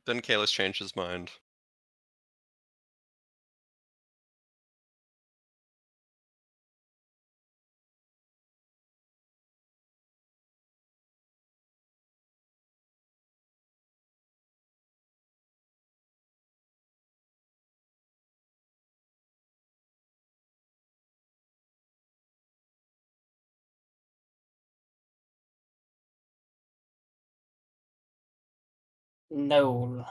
Then Kalis changed his mind. No.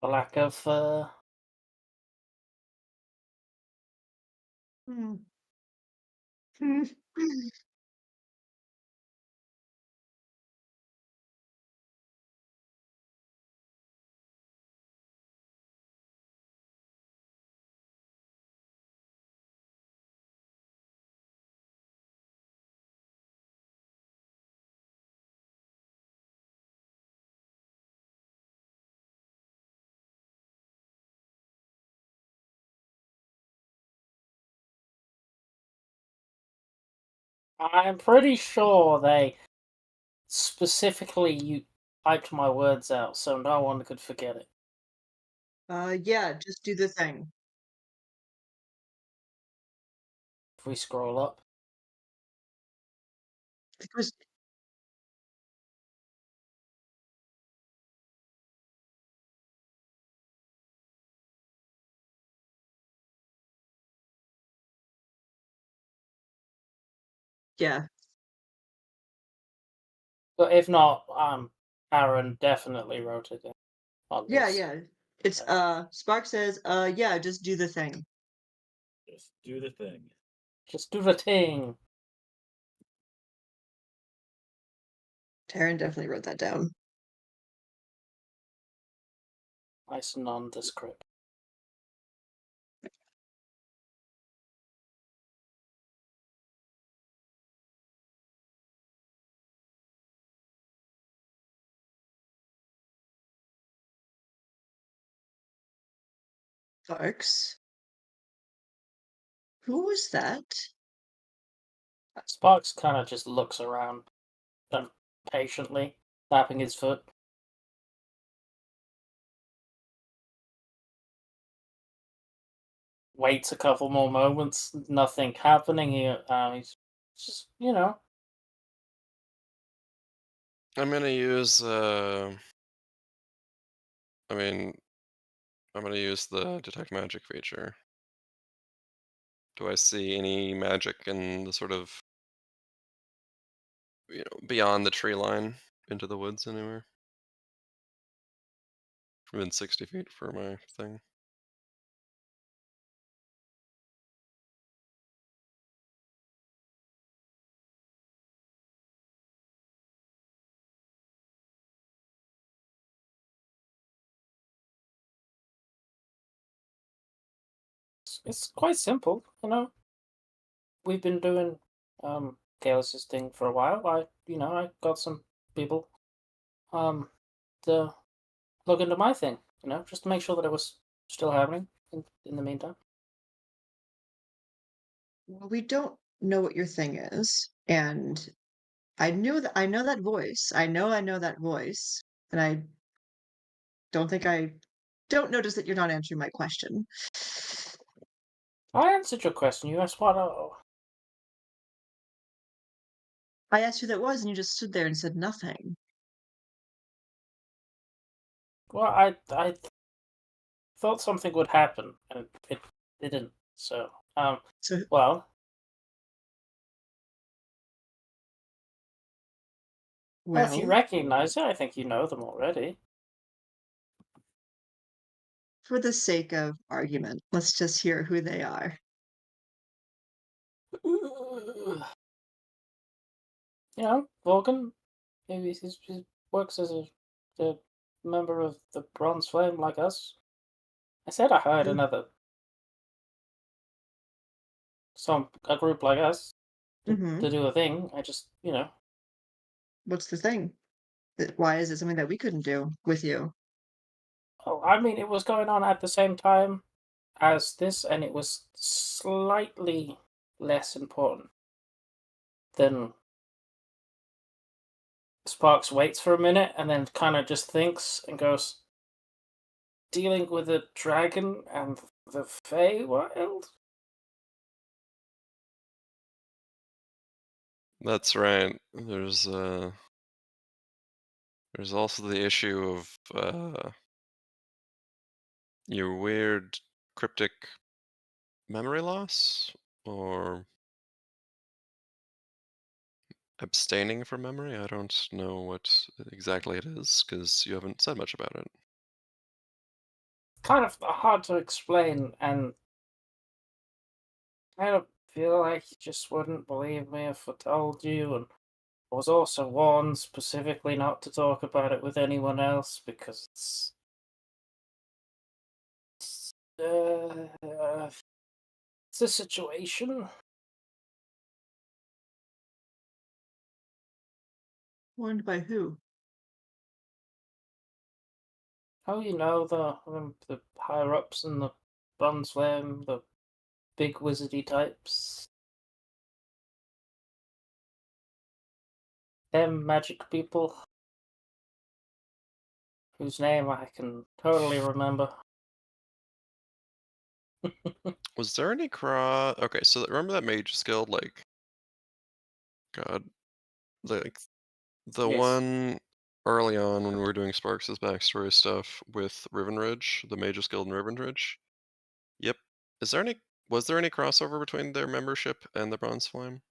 The lack of Hmm. Hmm. I'm pretty sure they specifically you typed my words out so no one could forget it. Yeah, just do the thing. If we scroll up. Because yeah. But if not, Aaron definitely wrote it in on Yeah, his. yeah. It's, Spark says, yeah, just do the thing." Just do the thing. Just do the thing. Taryn definitely wrote that down. Nice nondescript. Sparks? Who was that? Sparks kind of just looks around patiently, tapping his foot. Waits a couple more moments, nothing happening here. He's just, I'm gonna use. I mean, I'm gonna use the detect magic feature. Do I see any magic in the sort of beyond the tree line into the woods anywhere? Within 60 feet for my thing. it's quite simple, We've been doing Chaos's thing for a while. I got some people um to look into my thing, just to make sure that it was still happening in the meantime. Well, we don't know what your thing is, and I know that voice. I know that voice, and I don't notice that you're not answering my question. I answered your question. You asked what. I asked who that was, and you just stood there and said nothing. Well, I thought something would happen, and it didn't. So, So, well, if you well, recognize it, I think you know them already. for the sake of argument, let's just hear who they are. You know, Vulcan. Maybe he works as a member of the Bronze Flame like us. I said I hired Who? a group like us Mm-hmm. to do a thing. I just, What's the thing? Why is it something that we couldn't do with you? oh, I mean, it was going on at the same time as this, and it was slightly less important than Sparks waits for a minute and then kind of just thinks and goes, dealing with a dragon and the Feywild? That's right. There's also the issue of your weird cryptic memory loss or abstaining from memory. I don't know what exactly it is because you haven't said much about it. Kind of hard to explain, and I don't feel like you just wouldn't believe me if I told you, and I was also warned specifically not to talk about it with anyone else because it's a situation. Warned by who? Oh, the higher ups in the Bronze Flame, the big wizardy types. Them magic people whose name I can totally remember. Was there any cross? Okay, so remember that Mage Guild, like, God, like the Yes. one early on when we were doing Sparks' backstory stuff with Riven Ridge, the Mages Guild in Riven Ridge. Yep. Is there any? Was there any crossover between their membership and the Bronze Flame?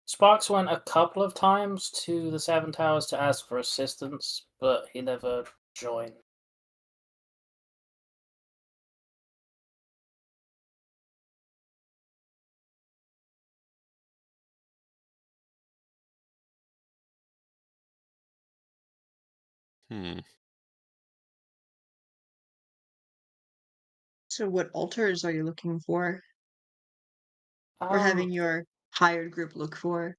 Sparks went a couple of times to the Seven Towers to ask for assistance, but he never joined. Hmm. So, what altars are you looking for, or Um, having your hired group look for?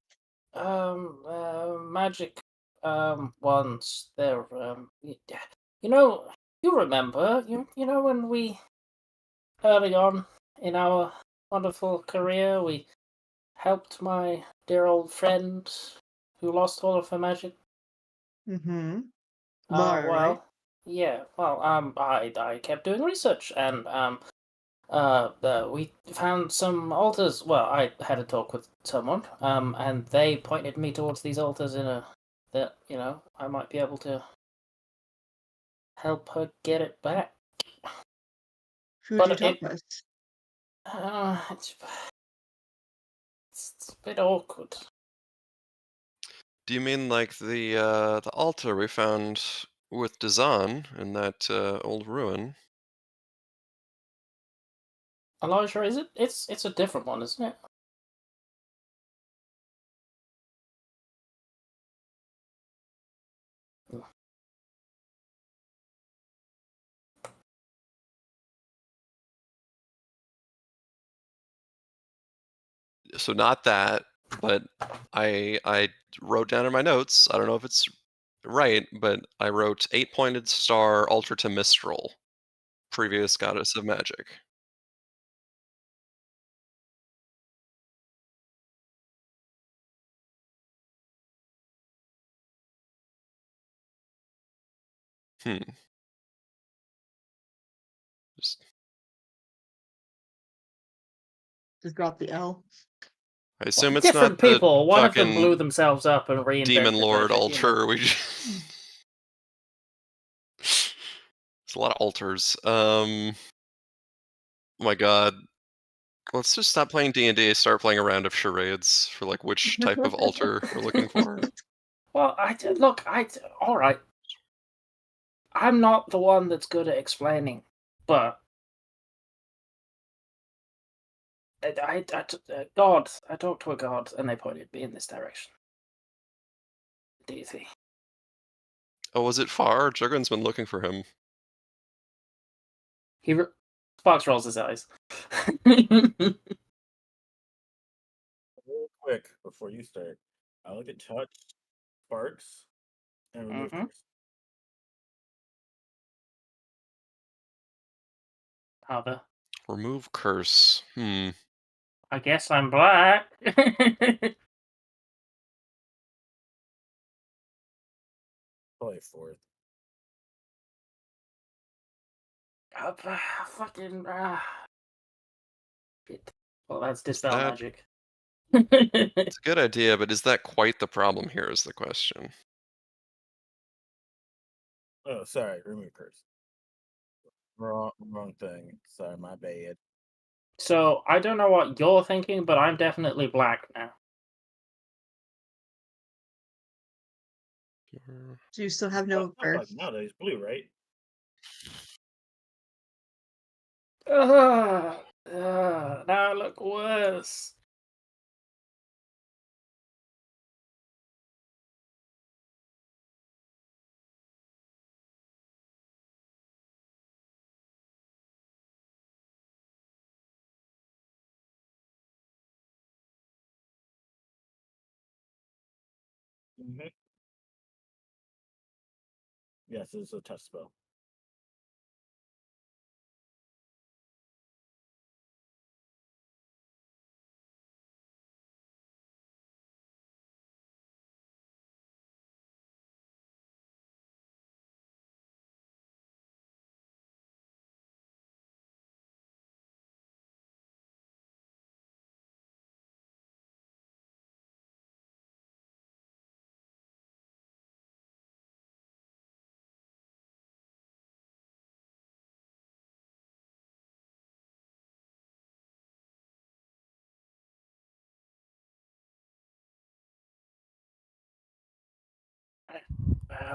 magic, ones. They're, you know, you remember, you know when early on in our wonderful career, we helped my dear old friend who lost all of her magic. Mm-hmm. Lara, right? Well, yeah. Well, I kept doing research, and we found some altars. Well, I had a talk with someone, and they pointed me towards these altars that I might be able to help her get it back. Who'd you But talk with? uh, it's, it's a bit awkward. Do you mean like the altar we found with Dazan in that old ruin? Elijah, is it? It's a different one, isn't it? So not that, but I wrote down in my notes. I don't know if it's right, but I wrote 8-pointed star altar to Mistral, previous goddess of magic. Hmm. Just, Just drop the L. I Well, assume it's not different the people. One of them blew fucking themselves up and Demon reinvented Lord magic. altar. We It's a lot of alters. Oh my god. Let's just stop playing D&D, start playing a round of charades for like which type of altar we're looking for. Well, look. All right. I'm not the one that's good at explaining, but God, I talked to a god, and they pointed me in this direction. Deity. Oh, was it far? Juggernaut's been looking for him. Sparks rolls his eyes. Real quick before you start, I like to touch sparks and remove Mhm. curse. How the? Remove curse. I guess I'm black. Probably fourth. Fucking. Shit. Well, that's Is dispel that magic. it's a good idea, but is that quite the problem here is the question. Oh, sorry, remove curse. Wrong thing. Sorry, my bad. So I don't know what you're thinking, but I'm definitely black now. Do you still have Oh, no not black earth? nowadays, blue, right? Now I look worse. Mm-hmm. Yes, it's a test spell.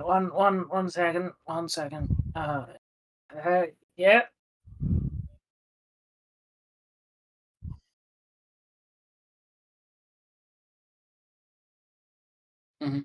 One second. 1 second. Yeah. Mhm.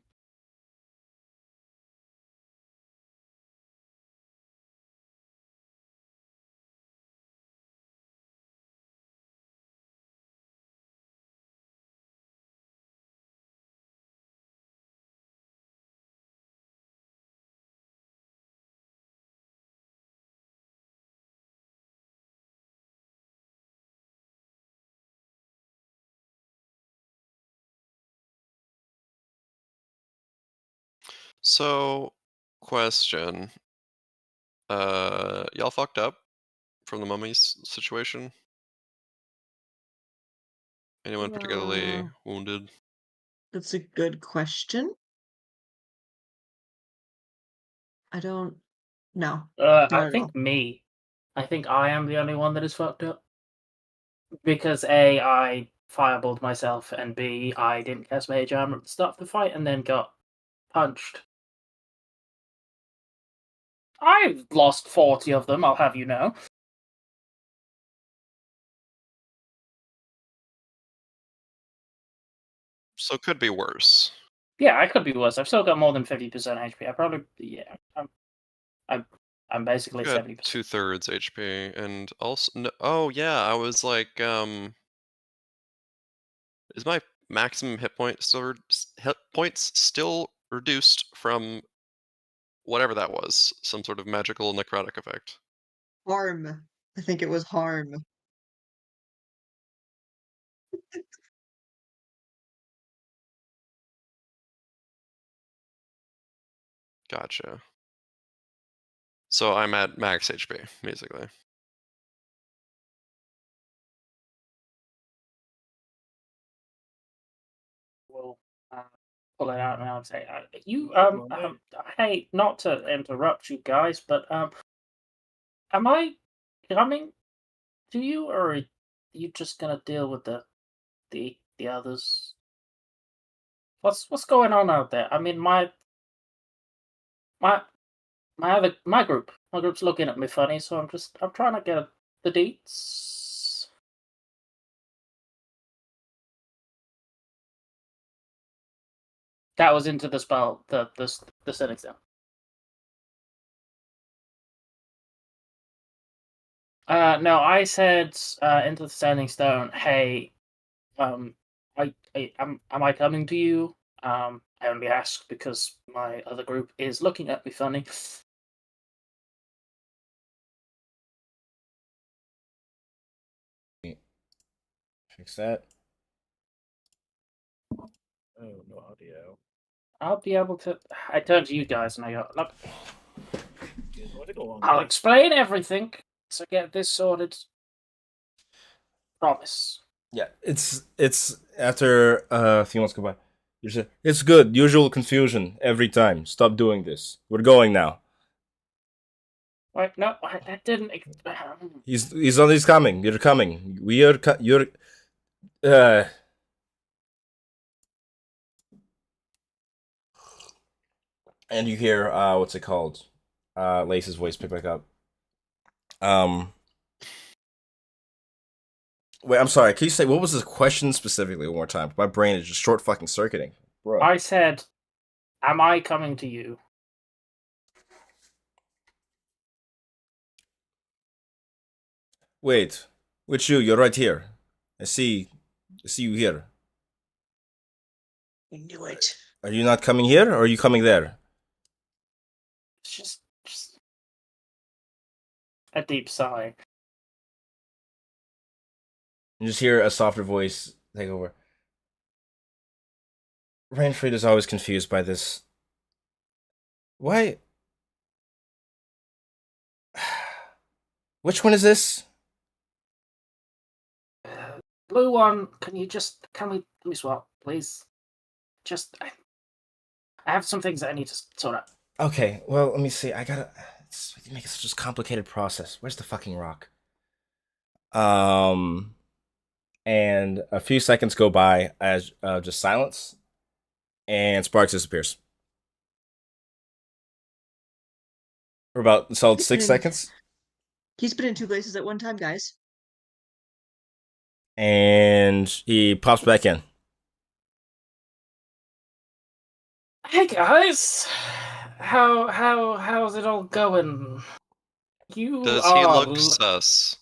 So, question. Y'all fucked up from the mummies situation? Anyone particularly wounded? That's a good question. I don't know. Not I at all. think me. I think I am the only one that is fucked up. Because A, I fireballed myself, and B, I didn't cast Mage Armor at the start of the fight and then got punched. I've lost 40 of them, I'll have you know. So it could be worse. Yeah, I could be worse. I've still got more than 50% HP. I probably, yeah. I'm basically You got 70%. 2/3 HP, and also, no, oh yeah, I was like, is my maximum hit points still reduced from whatever that was? Some sort of magical necrotic effect. Harm. I think it was harm. Gotcha. So I'm at max HP, basically. We'll pull it out now and say, Monday? I hate not to interrupt you guys, but am I coming to you, or are you just gonna deal with the others? What's going on out there? I mean, my my group's looking at me funny, so I'm trying to get the deets. That was into the spell, the setting stone. No, I said into the standing stone. Hey, am I coming to you? I only ask because my other group is looking at me funny. Fix that. Oh, no audio. I'll be able to. I turn to you guys and I go, look, It's going to go a long I'll way. explain everything to get this sorted. Promise. Yeah, it's after a few months go by. You say it's good. Usual confusion every time. Stop doing this. We're going now. Wait, no, that didn't. He's coming. You're coming. You're. Uh, and you hear what's it called? Lace's voice pick back up. Wait, I'm sorry. Can you say what was the question specifically one more time? My brain is just short fucking circuiting, bro. I said, am I coming to you? Wait, which you? You're right here. I see you here. I knew it. Are you not coming here, or are you coming there? It's just a deep sigh. You just hear a softer voice take over. Rainfried is always confused by this. Why? Which one is this? Blue one, can we swap, please? I have some things that I need to sort out. Okay, well, let me see. I gotta. You make it such a complicated process. Where's the fucking rock? And a few seconds go by as just silence, and Sparks disappears. For about solid 6 seconds. He's been in two places at one time, guys. And he pops back in. Hey guys, how's it all going? You Does he are look sus?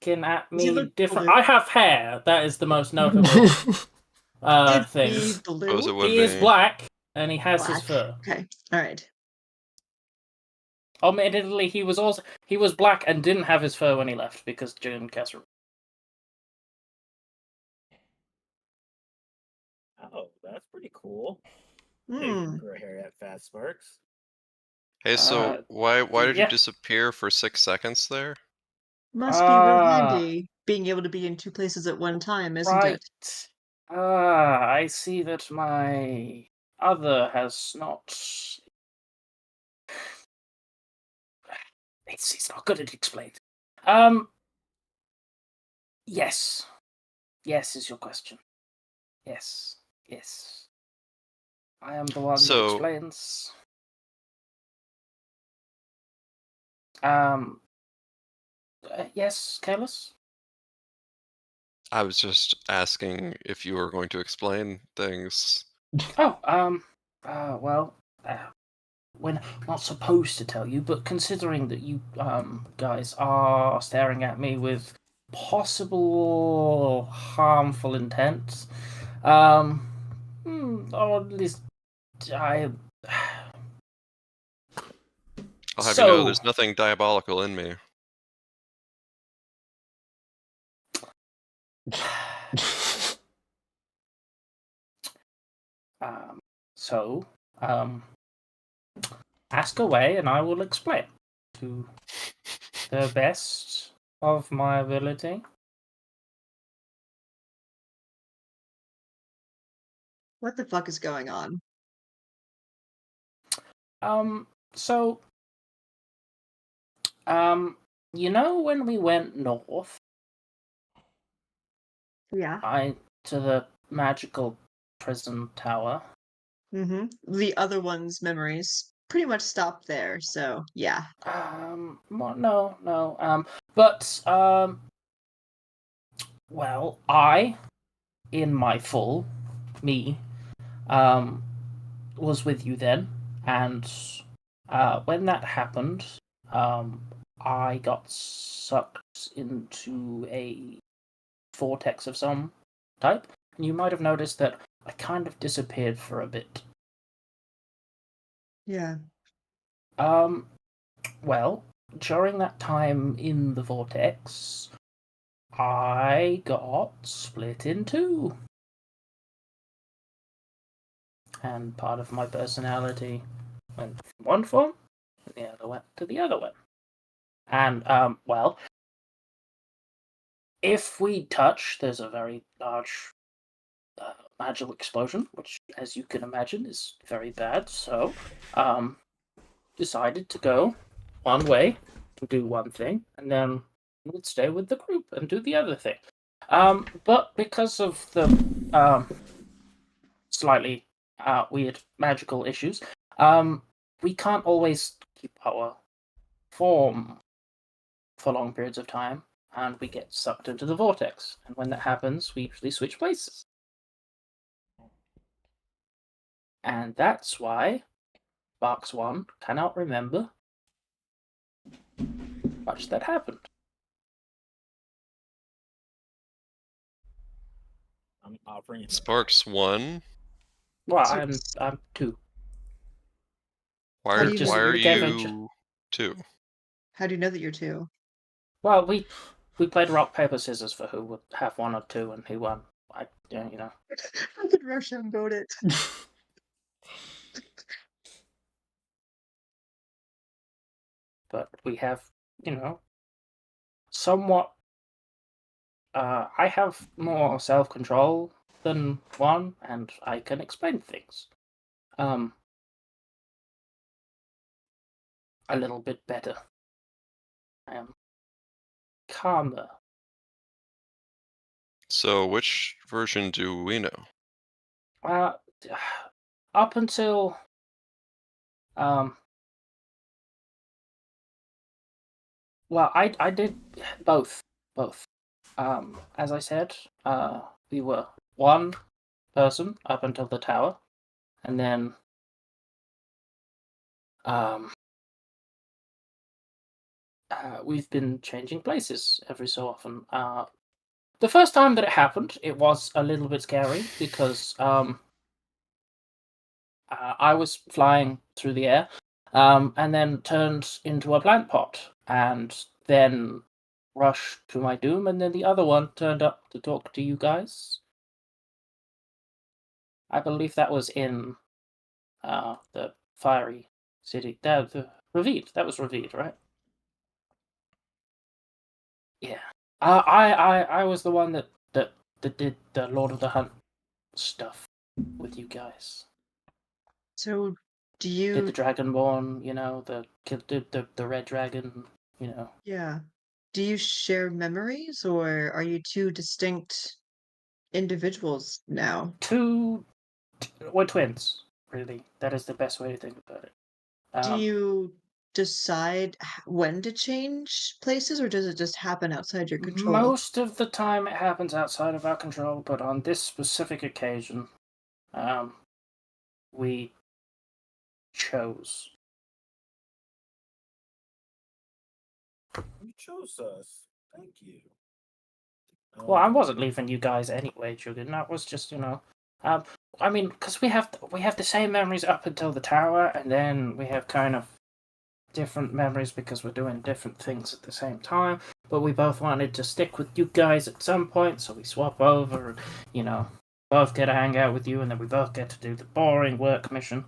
looking at Does he me look different. blue? I have hair. That is the most notable It'd thing. be Suppose it blue. would He is be. black and he has his Black. fur. Okay, all right. Admittedly, he was black and didn't have his fur when he left because June Kessler. Oh, that's pretty cool. Hmm. Hey, you can grow hair that fast, Sparks. Hey, so why did you yeah. disappear for 6 seconds there? Must be real handy being able to be in two places at one time, isn't Right. it? I see that my other has not. It's not good at explaining. Yes. Yes is your question. Yes. Yes. I am the one who So- explains. Yes, Careless? I was just asking if you were going to explain things. Oh, well, we're not supposed to tell you, but considering that you, guys are staring at me with possible harmful intent, or at least I. I'll have you know there's nothing diabolical in me. So, ask away and I will explain to the best of my ability. What the fuck is going on? So, You know when we went north, Yeah. to the magical prison tower? The other one's memories pretty much stopped there, so yeah. Well, no. But well, in my full me, was with you then, and when that happened, I got sucked into a vortex of some type, and you might have noticed that I kind of disappeared for a bit. Yeah. Well, during that time in the vortex, I got split in two. And part of my personality went from one form, and the other went to the other one. And, well, if we touch, there's a very large magical explosion, which, as you can imagine, is very bad. So, decided to go one way and do one thing, and then would stay with the group and do the other thing. But because of the slightly weird magical issues, we can't always keep our form for long periods of time, and we get sucked into the vortex. And when that happens, we usually switch places. And that's why Box 1 cannot remember much that happened. I'm offering him. Sparks 1. Well, So- I'm 2. Why How are, do you why know- are Gave you 2? How do you know that you're two? Well, we played rock paper scissors for who would have one or two, and who won. You know. How could Roshan vote it? But we have, somewhat. I have more self-control than one, and I can explain things. A little bit better. I am calmer. So which version do we know? Up until well, I did both. As I said, we were one person up until the tower, and then we've been changing places every so often. The first time that it happened, it was a little bit scary because I was flying through the air, and then turned into a plant pot, and then rushed to my doom, and then the other one turned up to talk to you guys. I believe that was in the fiery city. The Reveed. That was Reveed, right? Yeah. I was the one that did the Lord of the Hunt stuff with you guys. So, do Did the you? Dragonborn, the red dragon, Yeah. Do you share memories, or are you two distinct individuals now? We're twins, really. That is the best way to think about it. Do you decide when to change places, or does it just happen outside your control? Most of the time it happens outside of our control, but on this specific occasion, we chose. You chose us. Thank you. Well, I wasn't leaving you guys anyway, Julian. That was just, I mean, because we have the same memories up until the tower, and then we have kind of different memories because we're doing different things at the same time. But we both wanted to stick with you guys at some point, so we swap over, and both get to hang out with you, and then we both get to do the boring work mission.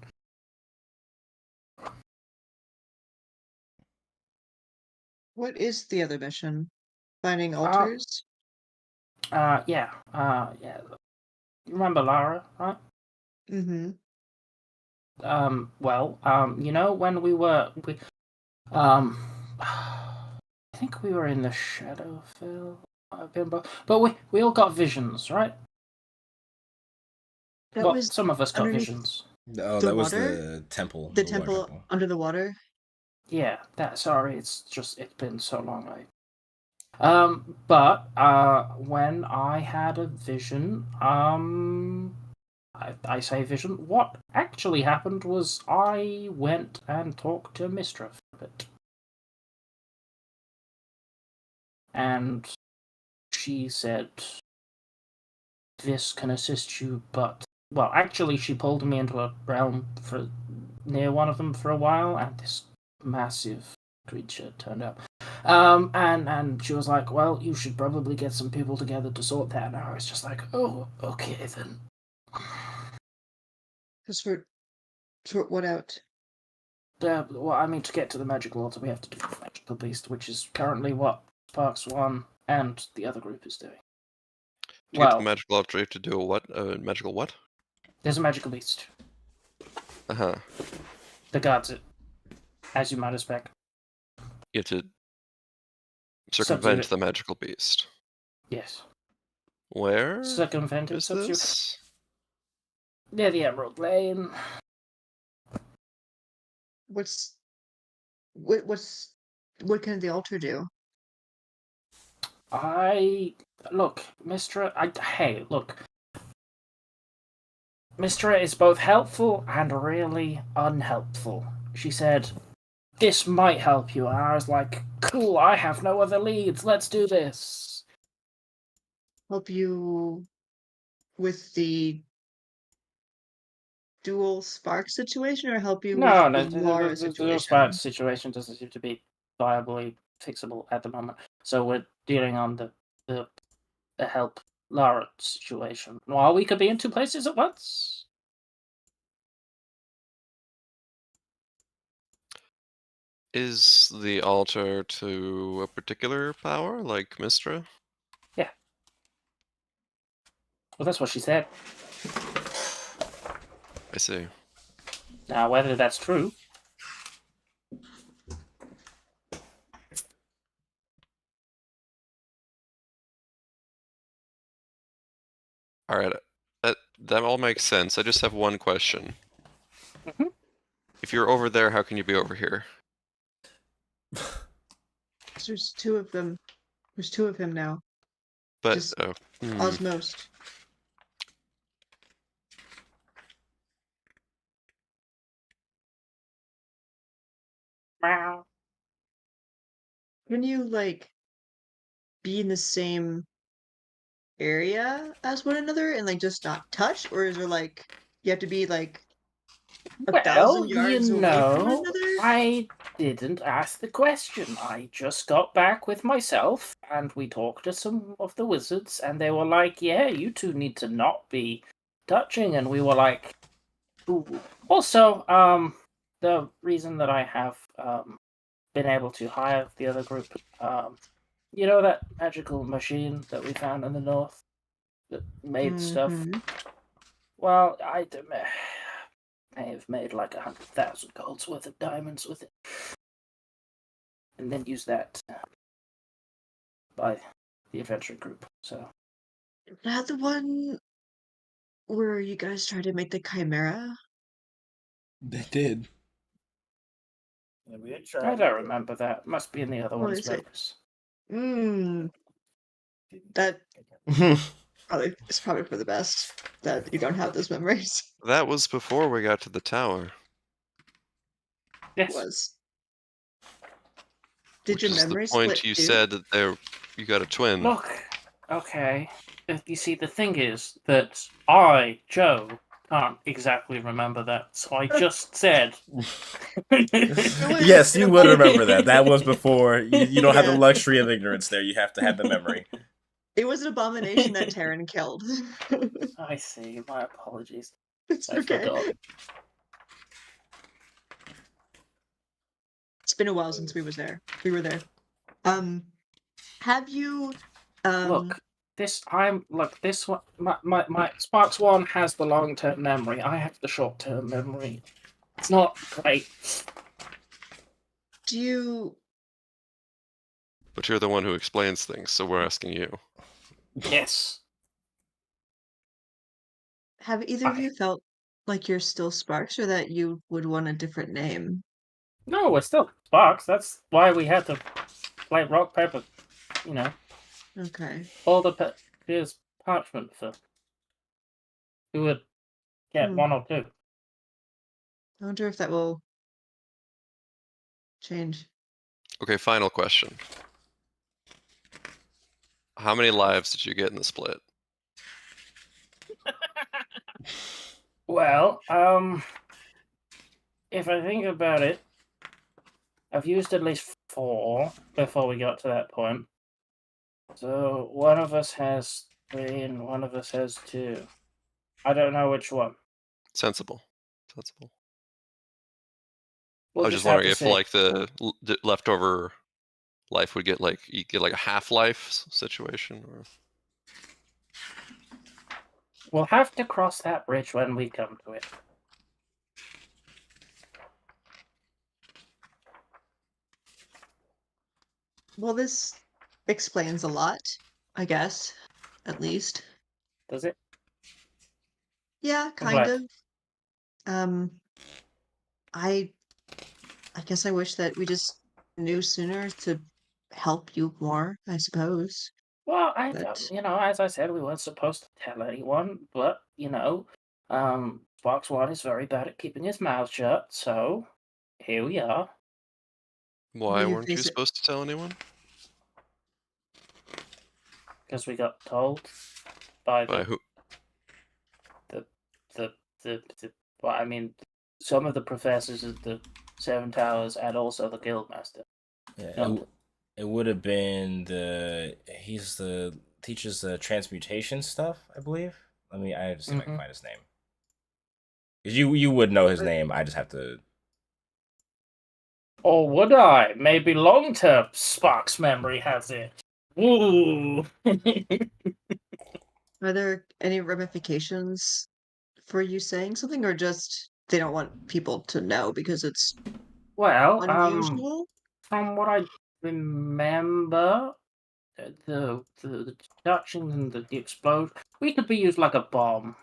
What is the other mission? Finding altars? Yeah. You remember Lara, right? Mm-hmm. Well, when we were, I think we were in the Shadowfell. But we all got visions, right? That was some of us got underneath visions. Oh, the that was water? the temple. the water temple under the water. Yeah, sorry, it's been so long. But when I had a vision, I say vision. What actually happened was I went and talked to Mistra for a bit, and she said, "This can assist you, but well, actually, she pulled me into a realm near one of them for a while, and this massive creature turned up. And she was like, well, you should probably get some people together to sort that. And I was just like, oh, okay then. To sort what out? Well, I mean, to get to the magical altar, we have to do the magical beast, which is currently what Sparks 1 and the other group is doing. To get to the magical altar, you have to do a what? A magical what? There's a magical beast. Uh-huh. That guards it, as you might expect. You have to circumvent the magical beast. Yes. Where Circumvent it, is this? Near the Emerald Lane. What can the altar do? Look, hey, look. Mistra is both helpful and really unhelpful. She said, this might help you. And I was like, cool, I have no other leads. Let's do this. Help you with the dual spark situation, or help you with the Laura the situation? dual spark situation doesn't seem to be viably fixable at the moment. So we're dealing on the help Lara situation. Well, we could be in two places at once. Is the altar to a particular power, like Mistra? Yeah. Well, that's what she said. I see. Now, whether that's true... Alright, that all makes sense. I just have one question. Mhm. If you're over there, how can you be over here? There's two of them. There's two of him now. But, Just Osmosed. Meow. Can you, like, be in the same area as one another and, like, just not touch? Or is there, like, you have to be, like, 1,000 yards away from one another? I didn't ask the question. I just got back with myself, and we talked to some of the wizards, and they were like, yeah, you two need to not be touching, and we were like, ooh. Also, the reason that I have been able to hire the other group, you know that magical machine that we found in the north that made stuff? Well, I may have made like 100,000 golds worth of diamonds with it, and then use that by the adventure group. So Is that the one where you guys tried to make the chimera? They did. Yeah, we did I try. don't remember that. Must be in the other What one's is it? memories. That it's probably for the best that you don't have those memories. that was before we got to the tower. Yes. Was. Did Which your is memory the point split you too? said that you got a twin. Look, okay. You see, the thing is that I, Joe, can't exactly remember that, so I just said. Yes, you would remember that. That was before. You don't have the Yeah. luxury of ignorance there. You have to have the memory. It was an abomination that Taryn killed. I see. My apologies. It's I okay. forgot. It's been a while since we were there. Have you Look, this one. My Sparks 1 has the long-term memory. I have the short-term memory. It's not great. do you But you're the one who explains things, so we're asking you. Yes. Have either of I- you felt like you're still Sparks, or that you would want a different name? No, we're still Sparks. That's why we had to play rock paper. You know, Okay. all the here's parchment for who would get Hmm. one or two. I wonder if that will change. Okay, final question. How many lives did you get in the split? Well, if I think about it, I've used at least 4 before we got to that point. So one of us has 3 and one of us has 2. I don't know which one. Sensible. Sensible. We'll I was just just have wondering to if see. like the leftover life would get like you get like a half-life situation, or We'll have to cross that bridge when we come to it. Well, this explains a lot, I guess, at least. Does it? Yeah, I'm kind glad. of. Um, I I guess I wish that we just knew sooner to help you more, I suppose. Well, But as I said, we weren't supposed to tell anyone, but, Box One is very bad at keeping his mouth shut, so here we are. why will you weren't you face it? supposed to tell anyone? Because we got told by By the, who? the, well, I mean, some of the professors at the Seven Towers and also the Guildmaster. Yeah, No. it would have been he's the teaches the transmutation stuff, I believe. I have to see if I can Mhm. find his name. 'Cause you would know his name. I just have to. Or would I? Maybe long-term Spark's memory has it. Ooh. Are there any ramifications for you saying something, or just they don't want people to know because it's Well, unusual? from what I remember, the touching and the explosion, we could be used like a bomb.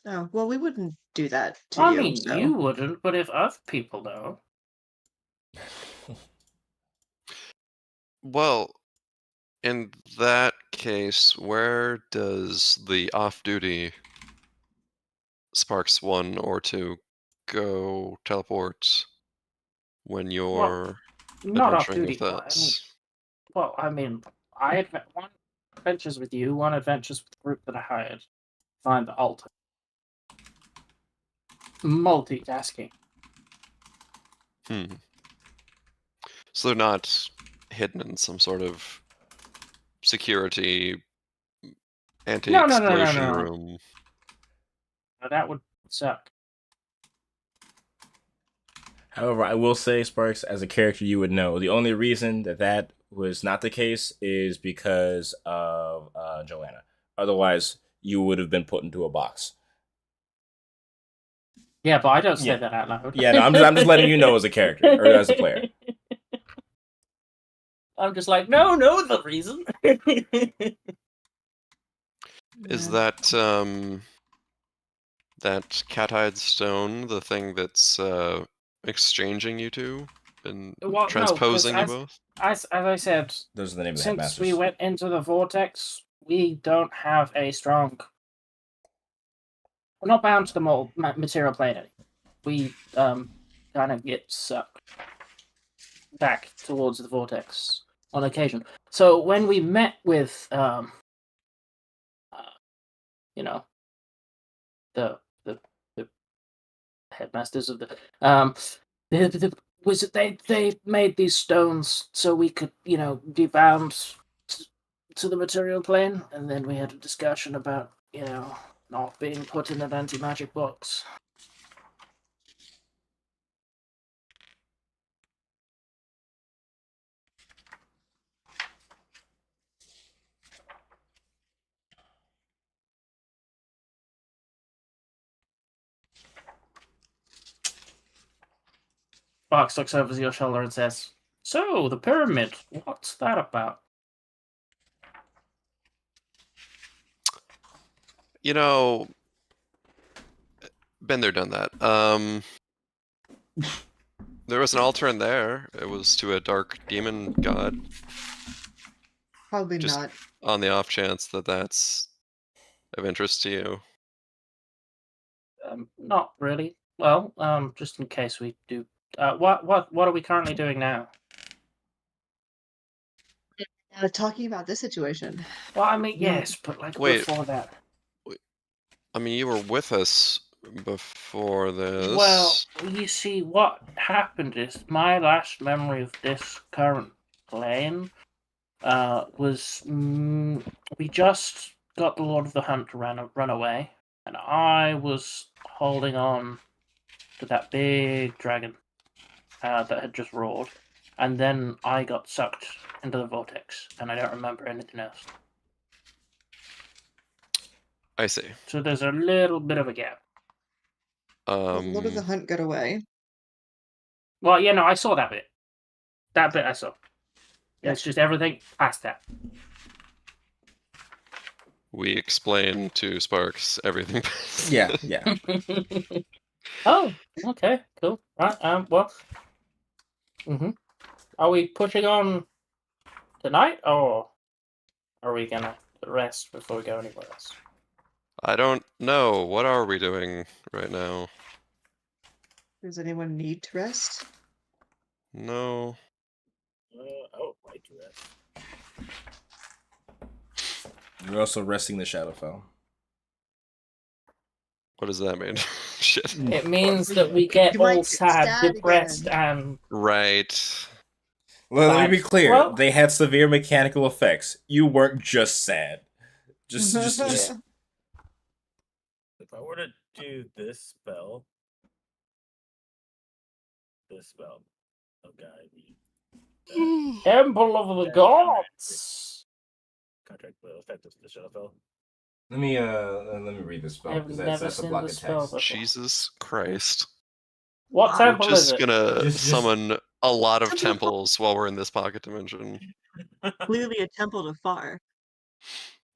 Oh, well, we wouldn't do that to I you, mean, so you wouldn't, but if other people know, Well, in that case, where does the off-duty Sparks 1 or 2 go teleport when well, you're not off adventuring with duty. Well, us? one adventures with you, one adventures with the group that I hired. Find the altar. Multitasking. Hmm. So they're not hidden in some sort of security No. anti-explosion room. That would suck. However, I will say, Sparks, as a character, you would know the only reason that was not the case is because of Joanna. Otherwise, you would have been put into a box. Yeah, but I don't say Yeah. that out loud. Yeah, no, I'm just letting you know as a character or as a player. I'm just like, no, the reason. Is yeah. that cat-eyed stone the thing that's exchanging you two and Well, no, because transposing you both? as I said, Those are the name of the since we headmasters. went into the vortex, we don't have a strong. We're not bound to the material plane anymore. We kind of get sucked back towards the vortex on occasion. So when we met with you know, the headmasters of was it they made these stones so we could be bound to the material plane, and then we had a discussion about not being put in an anti-magic box. Fox looks over your shoulder and says, So, the pyramid, what's that about? You know, been there, done that. There was an altar in there. It was to a dark demon god. Probably Just not. on the off chance that that's of interest to you. Not really. Well, just in case we do. What are we currently doing now? Talking about this situation. Well, I mean, You were- yes, but like Wait. before that. I mean, you were with us before this. Well, you see, what happened is my last memory of this current plane was we just got the Lord of the Hunt to run away, and I was holding on to that big dragon that had just roared, and then I got sucked into the vortex, and I don't remember anything else. I see. So there's a little bit of a gap. Lord of the Hunt got away. Well, yeah, no, I saw that bit. That bit I saw. Yeah. It's just everything past that. We explained to Sparks everything. Yeah, yeah. Oh, okay, cool. Right, well, Are we pushing on tonight, or are we gonna rest before we go anywhere else? I don't know. What are we doing right now? Does anyone need to rest? No. I would like to rest. We're also resting the Shadowfell. What does that mean? Shit. It means that we get You might all get sad, sad depressed, again. and Right. Well, let me be clear. Well- They had severe mechanical effects. You weren't just sad. Just Yeah. If I were to do this spell, oh god, Temple of the Yeah, Gods. contract will affect the Shadowfell. let me read this spell I've because never that's a seen block this of spell text. before. Jesus Christ. What Wow. We're temple is just it? gonna Just- summon a lot of temples while we're in this pocket dimension. Clearly a temple to far.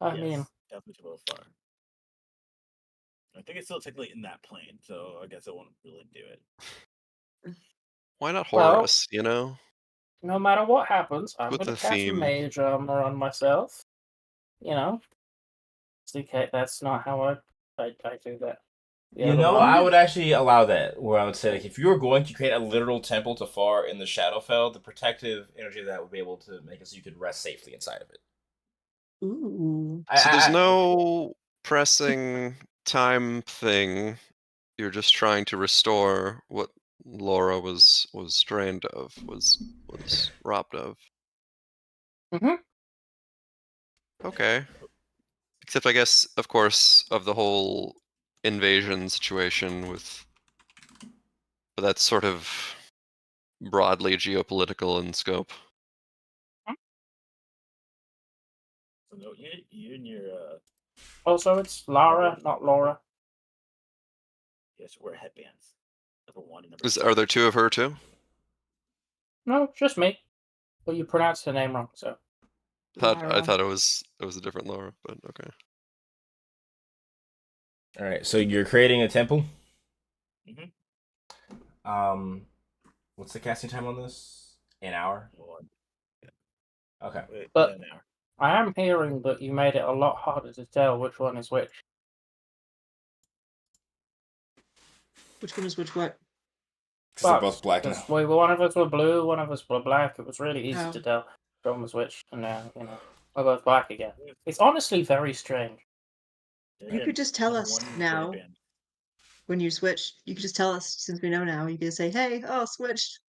I mean, definitely too far. I think it's still technically in that plane, so I guess I won't really do it. Why not Well- Horus, you know? no matter what happens, I'm With gonna the cast theme. mage armor on myself. You know, it's okay. That's not how I do that. The You other know, way. I would actually allow that. Where I would say, like, if you were going to create a literal temple to Far in the Shadowfell, the protective energy of that would be able to make it so you could rest safely inside of it. Ooh. So there's no pressing time thing. You're just trying to restore what Laura was drained of, was robbed of. Mhm. Okay. Except I guess, of course, of the whole invasion situation with, but that's sort of broadly geopolitical in scope. So no, you and your Also, it's Lara, not Laura. yes, wear headbands. Number one and number two. Are there two of her too? No, just me. Well, you pronounced her name wrong, so. I Lara. thought it was a different Laura, but okay. All right, so you're creating a temple. Mhm. What's the casting time on this? An hour. One. Okay. Wait, But- yeah, an hour. I am hearing that you made it a lot harder to tell which one is which. Which one is which what? Because they're both black now. Because one of us were blue, one of us were black. It was really easy Oh. to tell which one was which, and now we're both black again. It's honestly very strange. You could just tell Number us one, now. headband. When you switch, you could just tell us since we know now. You could say, "Hey, oh, switched."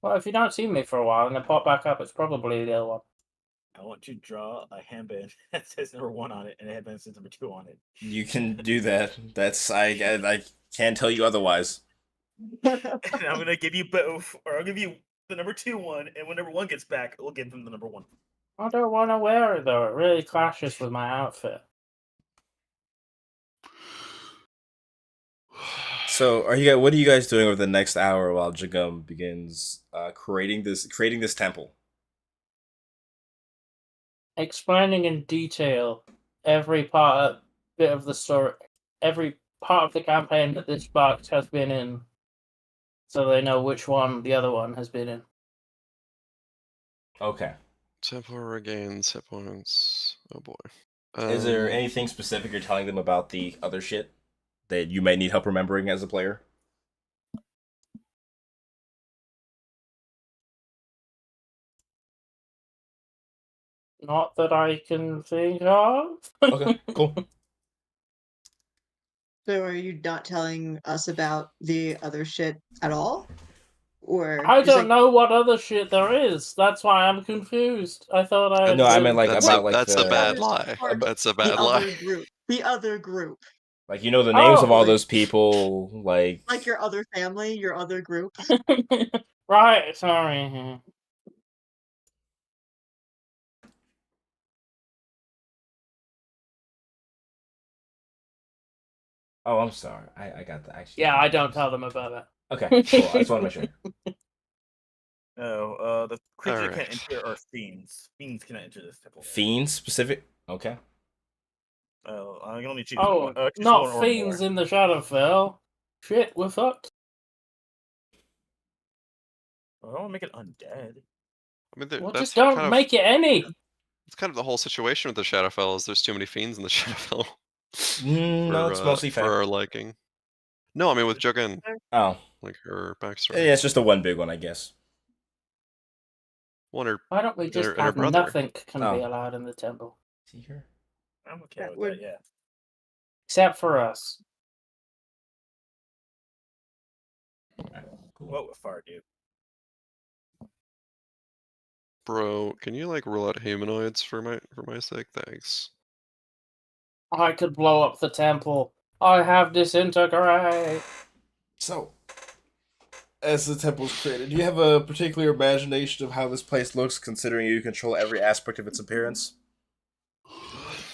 Well, if you don't see me for a while and then pop back up, it's probably the other one. I want to draw a handband that says number one on it and a headband that says number two on it. You can do that. That's I can't tell you otherwise. And I'm gonna give you both, or I'll give you the number two one, and when number one gets back, we'll give them the number one. I don't want to wear it though. It really clashes with my outfit. So, what are you guys doing over the next hour while Jagum begins creating this temple? Explaining in detail every bit of the story, every part of the campaign that this box has been in, so they know which one the other one has been in. Okay. Temple regains hit points. Oh boy. Is there anything specific you're telling them about the other shit that you might need help remembering as a player? Not that I can think of. Okay, cool. So are you not telling us about the other shit at all? Or I just don't like, know what other shit there is. That's why I'm confused. I thought I had No, I meant like That's about a like that's a the bad others lie. part, That's a the bad other lie. group. The other group. like the names of all Oh. those people, like Like your other family, your other group. Right, sorry. oh, I'm sorry, I got that actually. Yeah, I don't tell them about that. Okay, cool. I just want to make sure. No, the creatures that Alright. can't enter are fiends. Fiends cannot enter this temple. Fiends specific. Okay. I can only choose Oh, one. Choose not one or fiends more. in the Shadowfell. Shit, we're fucked. I don't want to make it undead. I mean, Well, that's just don't kind of make it any. it's kind of the whole situation with the Shadowfell is there's too many fiends in the Shadowfell No, it's mostly for fair. our liking. No, I mean with Jugin, Oh, like her backstory. yeah, it's just the one big one, I guess. One her Why don't we just and her have brother. nothing can Oh. be allowed in the temple? See here. I'm okay That with would- that. Yeah. Except for us. Cool. What would Far do? Bro, can you like rule out humanoids for my sake? Thanks. I could blow up the temple. I have disintegrate. So, as the temple's created, do you have a particular imagination of how this place looks, considering you control every aspect of its appearance?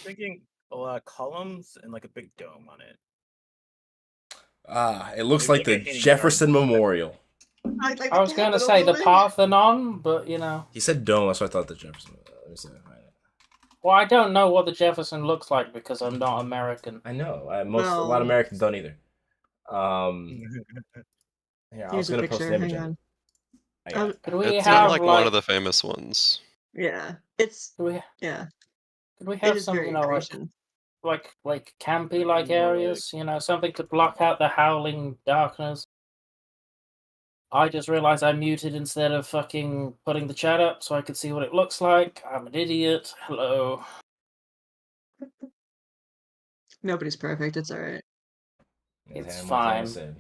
Thinking a lot of columns and like a big dome on it. Ah, it looks Maybe like like the a hanging Jefferson garden. Memorial. Like I was the going to Capitol say the building. Parthenon, but you know. He said dome, that's what I thought the Jefferson. Let me see if I find it. Well, I don't know what the Jefferson looks like because I'm not American. I know. A lot Well- of Americans don't either. Yeah, I was Here's a gonna post picture. an image Hang of on. it. I got it. Could we It's have not like one of the famous ones. Yeah. It's Could we, yeah. could we It have is some, very you know, Grecian. like campy like More like- areas? You know, something to block out the howling darkness. I just realized I muted instead of fucking putting the chat up so I could see what it looks like. I'm an idiot. Hello. Nobody's perfect. It's all right. It's And what Tanner fine. said.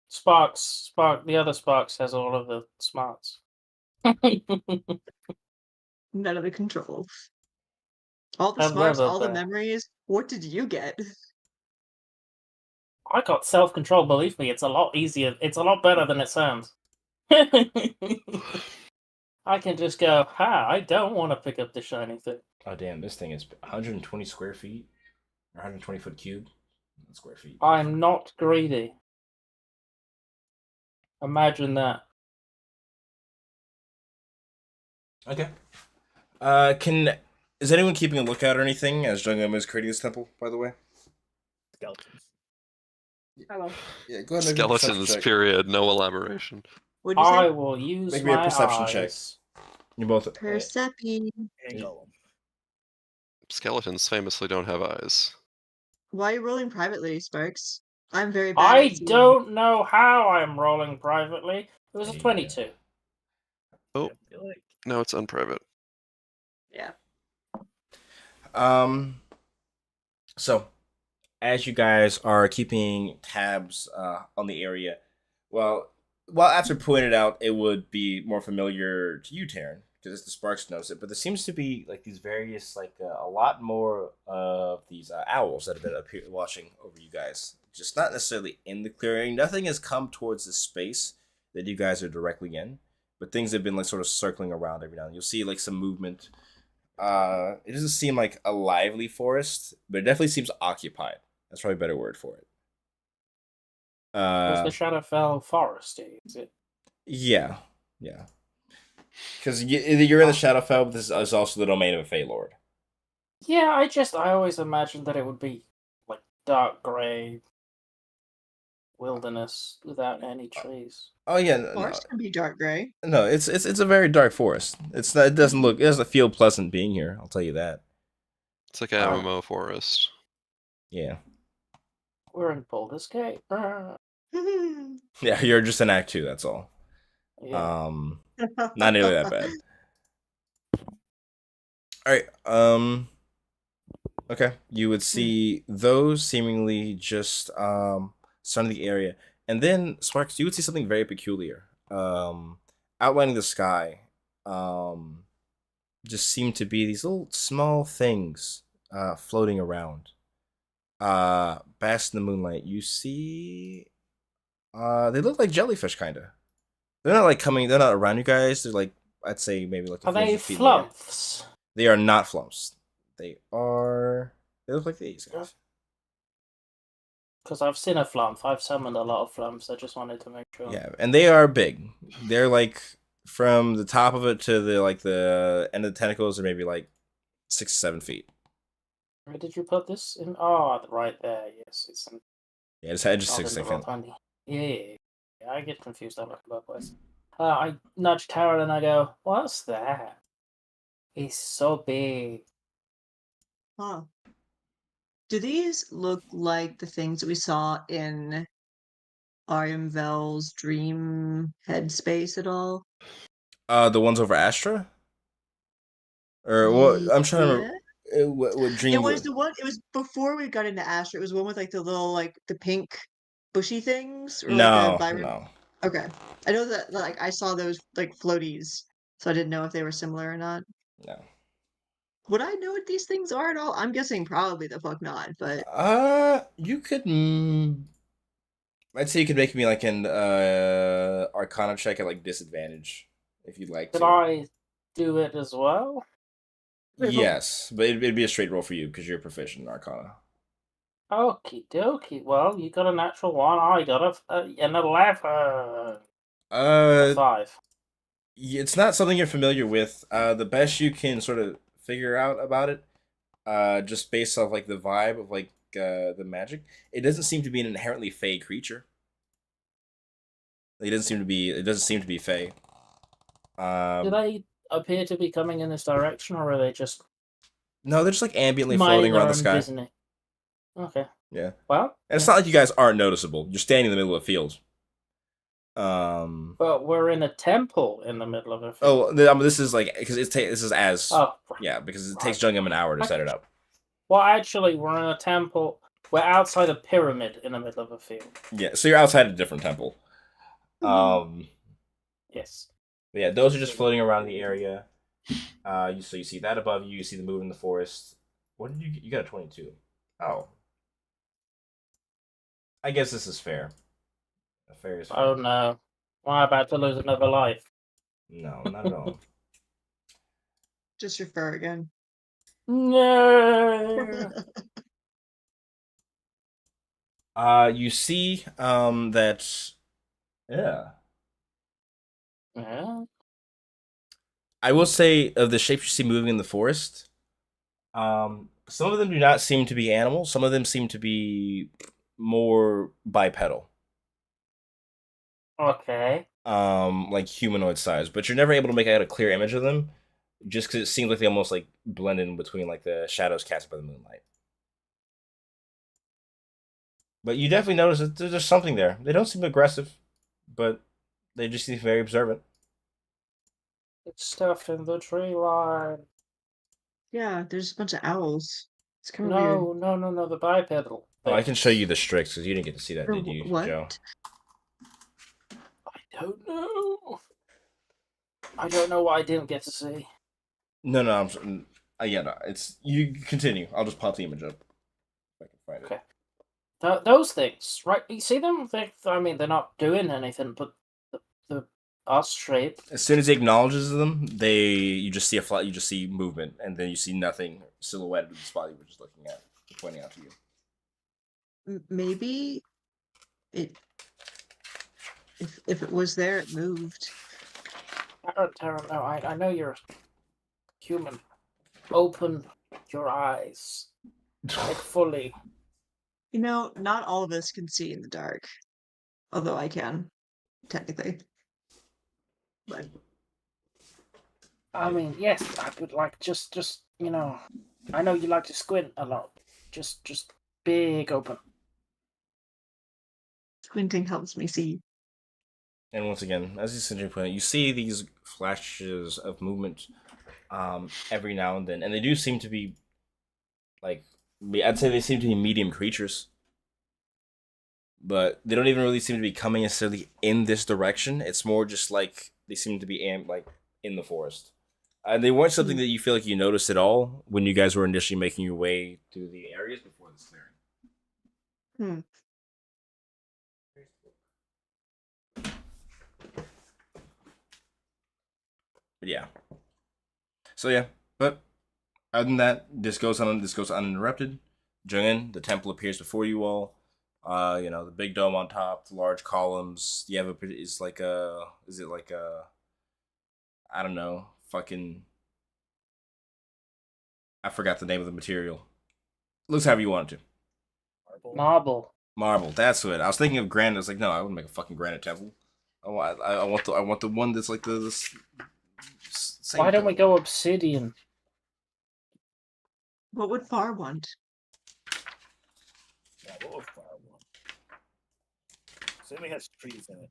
Spark, the other Sparks has all of the smarts. None of the controls. All the I smarts, love all the that. memories. What did you get? I got self-control, believe me, it's a lot easier. It's a lot better than it sounds. I can just go, I don't want to pick up the shiny thing. Oh damn, this thing is 120 square feet, or 120 foot cube. Square feet. I'm not greedy. Imagine that. Okay. Is anyone keeping a lookout or anything as Jungam is creating this temple? By the way. Skeletons. Hello. Yeah, go ahead and make me a perception Skeletons, check. period. No elaboration. What'd you say? I will use Make me a my perception check. eyes. You both. Persepi. And golem. Skeletons famously don't have eyes. Why are you rolling privately, Sparks? I'm very bad I at seeing. don't know how I'm rolling privately. It was a There you 22. Oh. I feel like No, it's unprivate. Yeah. So, as you guys are keeping tabs on the area, well, after pointing it out, it would be more familiar to you, Taryn, because the Sparks knows it. But there seems to be like these various, a lot more of these owls that have been up here watching over you guys. Just not necessarily in the clearing. Nothing has come towards the space that you guys are directly in, but things have been like sort of circling around every now and then. You'll see like some movement. It doesn't seem like a lively forest, but it definitely seems occupied. That's probably a better word for it. Was the Shadowfell foresty? Is it? Yeah. Because you're in the Shadowfell, but this is also the domain of a Fey Lord. Yeah, I always imagined that it would be like dark grey wilderness without any trees. Oh yeah, Forest can be dark gray. no, it's a very dark forest. It doesn't feel pleasant being here. I'll tell you that. It's like an MMO forest. Yeah. We're in Baldur's Gate. Yeah, you're just in Act 2, that's all. Yeah. Not nearly that bad. Alright, okay. You would see those seemingly just surrounding the area. And then, Sparks, you would see something very peculiar. Outlining the sky, just seem to be these little small things floating around. Bask in the moonlight. You see they look like jellyfish kinda. They're not around you guys, they're like I'd say maybe like a Are few they hundred feet in the air. flumps? They are not flumps. They look like these guys. Because I've seen a flump. I've summoned a lot of flumps. I just wanted to make sure. Yeah, and they are big. They're like from the top of it to the end of the tentacles are maybe like 6 to 7 feet. Where did you put this in? Oh, right there. Yes, it's in, Yeah, it's just not 6 in the to 6 roll feet. 20. Yeah, I get confused. I look both ways. I nudge Tara and I go, "What's that? It's so big." Huh. Do these look like the things that we saw in Ariamvel's dream headspace at all? The ones over Astra? Or what? I'm trying to remember. Yeah. What dream? It was the one. It was before we got into Astra. It was the one with like the little like the pink bushy things or like the vibrant. No. Okay, I know that like I saw those like floaties, so I didn't know if they were similar or not. No. Would I know what these things are at all? I'm guessing probably the fuck not, but You could. I'd say you could make me like an Arcana check at like disadvantage if you'd like Did to. I do it as well? Yes, but it'd be a straight roll for you because you're proficient in Arcana. Okie dokie. Well, you got a natural one. I got an 11. A 5. It's not something you're familiar with. The best you can sort of figure out about it, just based off like the vibe of like the magic, it doesn't seem to be an inherently fey creature. It doesn't seem to be fey. Do they appear to be coming in this direction, or are they just No, they're just like ambiently minding floating their around the own sky. business? Okay. Yeah. Well, And it's not like you guys aren't noticeable. You're standing in the middle of a field. but we're in a temple in the middle of a Oh, field. this is like because this is as yeah because it takes Jungam an hour to set it up. Well, actually, we're in a temple. We're outside a pyramid in the middle of a field. Yeah, so you're outside a different temple. Yes. But yeah, those are just floating around the area. You see that above you. You see the move in the forest. What did you got a 22? Oh, I guess this is fair. Fair is fair. Oh no, am I about to lose another life? No, not at all. just refer again. No. You see that yeah. Yeah. I will say of the shapes you see moving in the forest, some of them do not seem to be animals. Some of them seem to be more bipedal. Okay. Like humanoid size, but you're never able to make out a clear image of them, just because it seems like they almost like blend in between like the shadows cast by the moonlight. But you definitely notice that there's something there. They don't seem aggressive, but they just seem very observant. It's stuff in the tree line. Yeah, there's a bunch of owls. It's kind of weird. No, the bipedal. Oh, I can show you the strix because you didn't get to see that, did you, What? Joe? I don't know. I don't know what I didn't get to see. No, yeah, no, it's you continue. I'll just pop the image up. If I can find it. Okay. Those things, right? You see them? They're not doing anything, but the us shape. As soon as he acknowledges them, you just see you just see movement, and then you see nothing silhouetted to the spot you were just looking at, pointing out to you. Maybe it If it was there, it moved. Tara, no, I know you're human. Open your eyes. Like, fully. You know, not all of us can see in the dark. Although I can, technically. But I mean, yes, I could, like, just, you know, I know you like to squint a lot. Just big open. squinting helps me see. And once again, as you said, you see these flashes of movement every now and then, and they do seem to be like, I'd say they seem to be medium creatures, but they don't even really seem to be coming necessarily in this direction. It's more just like they seem to be like in the forest. They weren't something that you feel like you noticed at all when you guys were initially making your way through the areas before this clearing. Hmm. But yeah. So yeah, but other than that, this goes uninterrupted. Jungin, the temple appears before you all. You know, the big dome on top, the large columns. You have is it like a, I don't know, fucking, I forgot the name of the material. Looks however you want it to. Marble. Marble, that's what I was thinking of. Granite. I was like, no, I wouldn't make a fucking granite temple. I want the one that's like the same. Why don't we go obsidian? What would Far want? Yeah, what would Far want? Assuming it has trees in it.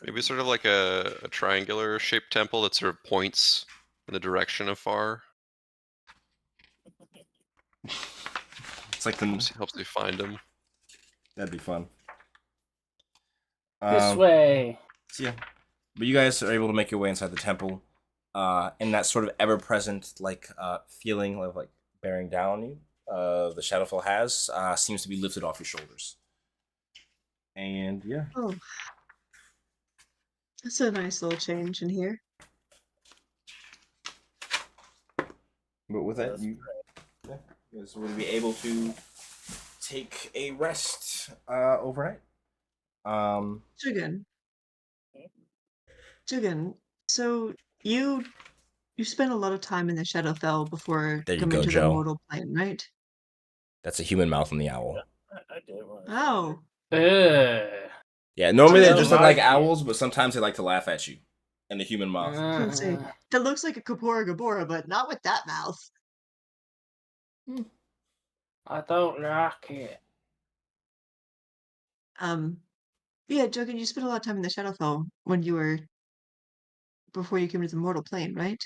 Maybe sort of like a triangular shaped temple that sort of points in the direction of Far. It's like the Helps you find him. That'd be fun. This way. So yeah, but you guys are able to make your way inside the temple, and that sort of ever-present like feeling of like bearing down on you, the Shadowfell has seems to be lifted off your shoulders. And yeah. Oh, that's a nice little change in here. But with that, you guys will be able to take a rest overnight. Jugan. So you spent a lot of time in the Shadowfell before There you coming go, to Joe. the mortal plane, right? That's a human mouth on the owl. I did. Oh. Yeah, normally they I just don't look like like it. owls, but sometimes they like to laugh at you. And the human mouth. I was gonna say, that looks like a Kapora Gabora, but not with that mouth. I don't like it. Yeah, Jugan, you spent a lot of time in the Shadowfell before you came to the mortal plane, right?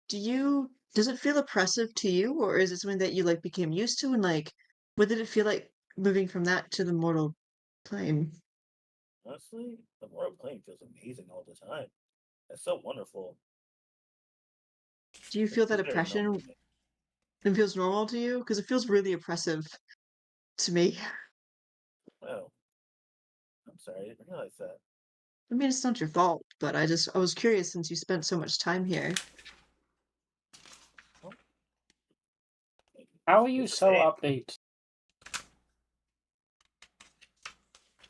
Does it feel oppressive to you, or is it something that you like became used to, and like, what did it feel like moving from that to the mortal plane? Honestly, the mortal plane feels amazing all the time. It's so wonderful. Do you feel that It's very normal oppression to me. and feels normal to you? Because it feels really oppressive to me. Wow. I'm sorry, I didn't realize that. I mean, it's not your fault, but I was curious since you spent so much time here. How are you It's the so same. upbeat?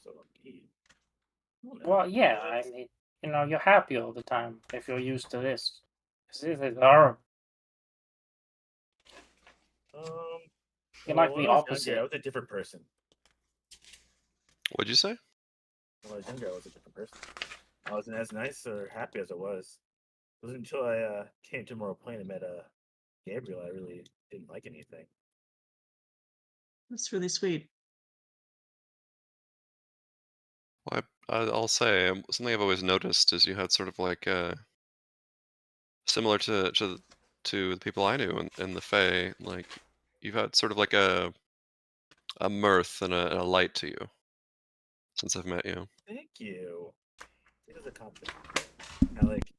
So upbeat. I don't know. Well, yeah, I mean, you know, you're happy all the time if you're used to this. This is horrible. You're like when the I was opposite. younger, I was a different person. What'd you say? When I was younger, I was a different person. I wasn't as nice or happy as I was. It wasn't until I came to Mortal Plane and met Gabriel I really didn't like anything. That's really sweet. Well, I'll say something I've always noticed is you had sort of like similar to the people I knew in the Fae, like you've had sort of like a mirth and a light to you since I've met you. Thank you. It is a compliment. I like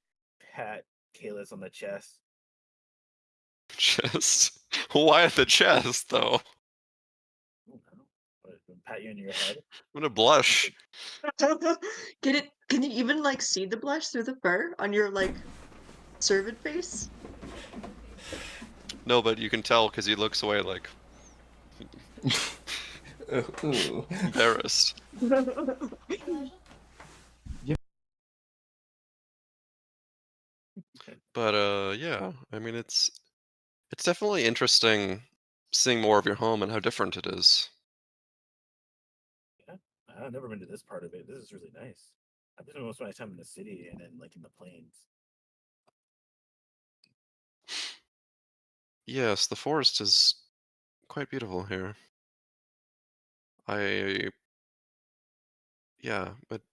pat Kalis on the chest. Chest? Why at the chest though? I don't know. Pat you on your head. I'm gonna blush. Can you even like see the blush through the fur on your like servant face? No, but you can tell because he looks away like. Ooh. Embarrassed. But yeah, I mean it's definitely interesting seeing more of your home and how different it is. Yeah, I've never been to this part of it. This is really nice. I've been most of my time in the city and then like in the plains. Yes, the forest is quite beautiful here. I Yeah,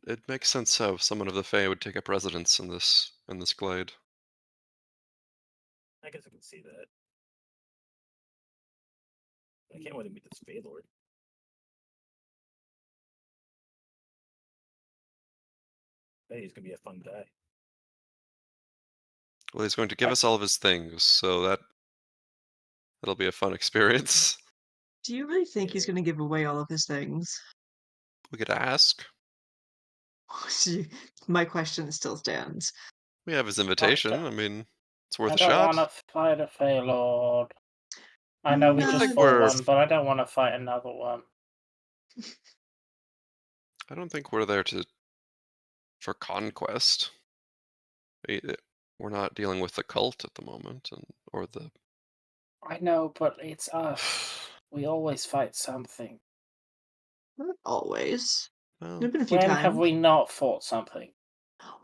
it makes sense how someone of the Fae would take up residence in this glade. I guess I can see that. I can't wait to meet this Fey Lord. Hey, he's gonna be a fun guy. Well, he's going to give us all of his things, so that'll be a fun experience. Do you really think he's Yeah. gonna give away all of his things? We could ask. My question still stands. We have his But, invitation. I mean, it's worth I a don't want shot. to fight a Fey Lord. I know we No, I just think fought we're one, but I don't want to fight another one. I don't think we're there for conquest. We, we're not dealing with the cult at the moment, or the. I know, but it's us. We always fight something. not always. Well, There've been a few When have times. we not fought something?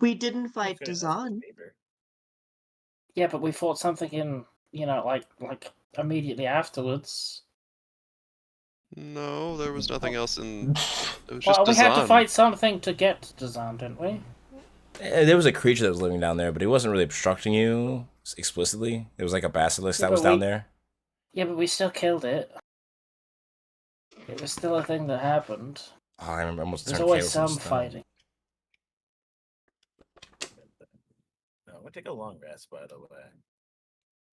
We didn't He's fight gonna ask for a Dazan. favor. Yeah, but we fought something in, like immediately afterwards. no, there was nothing else in. It was just Well, we had to Dazan. fight something to get to Dazan, didn't we? There was a creature that was living down there, but he wasn't really obstructing you explicitly. It was like a basilisk Yeah, that was but down we- there. Yeah, but we still killed it. It was still a thing that happened. Oh, I remember I almost There's turned always Chaos into some stone. fighting. No, I'm gonna take a long rest, by the way.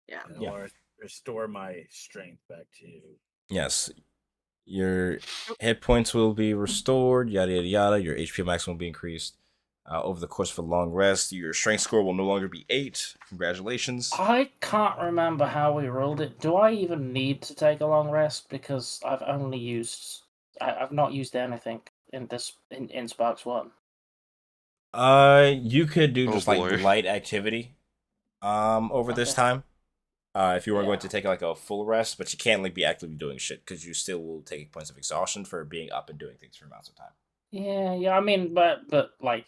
Yeah. And I Yeah. want to restore my strength back to. Yes, your hit points will be restored. Yada yada yada. Your HP max will be increased. Over the course of a long rest, your strength score will no longer be 8. Congratulations. I can't remember how we ruled it. Do I even need to take a long rest? Because I've only used... I've not used anything in this in Sparks 1. You could do Oh, just like boy. light activity over this Okay. time. If you were going Yeah. to take like a full rest, but you can't like be actively doing shit because you still will take points of exhaustion for being up and doing things for amounts of time. Yeah, I mean, but like,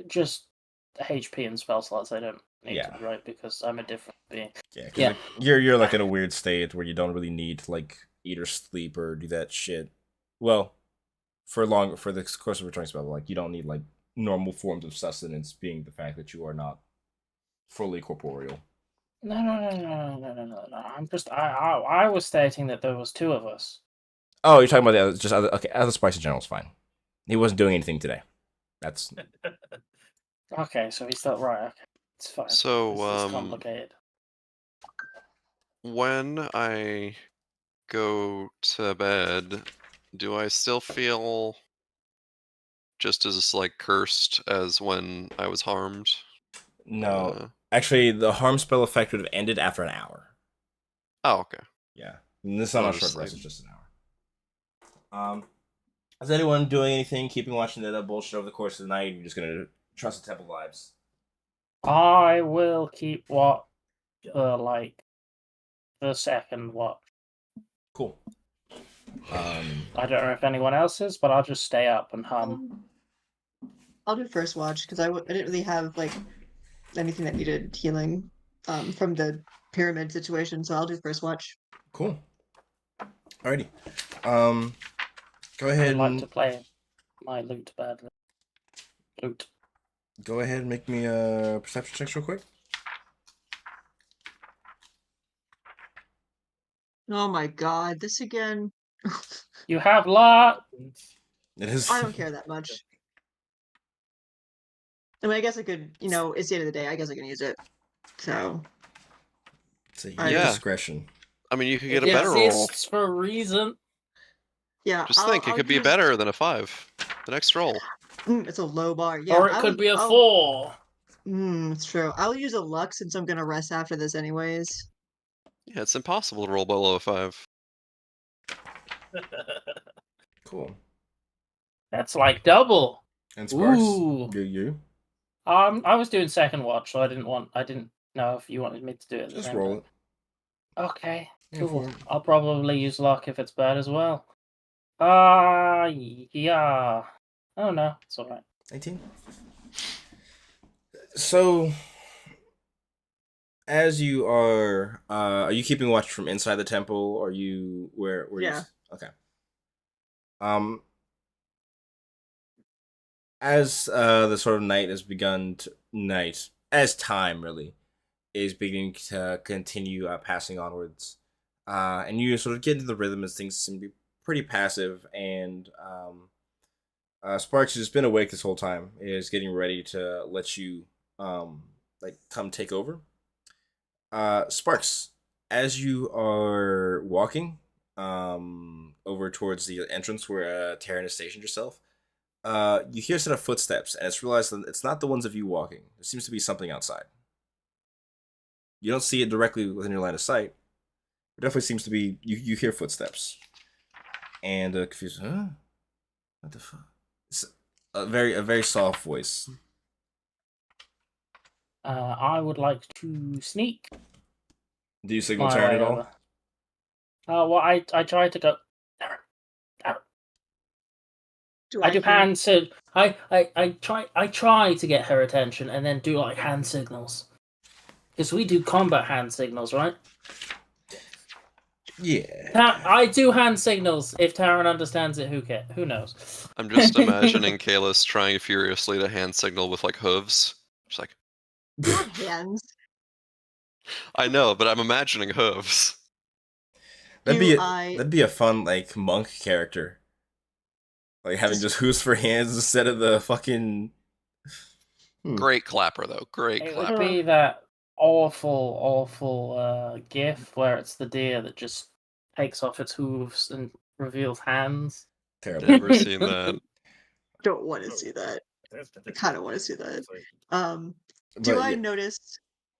just HP and spell slots I don't need Yeah. to, right? Because I'm a different being. Yeah, 'cause, Yeah. like, you're like in a weird state where you don't really need to like eat or sleep or do that shit. Well, for the course of returning spell, like you don't need like normal forms of sustenance, being the fact that you are not fully corporeal. No. I'm just I was stating that there was 2 of us. Oh, you're talking about the other, just other, okay, other spice in general is fine. He wasn't doing anything today. That's Okay, so he's still right. Okay, it's fine. So, This is complicated. when I go to bed, do I still feel just as like cursed as when I was harmed? no. Actually, the harm spell effect would have ended after an hour. Oh, okay. Yeah, and this is So not a just short like- rest; it's just an hour. Is anyone doing anything? Keeping watching that bullshit over the course of the night? You're just gonna trust the temple vibes. I will keep what like the second watch. Cool. I don't know if anyone else is, but I'll just stay up and hum. I'll do first watch because I didn't really have like anything that needed healing from the pyramid situation, so I'll do first watch. Cool. Alrighty. Go I ahead would like and to play my loot badly. Loot. go ahead and make me a perception check real quick. Oh my god, this again. You have luck. It is. I don't care that much. I mean, I guess I could, it's the end of the day. I guess I can use it. So, It's at Alright. your Yeah. discretion. I mean, you could get a It better roll. exists for a reason. yeah. Just think, it could be better than a 5. The next roll. It's a low bar. Yeah, Or it could be a 4. It's true. I'll use a luck since I'm gonna rest after this anyways. Yeah, it's impossible to roll below a 5. Cool. That's like double. And Sparks, Ooh. you I was doing second watch, so I didn't know if you wanted me to do it at the just same roll time. it. Okay, Yeah, cool. for it. I'll probably use luck if it's bad as well. Yeah. Oh no, it's alright. 18. So, as you are you keeping watch from inside the temple, or where Yeah. okay. Um, as the sort of night has begun to as time really is beginning to continue passing onwards, and you sort of get into the rhythm as things seem to be pretty passive, and Sparks has been awake this whole time, is getting ready to let you like come take over. Sparks, as you are walking over towards the entrance where Taryn has stationed yourself, you hear a set of footsteps, and it's realized that it's not the ones of you walking. There seems to be something outside. You don't see it directly within your line of sight. It definitely seems to be you hear footsteps, and confused. Huh? What the fuck? It's a very soft voice. I would like to sneak Do you signal my Taryn way at all? over. Well, I tried to go. Do I do hear- hand sig. I try to get her attention and then do like hand signals. Because we do combat hand signals, right? Yeah. I do hand signals. If Taryn understands it, who knows? I'm just imagining Kalis trying furiously to hand signal with like hooves. Just like, Not hands. I know, but I'm imagining hooves. That'd be a fun like monk character. Like having just hooves for hands instead of the fucking. Great clapper though. Great It clapper. would be that awful gif where it's the deer that just takes off its hooves and reveals hands. Terrible. Never seen that. Don't want to see that. I kind of want to see that. Do But I yeah, notice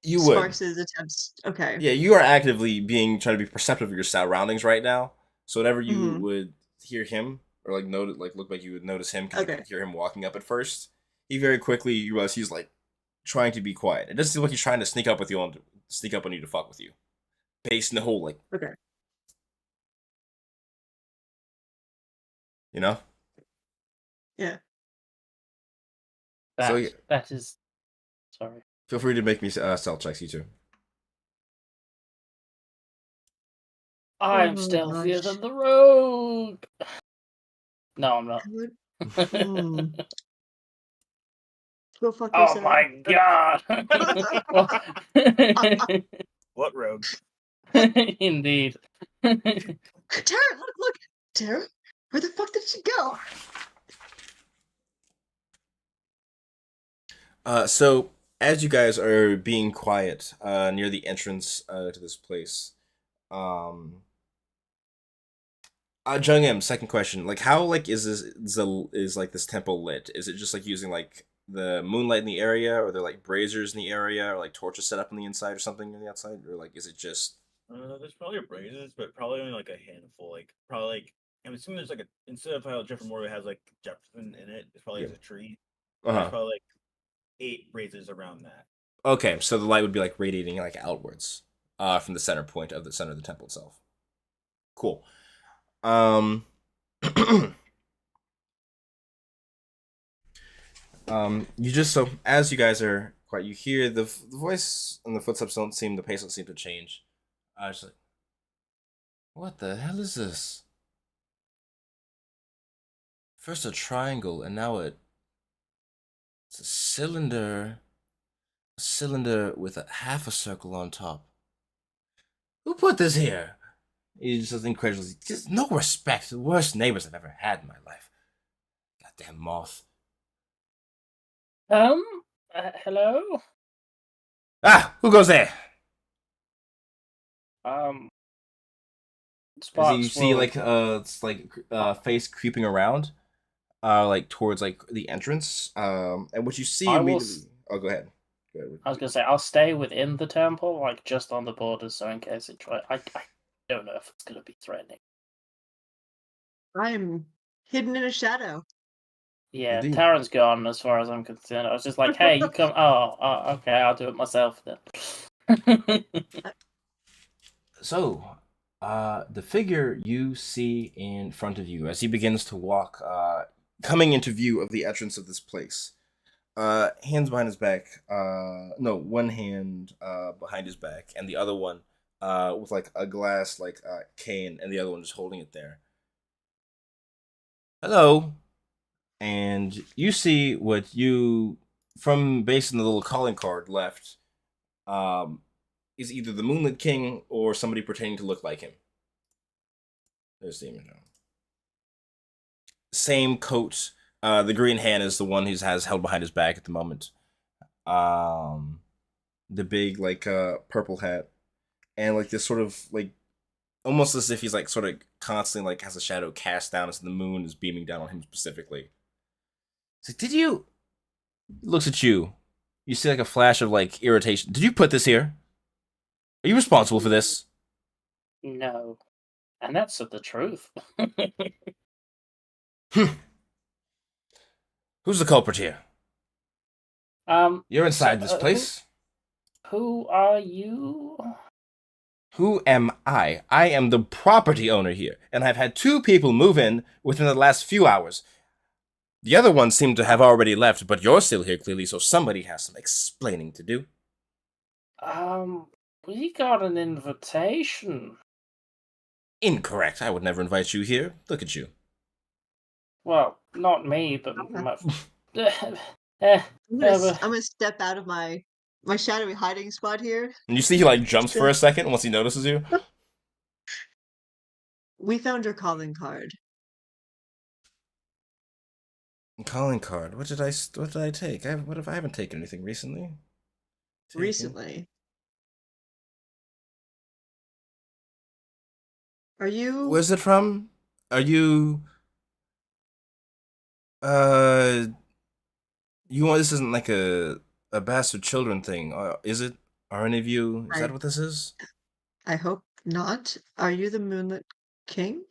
you would. Sparks's attempts? Okay. Yeah, you are actively trying to be perceptive of your surroundings right now. So whenever you Mhm. would hear him or like look like you would notice him because you Okay. could hear him walking up at first, he very quickly you realize he's like trying to be quiet. It doesn't seem like he's trying to sneak up on you to fuck with you. Based in the whole like Okay. you know. Yeah. That So yeah, that is sorry. feel free to make me stealth checks, you two. I'm Oh, stealthier gosh. than the rogue. No, I'm not. Hmm. Go fuck Oh yourself. my god! What rogue? Indeed. Tara, look! Tara, where the fuck did she go? So as you guys are being quiet near the entrance to this place, Jung M, second question, like how like is like this temple lit? Is it just like using like the moonlight in the area, or are there like braziers in the area, or like torches set up on the inside or something on the outside, or like is it just There's probably braziers, but probably only like a handful. Like probably like I'm assuming there's like a instead of how Jeffrey Morgan has like Jefferson in it, it's probably Yeah. a tree. uh There's huh? probably like 8 braziers around that. Okay, so the light would be like radiating like outwards, from the center point of the center of the temple itself. Cool. Um, you just so as you guys are quiet, you hear the voice and the footsteps the pace don't seem to change. I was like, what the hell is this? First a triangle, and now it's a cylinder with a half a circle on top. Who put this here? He's just incredulous. Just no respect. The worst neighbors I've ever had in my life. Goddamn moth. Hello? Ah, who goes there? As you Sparks see, will... like, it's like face creeping around, like towards like the entrance. And what you see I will immediately. Oh, go ahead. Go ahead. I was gonna say I'll stay within the temple, like just on the borders, so in case it try. I don't know if it's gonna be threatening. I'm hidden in a shadow. Yeah, Indeed. Taran's gone as far as I'm concerned. I was just like, hey, you come. Oh, okay, I'll do it myself then. So, the figure you see in front of you as he begins to walk, coming into view of the entrance of this place, hands behind his back, no, one hand behind his back, and the other one with like a glass like cane, and the other one just holding it there. Hello, and you see what you from based on the little calling card left. Um, is either the Moonlit King or somebody pretending to look like him. There's the image. Same coat. The green hand is the one who has held behind his back at the moment. The big like purple hat, and like this sort of like almost as if he's like sort of constantly like has a shadow cast down as the moon is beaming down on him specifically. He's like, did you? He looks at you. You see like a flash of like irritation. Did you put this here? Are you responsible for this? No, and that's the truth. Who's the culprit here? You're inside this place. Who are you? Who am I? I am the property owner here, and I've had 2 people move in within the last few hours. The other ones seem to have already left, but you're still here clearly, so somebody has some explaining to do. We got an invitation. Incorrect. I would never invite you here. Look at you. Well, not me, but my. I'm gonna step out of my shadowy hiding spot here. And you see he like jumps for a second once he notices you. We found your calling card. Calling card. What did I take? I haven't taken anything recently. Recently. Are you? Where's it from? Are you? You want this isn't like a bastard children thing, is it? Are any of you? Is that what this is? I hope not. Are you the Moonlit King?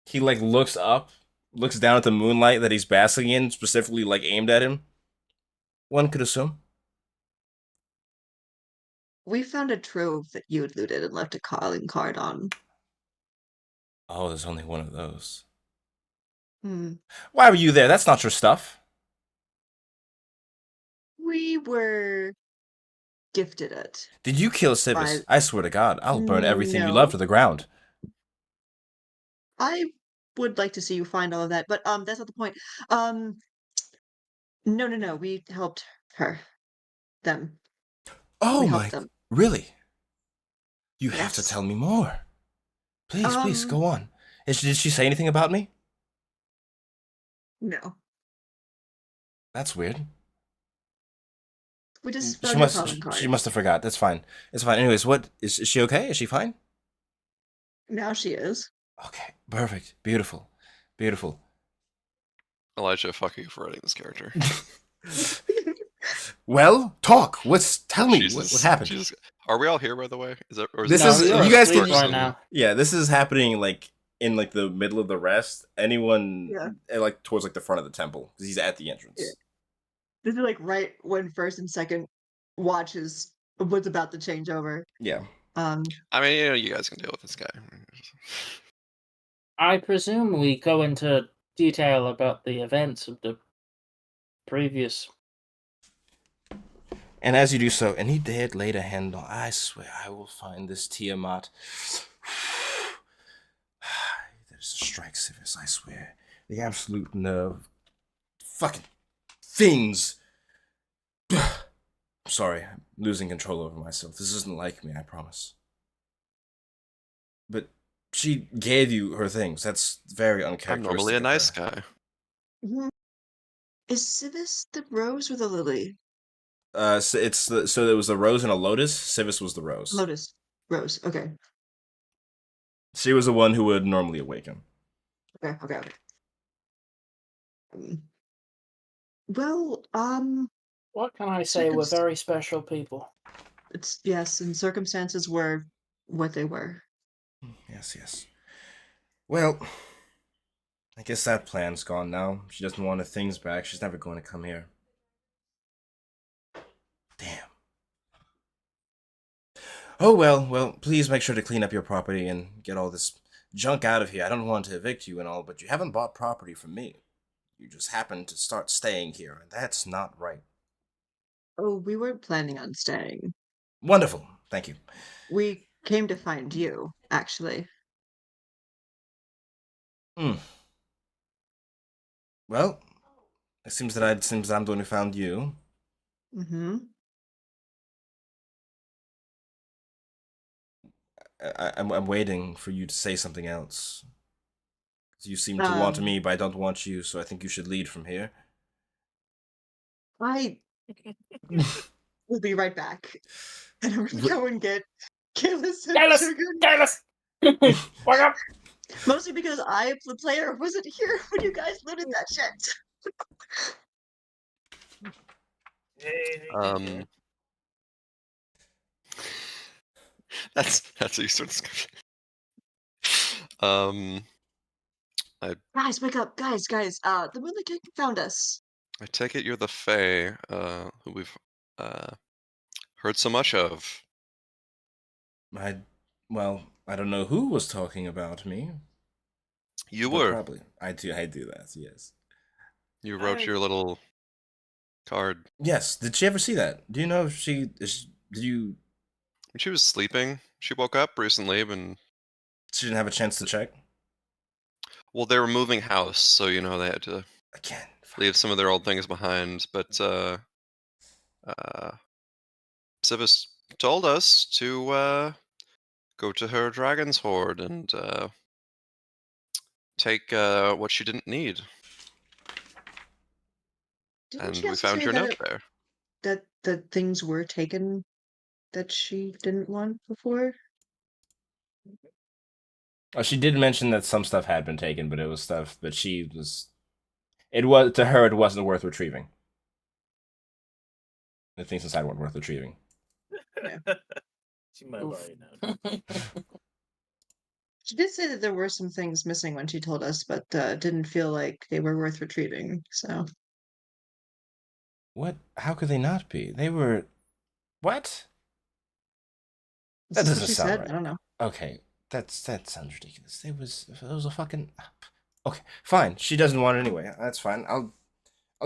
He like looks up, looks down at the moonlight that he's basking in, specifically like aimed at him. One could assume. We found a trove that you had looted and left a calling card on. Oh, there's only one of those. Hmm. Why were you there? That's not your stuff. We were gifted it. Did you kill Sibis? I swear to God, I'll burn everything you No. love to the ground. I would like to see you find all of that, but that's not the point. No. We helped her. Them. Oh We my! helped them. Really? You have to Yes. tell me more. Please, go on. Did she say anything about me? No. That's weird. We just found your calling card. She must have forgot. That's fine. It's fine. Anyways, what is she okay? Is she fine? Now she is. Okay, perfect. Beautiful. Elijah, fuck you for writing this character. Well, talk. Tell me Jesus, what happened. Jesus. Are we all here, by the way? Is that or is This it- is you're you guys asleep can right now. Yeah, this is happening like in like the middle of the rest. Anyone like towards like the front of the temple because he's at the entrance. Yeah. This is like right when first and second watch is what's about to change over. Yeah. I mean, you guys can deal with this guy. I presume we go into detail about the events of the previous. And as you do so, and he dared lay a hand on, I swear I will find this Tiamat. There's a strike, Civis, I swear. The absolute nerve. Fucking things. I'm sorry, I'm losing control over myself. This isn't like me, I promise. But she gave you her things. That's very uncharacteristic. I'm normally a of nice her. guy. Mhm. Is Civis the rose or the lily? So there was a rose and a lotus. Civis was the rose. Lotus. Rose. Okay. She was the one who would normally awaken. Okay. Well, What can I say? We're very special people. it's yes, and circumstances were what they were. Yes. Well, I guess that plan's gone now. She doesn't want her things back. She's never going to come here. Damn. Oh well, please make sure to clean up your property and get all this junk out of here. I don't want to evict you and all, but you haven't bought property from me. You just happened to start staying here, and that's not right. Oh, we weren't planning on staying. Wonderful. Thank you. We came to find you, actually. Hmm. Well, it seems I'm the one who found you. Mm-hmm. I'm waiting for you to say something else. You seem to want Um, me, but I don't want you, so I think you should lead from here. I will be right back. And I'm gonna go and get Kayla's and Careless! Sugar. Careless! Wake up! Mostly because I, the player, wasn't here when you guys looted that shit. Hey, how you doing, Um, that's how you start discussion. Guys, wake up. Guys. The Moonlit King found us. I take it you're the Fae, who we've heard so much of. I, well, I don't know who was talking about me, You but were. probably I do that. Yes. You wrote your little card. Yes. Did she ever see that? Do you know if did you? When she was sleeping, she woke up recently, and She didn't have a chance to check well, they were moving house, so they had to again. Fuck. leave some of their old things behind. But Civis told us to go to her dragon's hoard and take what she didn't need. Didn't And she we also found say your that note there. that things were taken that she didn't want before? Oh, she did mention that some stuff had been taken, but it was stuff that she was. It was to her. It wasn't worth retrieving. The things inside weren't worth retrieving. She might have Oof. already known. She did say that there were some things missing when she told us, but didn't feel like they were worth retrieving. So What? How could they not be? They were. What? That this is what doesn't she sound said. right. I don't know. Okay, that sounds ridiculous. It was a fucking. Okay, fine. She doesn't want it anyway. That's fine. I'll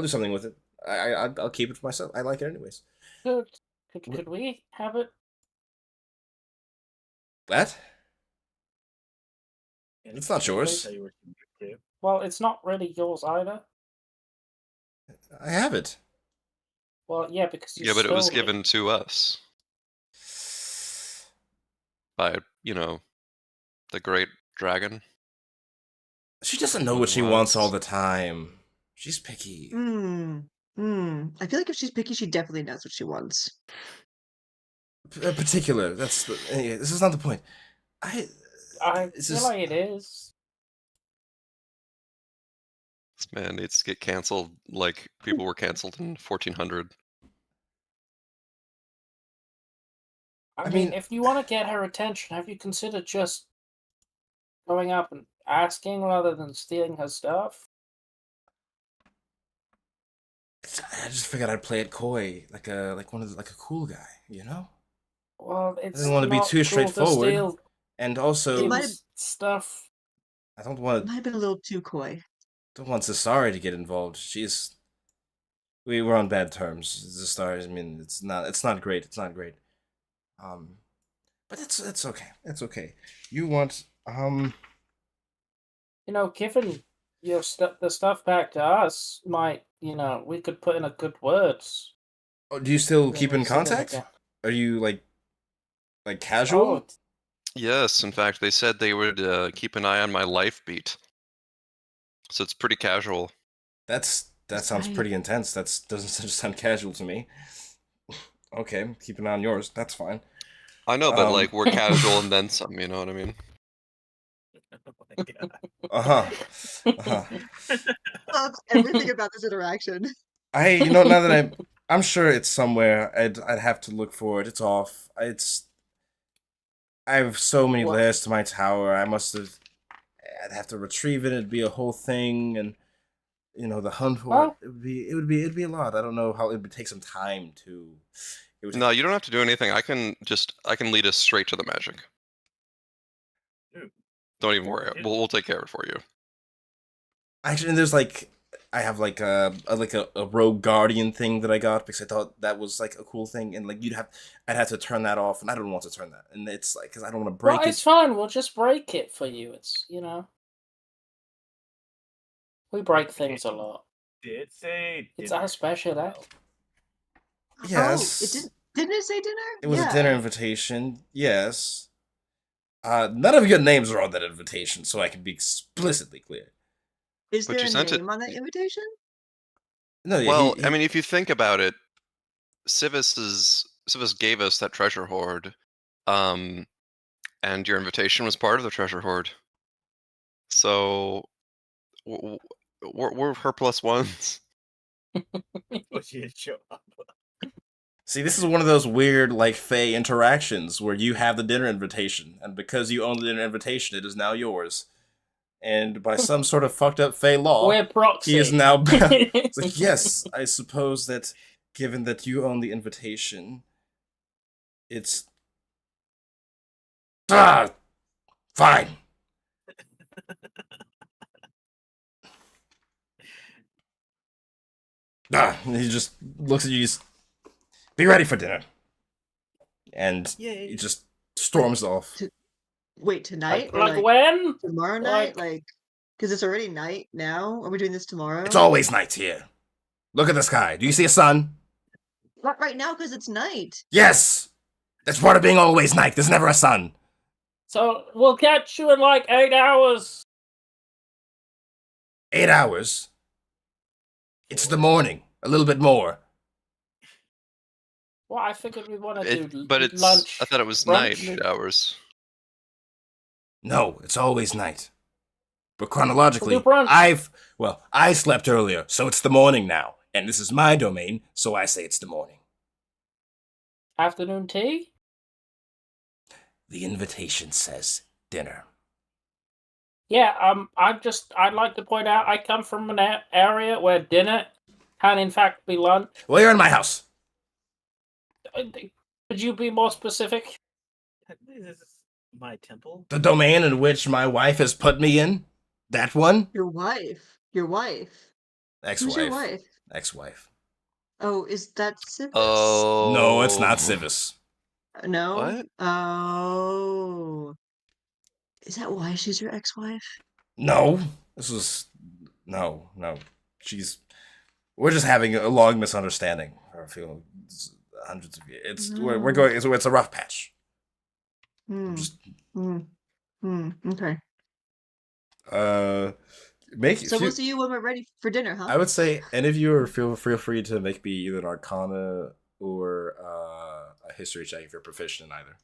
do something with it. I'll keep it for myself. I like it anyways. Could we have it? What? And It's not she did yours. tell you where she moved to. Well, it's not really yours either. I have it. Well, yeah, because you Yeah, but it was stole given to us by, the great dragon. She doesn't know Who what it she wants all was. the time. She's picky. I feel like if she's picky, she definitely knows what she wants. Particular. Anyway, this is not the point. I This feel is. like it is. This man needs to get canceled like people were canceled in 1400. I mean- mean, if you want to get her attention, have you considered just going up and asking rather than stealing her stuff? I just figured I'd play it coy, like a cool guy, you know. Well, I it's didn't want to be not too cool straightforward, to steal and also It might people's stuff. I don't It want might have been a little too coy. Cesare to get involved. We were on bad terms. Cesare, I mean, it's not great. It's not great. But it's okay. It's okay. You want Given your the stuff back to us, we could put in a good words. Oh, do you still when keep we in see them contact? again. Are you like casual? Oh, Yes, in fact, they said they would keep an eye on my life beat. So it's pretty casual. That sounds Right. pretty intense. That doesn't just sound casual to me. Okay, keep an eye on yours. That's fine. I know, but like we're casual and then some, you know what I mean? Oh my god. Uh-huh. Love everything about this interaction. Now that I'm sure it's somewhere. I'd have to look for it. It's off. I have so many What? layers to my tower. I must have. I'd have to retrieve it. It'd be a whole thing, and the hunt for Well- it'd be a lot. I don't know how it would take some time to. It would No, you don't have to do anything. I can lead us straight to the magic. Ooh. Don't even worry. We'll take care of it for you. Actually, and there's I have a rogue guardian thing that I got because I thought that was like a cool thing, and like I'd have to turn that off, and I don't want to turn that, and it's like because I don't want to break Well, it. it's fine. We'll just break it for you. It's we break things a lot. Did say It's dinner. our specialty. Yes. Oh, didn't it say dinner? It was a dinner invitation. Yes. None of your names are on that invitation, so I can be explicitly clear. Is But there you a sent it- name on that invitation? No, Well, he- I mean, if you think about it, Civis gave us that treasure hoard, and your invitation was part of the treasure hoard. So we're her plus ones. Oh, she didn't show up. See, this is one of those weird, like, Fae interactions where you have the dinner invitation, and because you own the dinner invitation, it is now yours. And by some sort of fucked up Fae law, We're proxy. he is now bound. It's like, yes, I suppose that given that you own the invitation, it's. Fine. And he just looks at you, he's, be ready for dinner. And Yay. he just storms off. Wait, tonight? Or like when? tomorrow night? Because it's already night now? Are we doing this tomorrow? It's always night here. Look at the sky. Do you see a sun? Not right now, because it's night. Yes! That's part of being always night. There's never a sun. So we'll catch you in like 8 hours. 8 hours. It's the morning. A little bit more. Well, I figured we want to do But it's. lunch. I thought it was brunch. night hours. No, it's always night. But We'll chronologically, do brunch. I slept earlier, so it's the morning now. And this is my domain, so I say it's the morning. Afternoon tea? The invitation says dinner. Yeah, I'd like to point out I come from an area where dinner can in fact be lunch. Well, you're in my house. Could you be more specific? This is my temple. The domain in which my wife has put me in. That one? Your wife. Your wife. Ex-wife. Who's your wife? Ex-wife. Oh, is that Civis? Oh. No, it's not Civis. No? What? Oh. Is that why she's your ex-wife? No. This was... No. We're just having a long misunderstanding. I feel hundreds of years. We're going... It's a rough patch. Okay. So we'll see you when we're ready for dinner, huh? I would say any of you feel free to make me either an Arcana or a history check if you're proficient in either.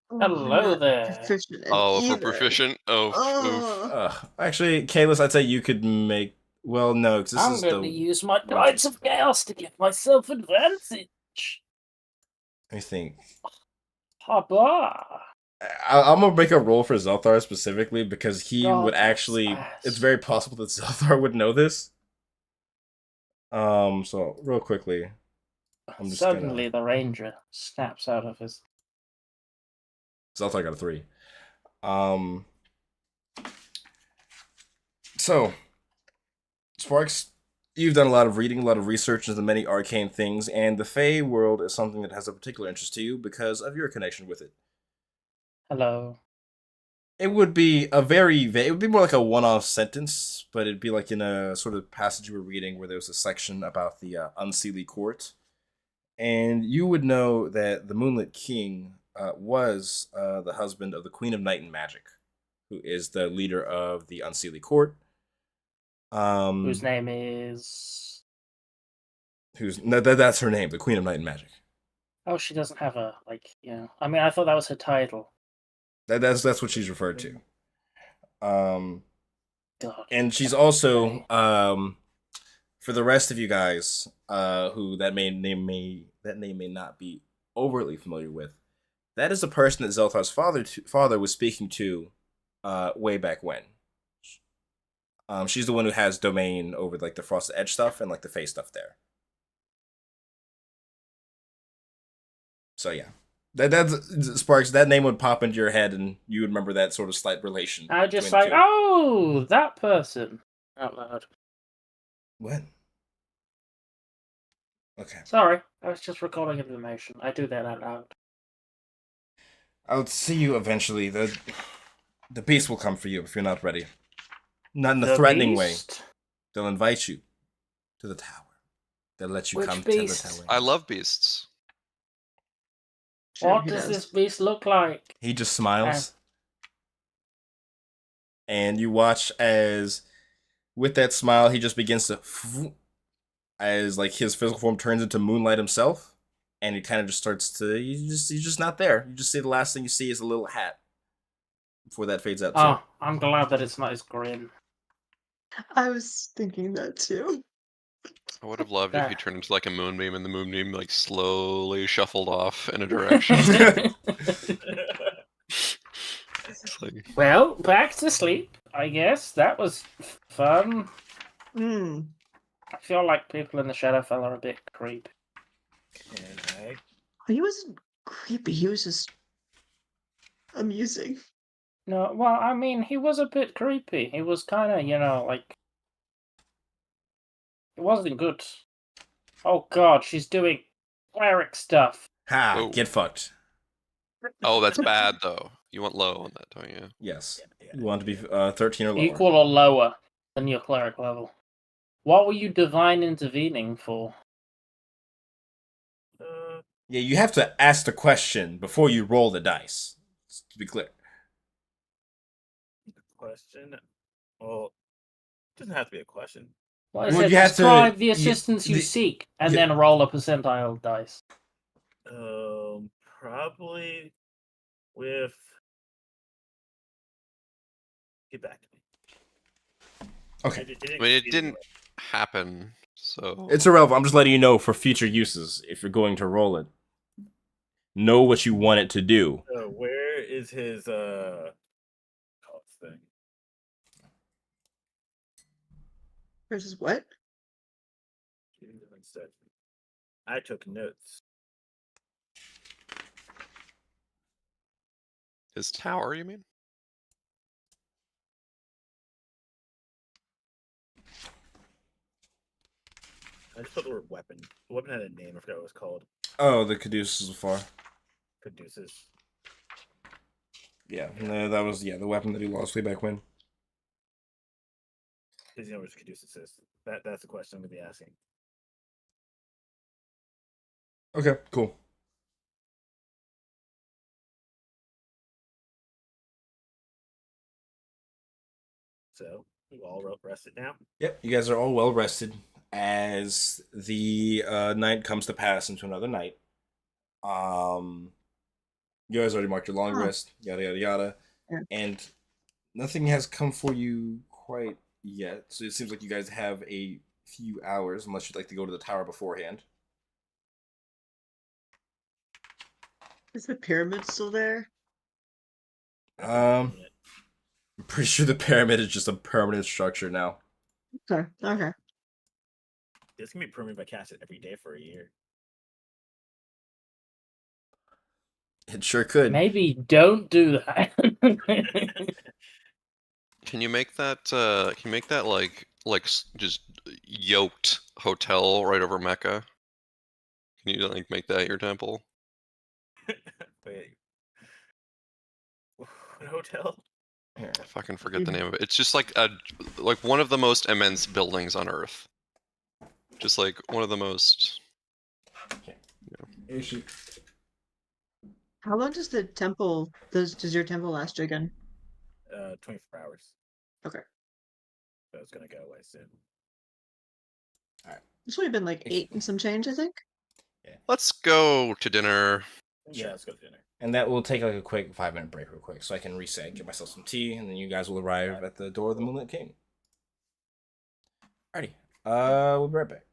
Hello there. Proficient in Oh, if we're either. proficient? Oh, oof. Actually, Kalis, I'd say you could make. Well, no, because this I'm is going the. to use my Tides of Chaos to give myself advantage. Let me think. Haba. I'm gonna make a roll for Zelthar specifically because he God, would actually. that's It's very possible that Zelthar would know this. So real quickly, I'm just Suddenly the ranger snaps out of his... Zelthar got a 3. So, Sparks, you've done a lot of reading, a lot of research into many arcane things, and the Fae world is something that has a particular interest to you because of your connection with it. Hello. It would be it would be more like a one-off sentence, but it'd be like in a sort of passage you were reading where there was a section about the Unseelie Court. And you would know that the Moonlit King was the husband of the Queen of Night and Magic, who is the leader of the Unseelie Court. Whose name is... That's her name, the Queen of Night and Magic. Oh, she doesn't have a, I mean, I thought that was her title. That's what she's referred to. God. And she's also for the rest of you guys who that name may not be overly familiar with. That is the person that Zelthar's father was speaking to way back when. She's the one who has domain over like the Frosted Edge stuff and like the face stuff there. So yeah, that's Sparks. That name would pop into your head, and you would remember that sort of slight relation. I just between the like, two. oh, that person out loud. What? Okay, Sorry, I was just recalling information. I do that out loud. I'll see you eventually. The beast will come for you if you're not ready. Not in a The threatening way. beast? They'll invite you to the tower. They'll let you Which come beast? to the tower. I love beasts. Sure, What he does does. this beast look like? He just smiles. And you watch as, with that smile, he just begins to, as like his physical form turns into Moonlight himself, and he kind of just starts to, he's just not there. You just see the last thing you see is a little hat before that fades out too. Oh, I'm glad that it's not his grin. I was thinking that too. I would have loved if he There. turned into like a moonbeam and the moonbeam like slowly shuffled off in a direction. It's like, Well, back to sleep, I guess. That was fun. Hmm. I feel like people in the Shadowfell are a bit creepy. And I He wasn't creepy. He was just amusing. No, well, I mean, he was a bit creepy. He was kind of, like... It wasn't good. Oh god, she's doing cleric stuff. Ha! Whoa. Get fucked. oh, that's bad though. You want low on that, don't you? Yes. yeah, You want to be 13 or lower. Equal or lower than your cleric level. What were you divine intervening for? Yeah, you have to ask the question before you roll the dice. To be clear. question. Well, it doesn't have to be a question. Well, I Well, said you have to- describe the assistance you the- seek, and yeah. then roll a percentile dice. Probably with. Get back to me. Okay. I mean, it didn't happen, so It's irrelevant. I'm just letting you know for future uses if you're going to roll it. Know what you want it to do. Where is his call it thing? Versus what? Instead, I took notes. his tower, you mean? I just put the word weapon. The weapon had a name. I forgot what it was called. Oh, the Caduceus afar. Caduceus. Yeah, no, that was the weapon that he lost way back when. Does he know what Caduceus is? That's the question I'm gonna be asking. Okay, cool. So we all rested now. Yep, you guys are all well rested as the night comes to pass into another night. You guys already marked your long Huh. rest, yada yada yada, Yeah. and nothing has come for you quite yet. So it seems like you guys have a few hours, unless you'd like to go to the tower beforehand. Is the pyramid still there? I'm pretty sure the pyramid is just a permanent structure now. Okay. Okay. This can be permanent if I cast it every day for a year. It sure could. Maybe don't do that. Can you make that? Can you make that like just yoked hotel right over Mecca? Can you like make that your temple? Wait. What hotel? Here. I fucking forget the name of it. It's just like one of the most immense buildings on Earth. Just like one of the most. Actually, How long does the temple does your temple last you again? 24 hours. Okay. So it's gonna go away soon. It's only been like 8 and some change, I think. Let's go to dinner. Yeah, let's go to dinner. and that will take like a quick 5-minute break, real quick, so I can reset, get myself some tea, and then you guys will arrive at the door of the Moonlit King. Alrighty. We'll be right back.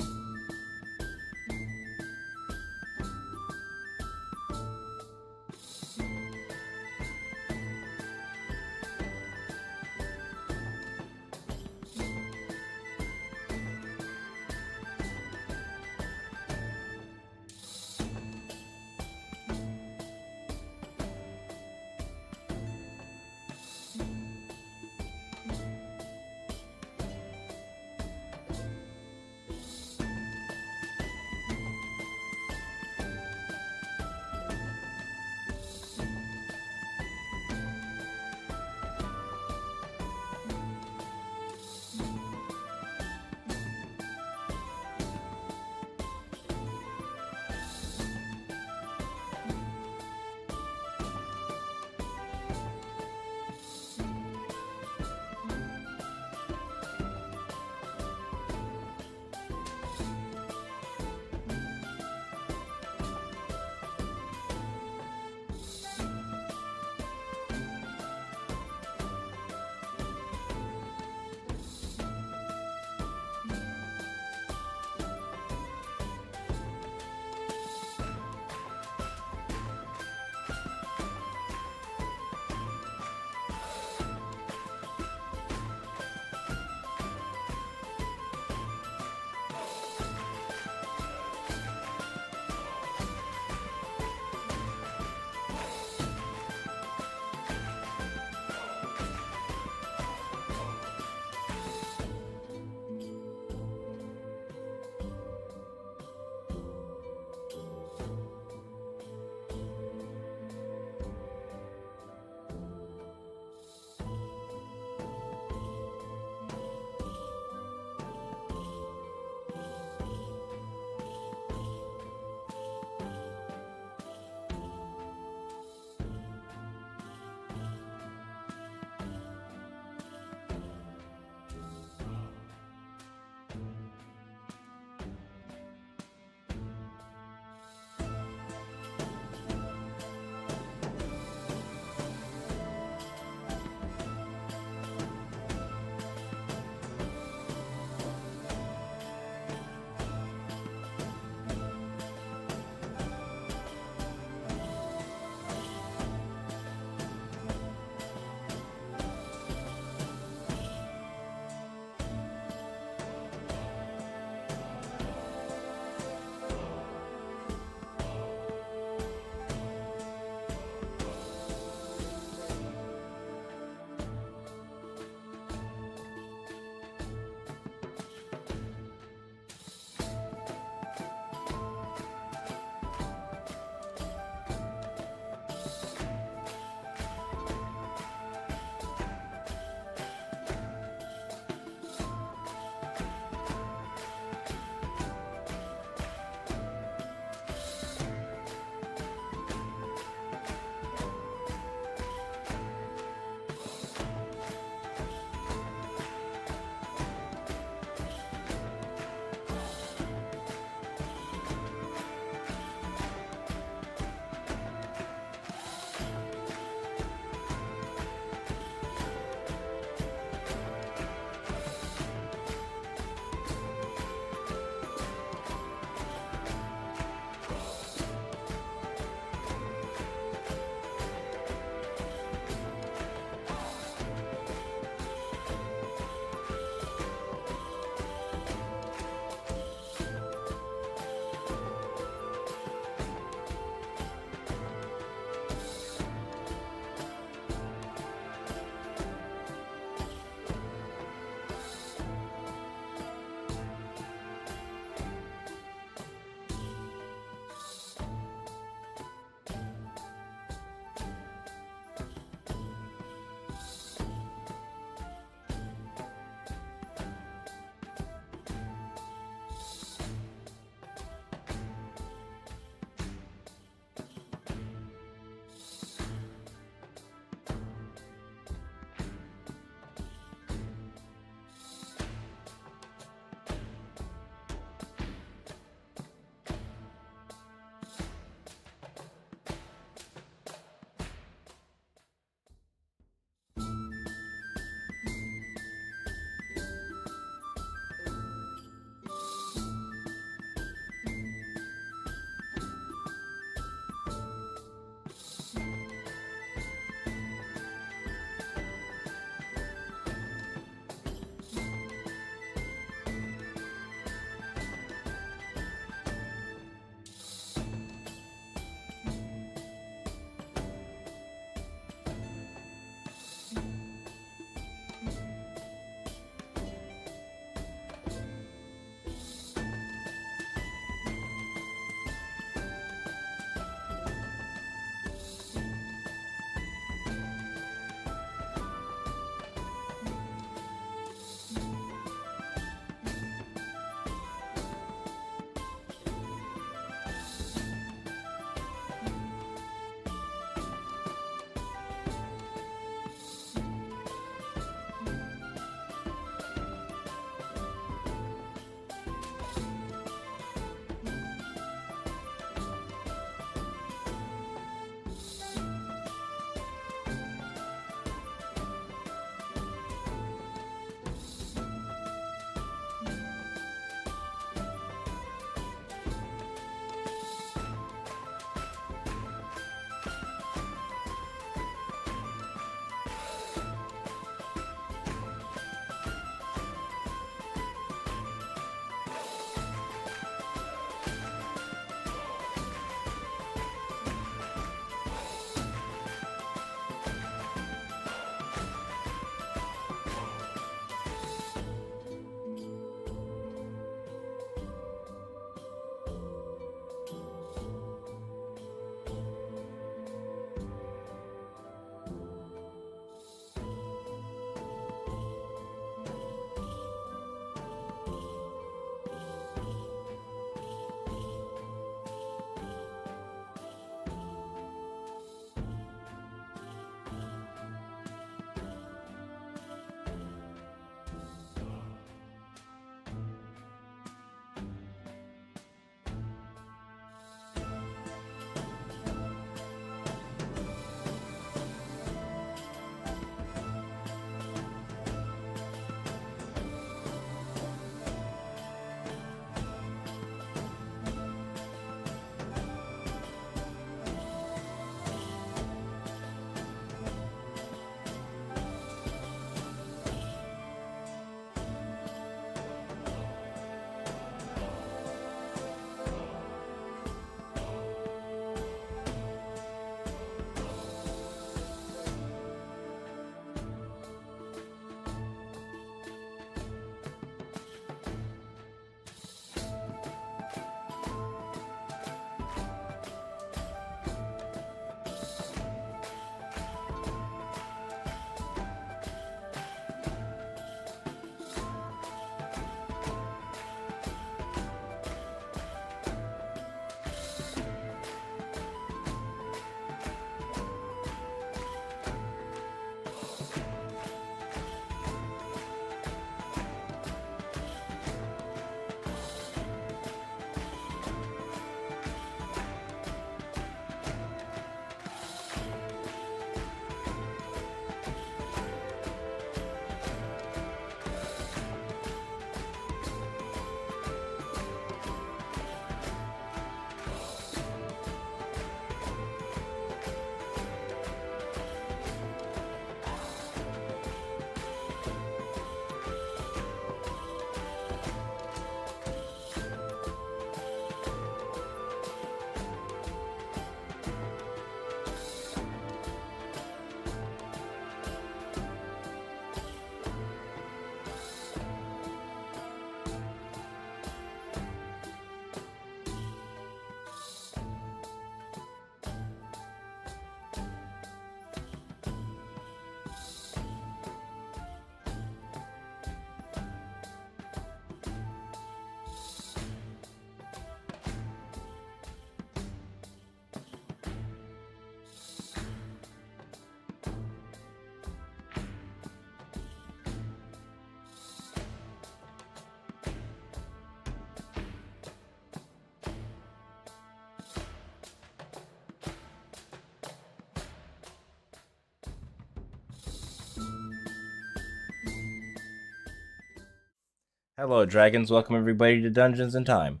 Hello, dragons. Welcome everybody to Dungeons and Time.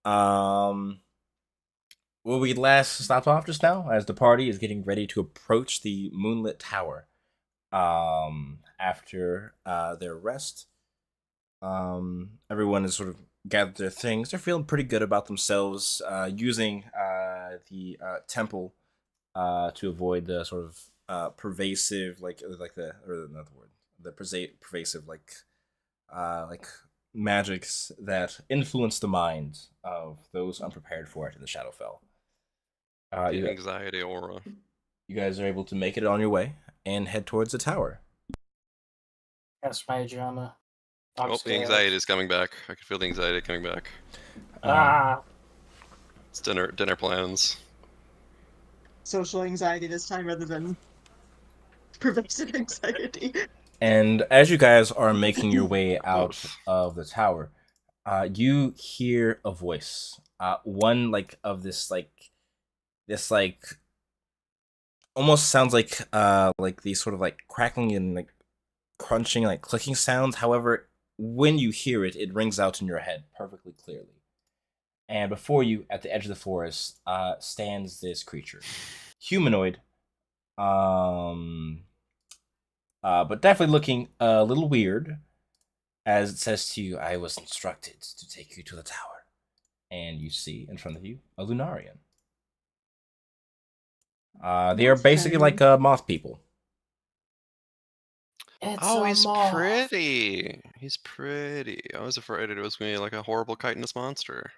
Um, where we last stopped off just now, as the party is getting ready to approach the moonlit tower. After their rest, everyone has sort of gathered their things. They're feeling pretty good about themselves, using the temple to avoid the sort of pervasive, like the or another word, the pervasive like magics that influence the mind of those unprepared for it in the Shadowfell. The anxiety aura. You guys are able to make it on your way and head towards the tower. Yes, Major, I'm The scared. anxiety is coming back. I can feel the anxiety coming back. Ah, It's dinner plans. Social anxiety this time rather than pervasive anxiety. And as you guys are making your way out of the tower, you hear a voice. One like of this almost sounds like these sort of like crackling and like crunching, like clicking sounds. However, when you hear it, it rings out in your head perfectly clearly. And before you, at the edge of the forest, stands this creature, humanoid, but definitely looking a little weird. As it says to you, "I was instructed to take you to the tower," and you see in front of you a Lunarian. They are basically like moth people. it's He's moth. pretty. He's pretty. I was afraid it was going to be like a horrible chitinous monster.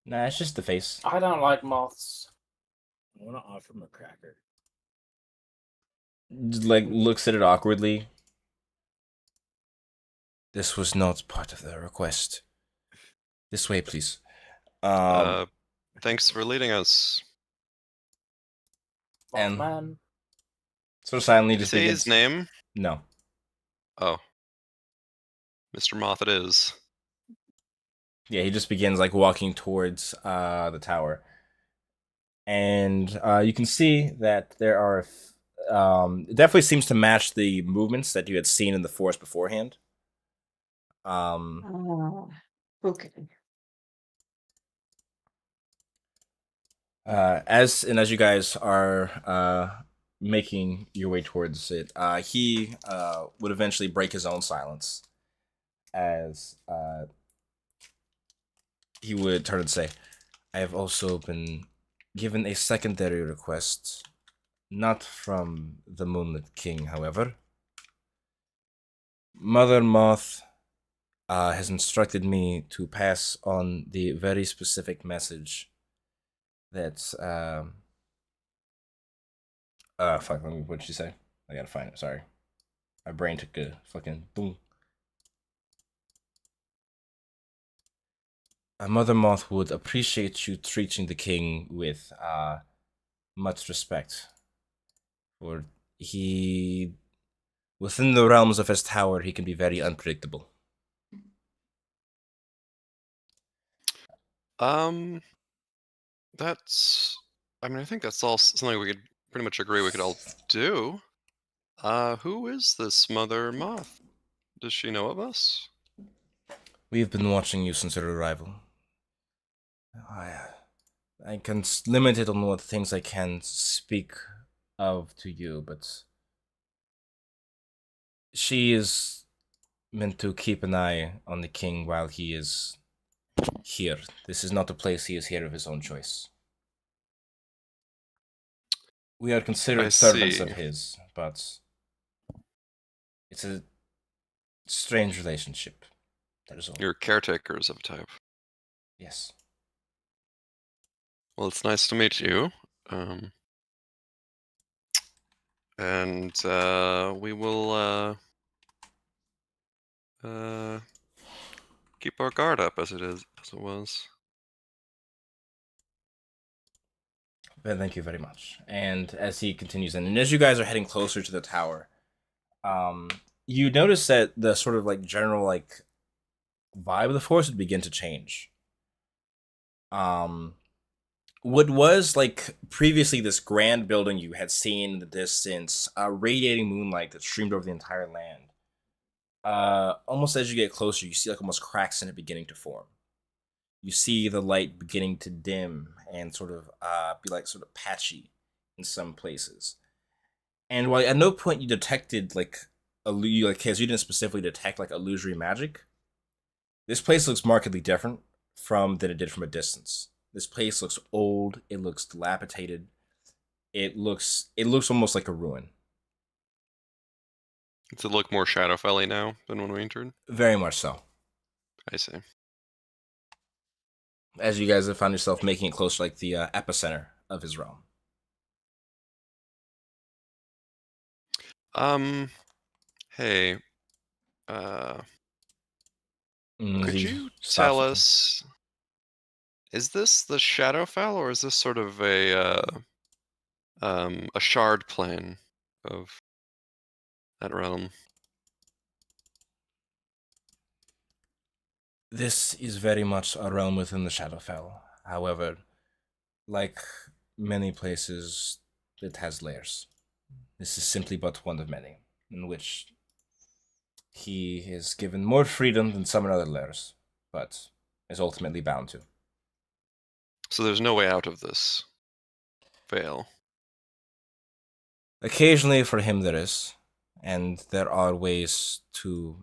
Nah, it's just the face. I don't like moths. I want to offer him a cracker. Just, like looks at it awkwardly. This was not part of the request. This way, please. Thanks for leading us. And Mothman. sort of silently Did you just say begins. his name? No. Oh. Mr. Moth it is. Yeah, he just begins like walking towards the tower, and you can see that there are. It definitely seems to match the movements that you had seen in the forest beforehand. Okay. As you guys are making your way towards it, he would eventually break his own silence, as he would turn and say, "I have also been given a secondary request, not from the Moonlit King, however. Mother Moth has instructed me to pass on the very specific message that fuck, what'd she say? I gotta find it, sorry. My brain took a fucking boom. Mother Moth would appreciate you treating the king with much respect. For he, within the realms of his tower, he can be very unpredictable." That's. I mean, I think that's all something we could pretty much agree we could all do. Who is this Mother Moth? Does she know of us? We've been watching you since your arrival. I can limit it on what things I can speak of to you, but she is meant to keep an eye on the king while he is here. This is not a place he is here of his own choice. We are considered servants of his, but it's a strange relationship. That is all. You're caretakers of a type. Yes. Well, it's nice to meet you. And we will keep our guard up as it was. Well, thank you very much. And as he continues, and as you guys are heading closer to the tower, you notice that the sort of like general like vibe of the forest would begin to change. What was like previously this grand building you had seen in the distance, radiating moonlight that streamed over the entire land, almost as you get closer, you see like almost cracks in it beginning to form. You see the light beginning to dim and sort of be like sort of patchy in some places. And while at no point you detected like because you didn't specifically detect like illusory magic, this place looks markedly different from than it did from a distance. This place looks old. It looks dilapidated. It looks almost like a ruin. Does it look more Shadowfell-y now than when we entered? Very much so. I see. As you guys have found yourself making it close to like the epicenter of his realm. Hey, could He you stops tell with you. us, is this the Shadowfell, or is this sort of a shard plane of that realm? This is very much a realm within the Shadowfell. However, like many places, it has layers. This is simply but one of many, in which he is given more freedom than some other layers, but is ultimately bound to. So there's no way out of this veil. Occasionally, for him, there is, and there are ways to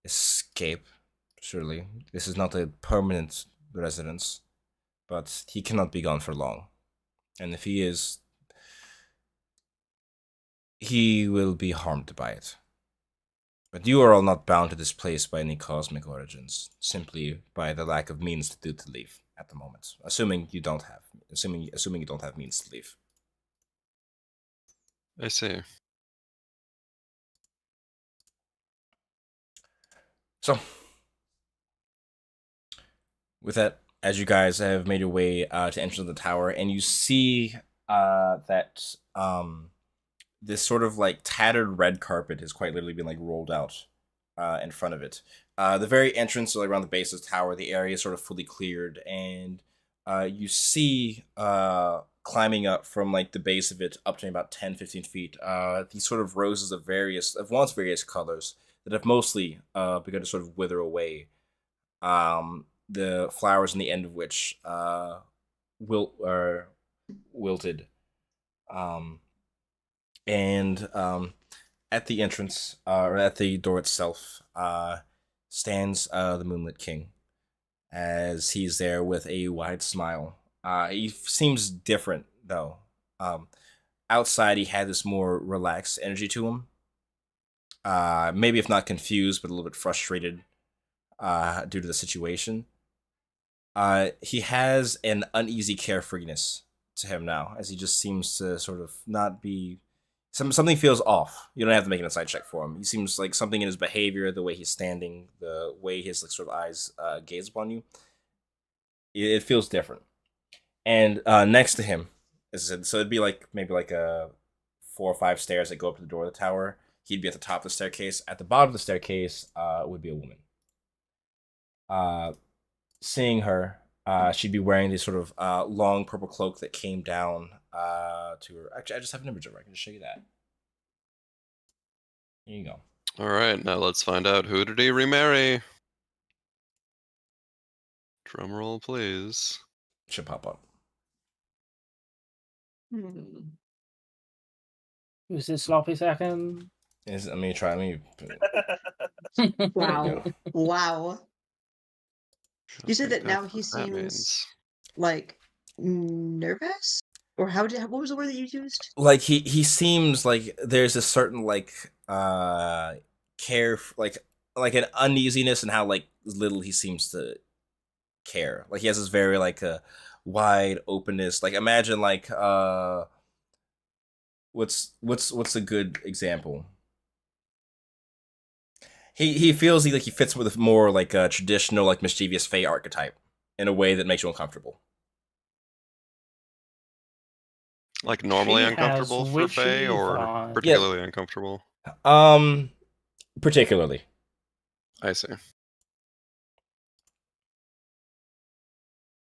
escape. Surely, this is not a permanent residence, but he cannot be gone for long. And if he is, he will be harmed by it. But you are all not bound to this place by any cosmic origins, simply by the lack of means to leave at the moment. Assuming you don't have means to leave. I see. So, with that, as you guys have made your way to enter the tower, and you see that this sort of like tattered red carpet has quite literally been like rolled out in front of it. The very entrance, so like around the base of the tower, the area is sort of fully cleared, and you see climbing up from like the base of it up to about 10-15 feet, these sort of roses of once various colors that have mostly begun to sort of wither away. The flowers in the end of which wilted. And at the entrance, or at the door itself, stands the Moonlit King, as he's there with a wide smile. He seems different, though. Outside, he had this more relaxed energy to him. Maybe if not confused, but a little bit frustrated due to the situation. He has an uneasy carefreeness to him now, as he just seems to sort of not be. Something feels off. You don't have to make an insight check for him. He seems like something in his behavior, the way he's standing, the way his like sort of eyes gaze upon you. It feels different. And next to him, so it'd be like maybe like a 4 or 5 stairs that go up to the door of the tower. He'd be at the top of the staircase. At the bottom of the staircase would be a woman. Seeing her, she'd be wearing this sort of long purple cloak that came down to her. Actually, I just have an image of her. I can just show you that. Here you go. All right, now let's find out, who did he remarry? Drum roll, please. It should pop up. Who's this sloppy second? Let me try. Wow. Wow. You said that now he What that seems means. like nervous? Or what was the word that you used? Like he seems like there's a certain like care, like an uneasiness in how like little he seems to care. Like he has this very like a wide openness. Like imagine like what's a good example? He feels like he fits with more like a traditional like mischievous Fae archetype in a way that makes you uncomfortable. Like normally She uncomfortable has for Fae, witchy or vibes. particularly uncomfortable? Particularly. I see.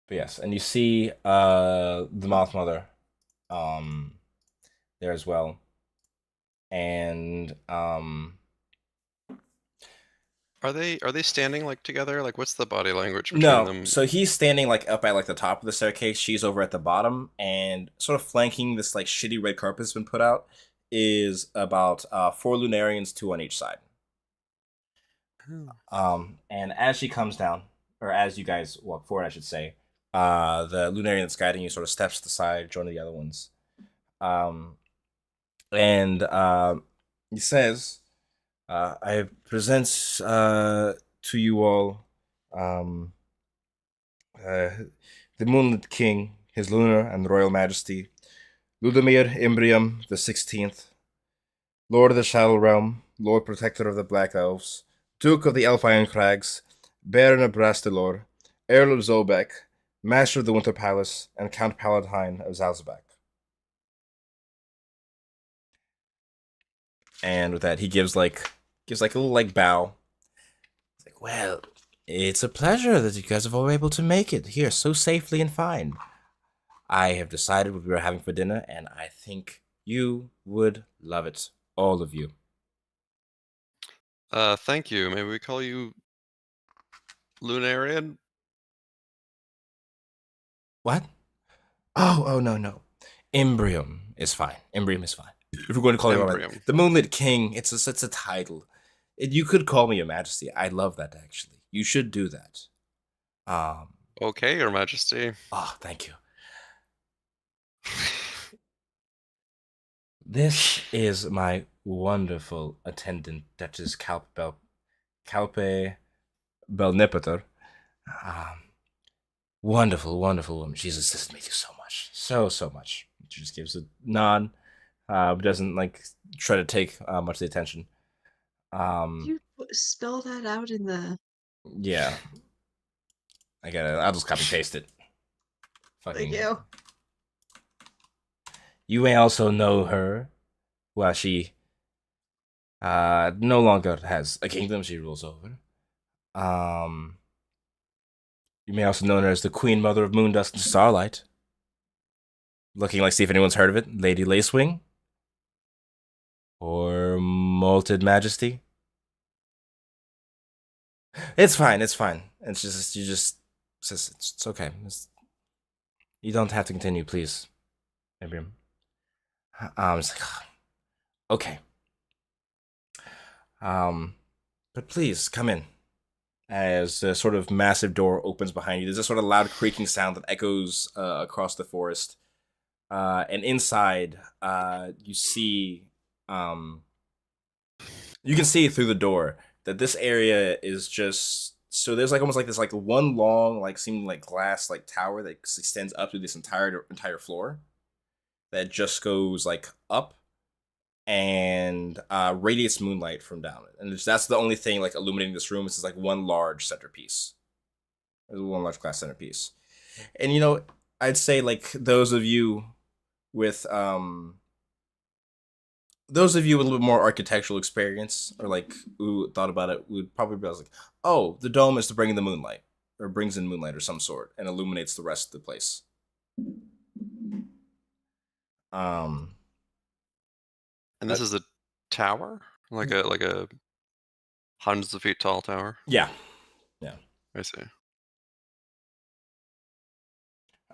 But yes, and you see the Moth Mother there as well. And Are they standing like together? Like, what's the body language between No, them? so he's standing like up at like the top of the staircase. She's over at the bottom, and sort of flanking this like shitty red carpet that's been put out is about 4 Lunarians, 2 on each side. And as she comes down, or as you guys walk forward, I should say, the Lunarian that's guiding you sort of steps to the side, joining the other ones. And he says, I present to you all the Moonlit King, His Lunar and Royal Majesty, Ludimir Imbrium the 16th, Lord of the Shadow Realm, Lord Protector of the Black Elves, Duke of the Elf Iron Crags, Baron of Brastilor, Earl of Zobek, Master of the Winter Palace, and Count Palatine of Zalzabak. And with that, he gives like a little like bow. It's like, well, it's a pleasure that you guys have all been able to make it here so safely and fine. I have decided what we were having for dinner, and I think you would love it, all of you. Thank you. Maybe we call you Lunarian? What? Oh, no. Imbrium is fine. Imbrium is fine. If we're going to call you Imbrium. the Moonlit King, it's a title. You could call me Your Majesty. I love that, actually. You should do that. Okay, Your Majesty. Oh, thank you. This is my wonderful attendant, Duchess Calpe Belnipater. Wonderful woman. She's assisted me through so much. So much. She just gives a nod. Doesn't like try to take much of the attention. You spell that out in the. Yeah. I'll just copy paste it. Thank you. You may also know her. Well, she no longer has a kingdom she rules over. You may also know her as the Queen Mother of Moondust and Starlight. Looking like, see if anyone's heard of it. Lady Lacewing? Or Malted Majesty? It's fine. It's just, it's okay. You don't have to continue, please. Abraham. It's like, okay. But please, come in. As a sort of massive door opens behind you, there's a sort of loud creaking sound that echoes across the forest. And inside, you see, you can see through the door that this area is just, so there's like almost like this like one long like seeming like glass like tower that extends up through this entire floor that just goes like up and radiates moonlight from down it, and that's the only thing like illuminating this room. Is like one large centerpiece. There's one large glass centerpiece, and I'd say like those of you with a little bit more architectural experience, or like who thought about it, would probably be like, oh, the dome is to bring in the moonlight, or brings in moonlight or some sort, and illuminates the rest of the place. And this is a tower, like a hundreds of feet tall tower. Yeah. I see.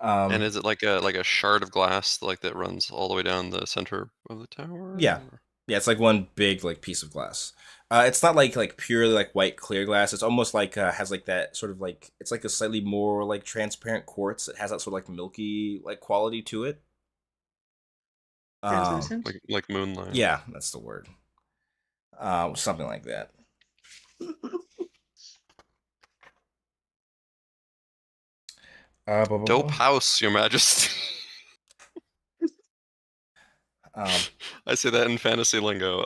And is it like a shard of glass like that runs all the way down the center of the tower? Yeah. Or? Yeah, it's like one big like piece of glass. It's not like purely like white clear glass. It's almost like has like that sort of like, it's like a slightly more like transparent quartz. It has that sort of like milky like quality to it. Translucent? Like moonlight. Yeah, that's the word. Something like that. Dope house, Your Majesty. I say that in fantasy lingo.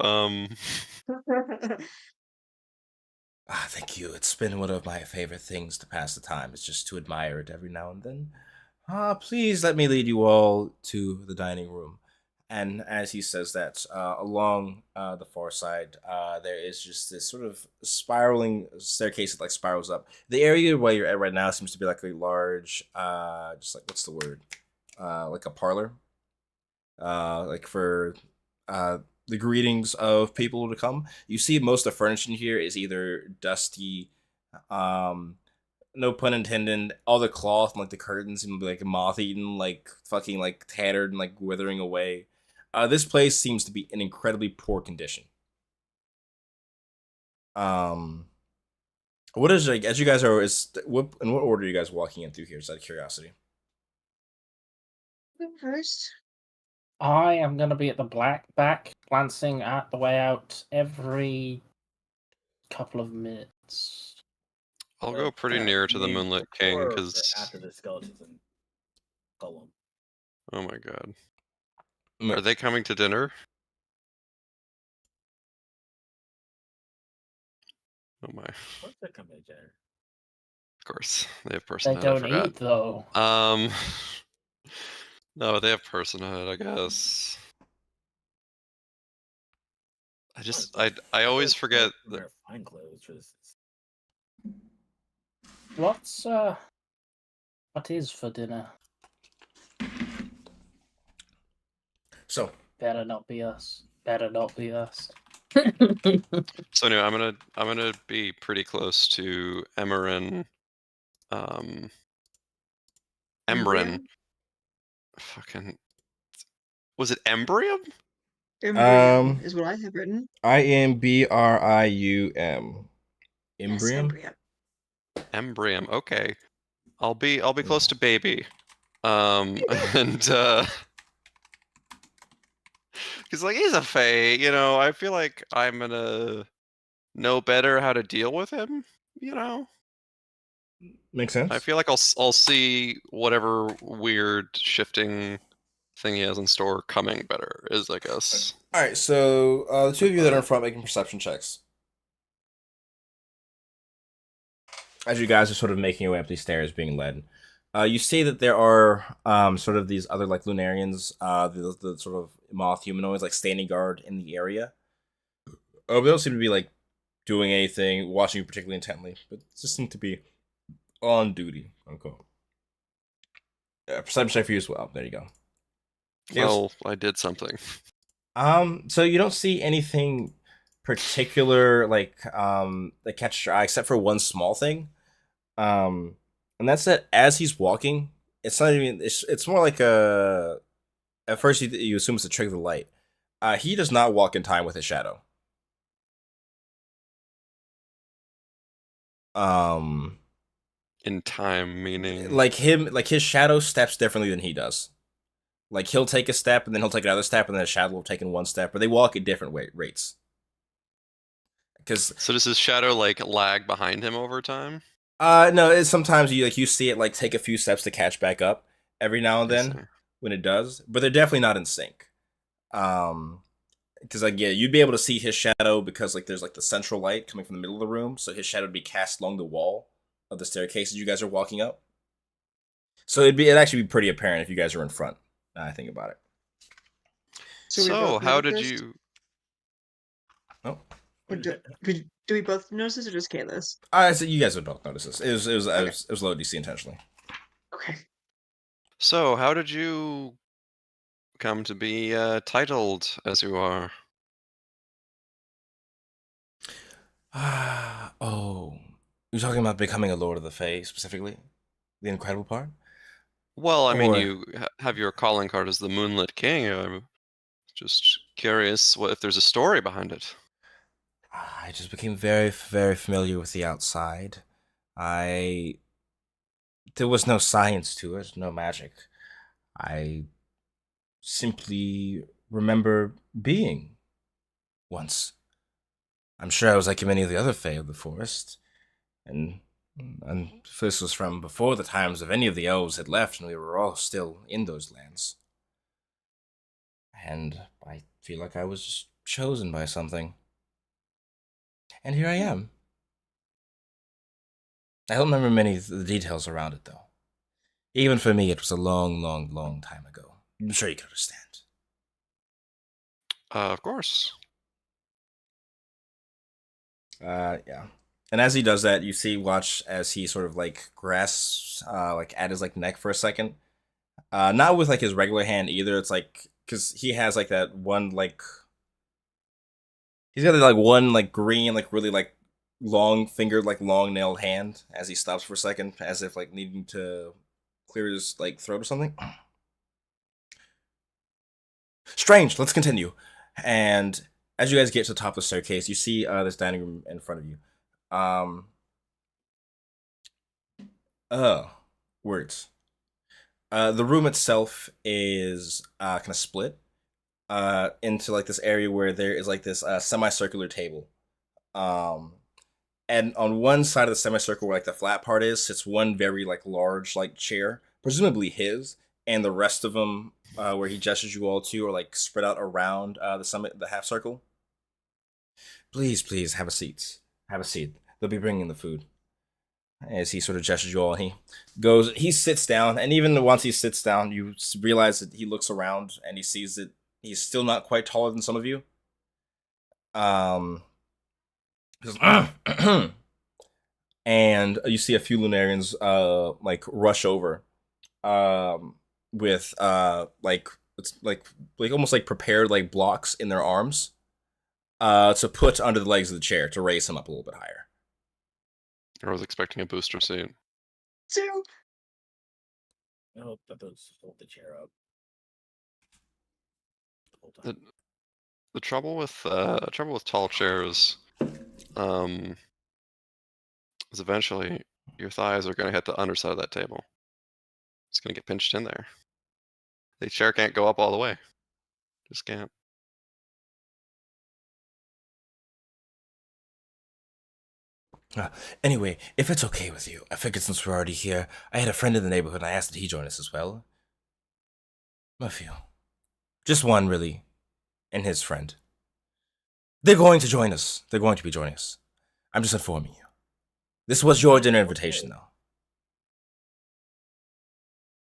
Thank you. It's been one of my favorite things to pass the time. It's just to admire it every now and then. Please let me lead you all to the dining room. And as he says that, along the far side, there is just this sort of spiraling staircase that like spirals up. The area where you're at right now seems to be like a large, just like, what's the word? Like a parlor. Like for the the greetings of people to come. You see most of the furniture in here is either dusty, no pun intended. All the cloth and like the curtains seem to be like moth eaten, like fucking like tattered and like withering away. This place seems to be in incredibly poor condition. What is like as you guys are what in what order are you guys walking in through here? Just out of curiosity. First, I am going to be at the back, glancing at the way out every couple of minutes. I'll go pretty near to the You mean Moonlit King before or because. after the skeletons and golem. Oh my god. Mm. Are they coming to dinner? Oh my. Of course they come to dinner. Of course. They have They personhood, I don't forgot. eat, though. No, they have personhood, I guess. I always forget that. Wear fine clothes for this. What is for dinner? So Better not be us. Better not be us. So anyway, I'm gonna be pretty close to Emran. Emran. Fucking. Was it Embrium? Imbrium is what I have written. Imbrium. Yes, Imbrium. Imbrium. Embrium. Okay. I'll be close to baby. And because like he's a fae, you know, I feel like I'm gonna know better how to deal with him, you know. Makes sense. I feel like I'll see whatever weird shifting thing he has in store coming better, I guess. All right, so the two of you that are in front making perception checks. As you guys are sort of making your way up these stairs, being led, you see that there are sort of these other like Lunarians, the sort of moth humanoids, like standing guard in the area. They don't seem to be like doing anything, watching you particularly intently, but just seem to be on duty, unquote. Perception check for you as well. There you go. Well, I did something. So you don't see anything particular that catches your eye except for one small thing. And that's that as he's walking, it's not even it's more like a at first you assume it's a trick of the light. He does not walk in time with his shadow. In time, meaning Like his shadow steps differently than he does. Like he'll take a step and then he'll take another step and then his shadow will take in one step, but they walk at different rates. So does his shadow like lag behind him over time? No, it's sometimes you see it like take a few steps to catch back up every now and then when it does, but they're definitely not in sync. Because like you'd be able to see his shadow because like there's like the central light coming from the middle of the room, so his shadow would be cast along the wall of the staircase as you guys are walking up. So it'd actually be pretty apparent if you guys are in front. Now I think about it. So how did you? Oh. Do we both notice this or just Kayla's? So you guys would both notice this. It was low DC intentionally. Okay. So how did you come to be titled as you are? Oh, you're talking about becoming a Lord of the Fae specifically, the incredible part. Well, I mean, you have your calling card as the Moonlit King. I'm just curious if there's a story behind it. I just became very, very familiar with the outside. There was no science to it, no magic. I simply remember being once. I'm sure I was like many of the other Fae of the forest, and this was from before the times of any of the elves had left, and we were all still in those lands. And I feel like I was just chosen by something. And here I am. I don't remember many of the details around it, though. Even for me, it was a long, long, long time ago. I'm sure you can understand. Of course. Yeah. And as he does that, you watch as he sort of like grasps like at his like neck for a second. Not with like his regular hand either. It's like because he has like that one like He's got like one like green, like really like long fingered, like long nailed hand as he stops for a second, as if like needing to clear his like throat or something. Strange. Let's continue. And as you guys get to the top of the staircase, you see this dining room in front of you. Um. Oh, words. The room itself is kind of split into like this area where there is like this semicircular table. Um, and on one side of the semicircle where like the flat part is sits one very like large like chair, presumably his, and the rest of them where he gestures you all to are like spread out around the half circle. Please, please have a seat. Have a seat. They'll be bringing the food. As he sort of gestures you all, he sits down, and even once he sits down, you realize that he looks around and he sees that he's still not quite taller than some of you. He goes, and you see a few Lunarians like rush over, with like it's like almost like prepared like blocks in their arms, to put under the legs of the chair to raise him up a little bit higher. I was expecting a booster seat. So I hope that those hold the chair up. Hold on. The trouble with tall chairs, is eventually your thighs are going to hit the underside of that table. It's going to get pinched in there. The chair can't go up all the way. Just can't. Anyway, if it's okay with you, I figured since we're already here, I had a friend in the neighborhood and I asked that he join us as well. A few. Just one, really, and his friend. They're going to join us. They're going to be joining us. I'm just informing you. This was your dinner invitation, though.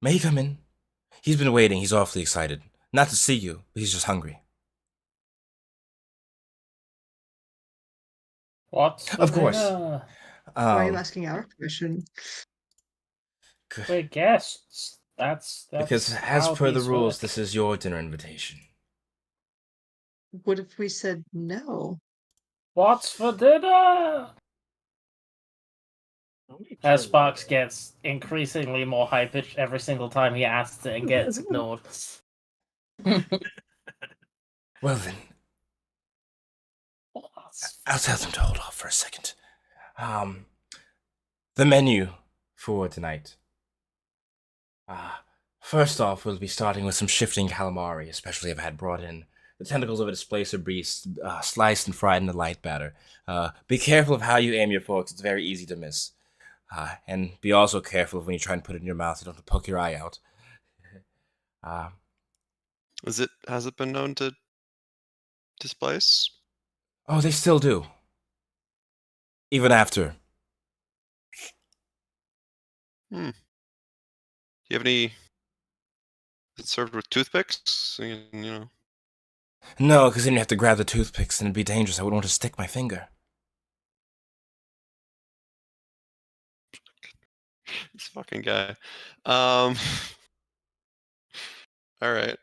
May he come in? He's been waiting. He's awfully excited. Not to see you, but he's just hungry. What's for Of course. dinner? why are you asking our permission? We're guests. That's Because as how per the these rules, work. this is your dinner invitation. What if we said no? What's for dinner? How many As chairs are Sparks there? gets increasingly more high pitched every single time he asks it and gets ignored. Well then, I'll tell them to hold off for a second. The menu for tonight. First off, we'll be starting with some shifting calamari, especially if I had brought in. The tentacles of a displacer beast, sliced and fried in a light batter. Be careful of how you aim your forks, it's very easy to miss. And be also careful of when you try and put it in your mouth, you don't have to poke your eye out. Has it been known to displace? Oh, they still do. Even after. Do you have any? Is it served with toothpicks? You know. No, because then you have to grab the toothpicks and it'd be dangerous. I wouldn't want to stick my finger. This fucking guy. All right.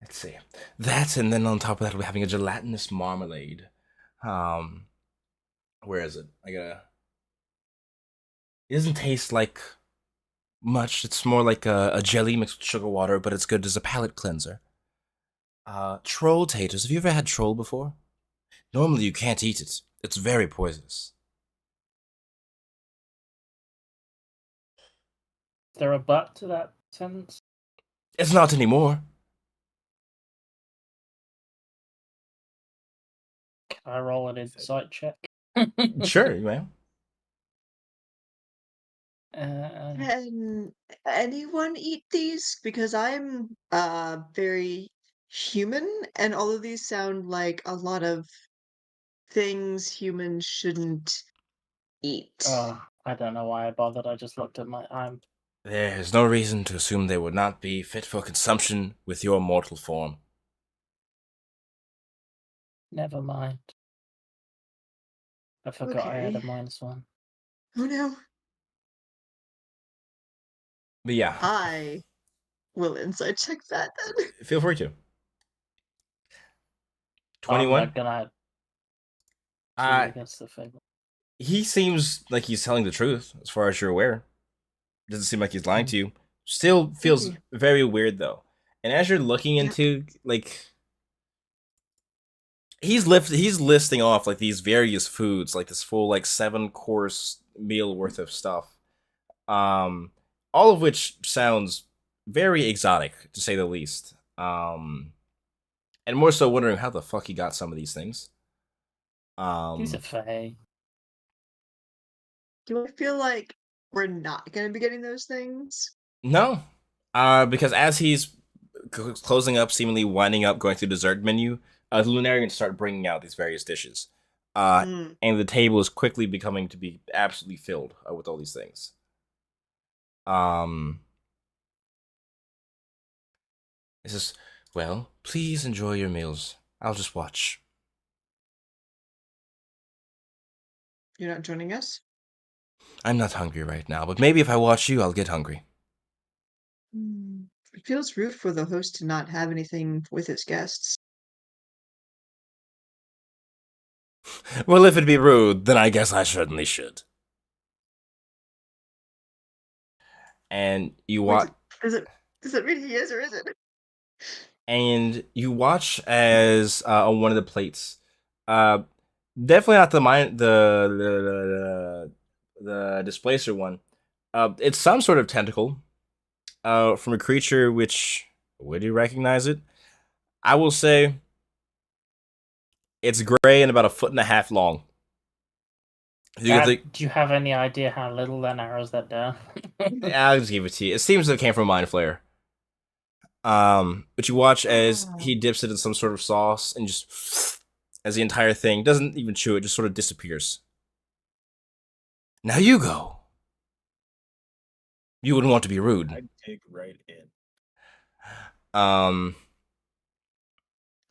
Let's see. That, and then on top of that, we're having a gelatinous marmalade. Where is it? It doesn't taste like much. It's more like a jelly mixed with sugar water, but it's good as a palate cleanser. Troll taters. Have you ever had troll before? Normally you can't eat it. It's very poisonous. Is there a but to that sentence? It's not anymore. Can I roll an insight check? Sure, man. Can anyone eat these? Because I'm very human, and all of these sound like a lot of things humans shouldn't eat. I don't know why I bothered. I just looked at my. There's no reason to assume they would not be fit for consumption with your mortal form. Never mind. I forgot I had a Okay. -1. Oh no. But yeah, I will insight check that then. feel free to. I'm 21. not gonna do Uh, against the fable. he seems like he's telling the truth, as far as you're aware. Doesn't seem like he's lying to you. Still feels Okay. very weird though. And as you're looking Yeah. into like he's listing off like these various foods, like this full like 7-course meal worth of stuff. All of which sounds very exotic to say the least. And more so wondering how the fuck he got some of these things. He's a fae. Do I feel like we're not going to be getting those things? No. Because as he's closing up, seemingly winding up, going through the dessert menu, the Lunarians start bringing out these various dishes. Mm. And the table is quickly becoming to be absolutely filled with all these things. It says, well, please enjoy your meals. I'll just watch. You're not joining us? I'm not hungry right now, but maybe if I watch you, I'll get hungry. It feels rude for the host to not have anything with his guests. Well, if it'd be rude, then I guess I certainly should. And you Wait, watch. does it mean he is or isn't? And you watch as on one of the plates, definitely not the displacer one. It's some sort of tentacle, from a creature which, would you recognize it? I will say, it's gray and about 1.5 feet long. Do you have any idea how little that narrows that down? I'll just give it to you. It seems that it came from Mind Flayer. But you watch as he dips it in some sort of sauce and just as the entire thing doesn't even chew it, just sort of disappears. Now you go. You wouldn't want to be rude. I'd dig right in. I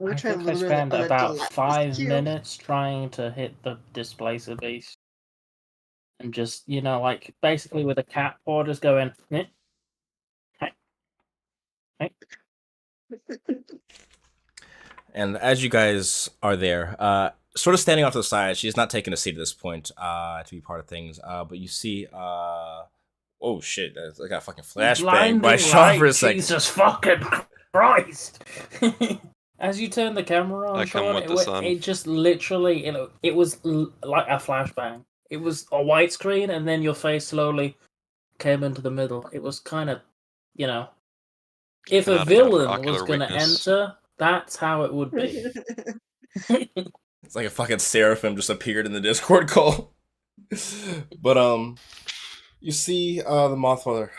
I try a think I little bit spent of a about delightful 5 cube. minutes trying to hit the displacer beast. And just, like, basically with a cat paw just going, eh, hey, hey. And as you guys are there, sort of standing off to the side, she's not taking a seat at this point to be part of things. But you see, oh shit, I got a fucking flashbang by Sean for a second. Jesus fucking Christ! As you turn the camera on, I come Sean, with the sun. it just literally, it was like a flashbang. It was a white screen, and then your face slowly came into the middle. It was kind of, if Cannot a account for villain ocular was going to weakness. enter, that's how it would be. It's like a fucking seraphim just appeared in the Discord call. But you see the Mothfather.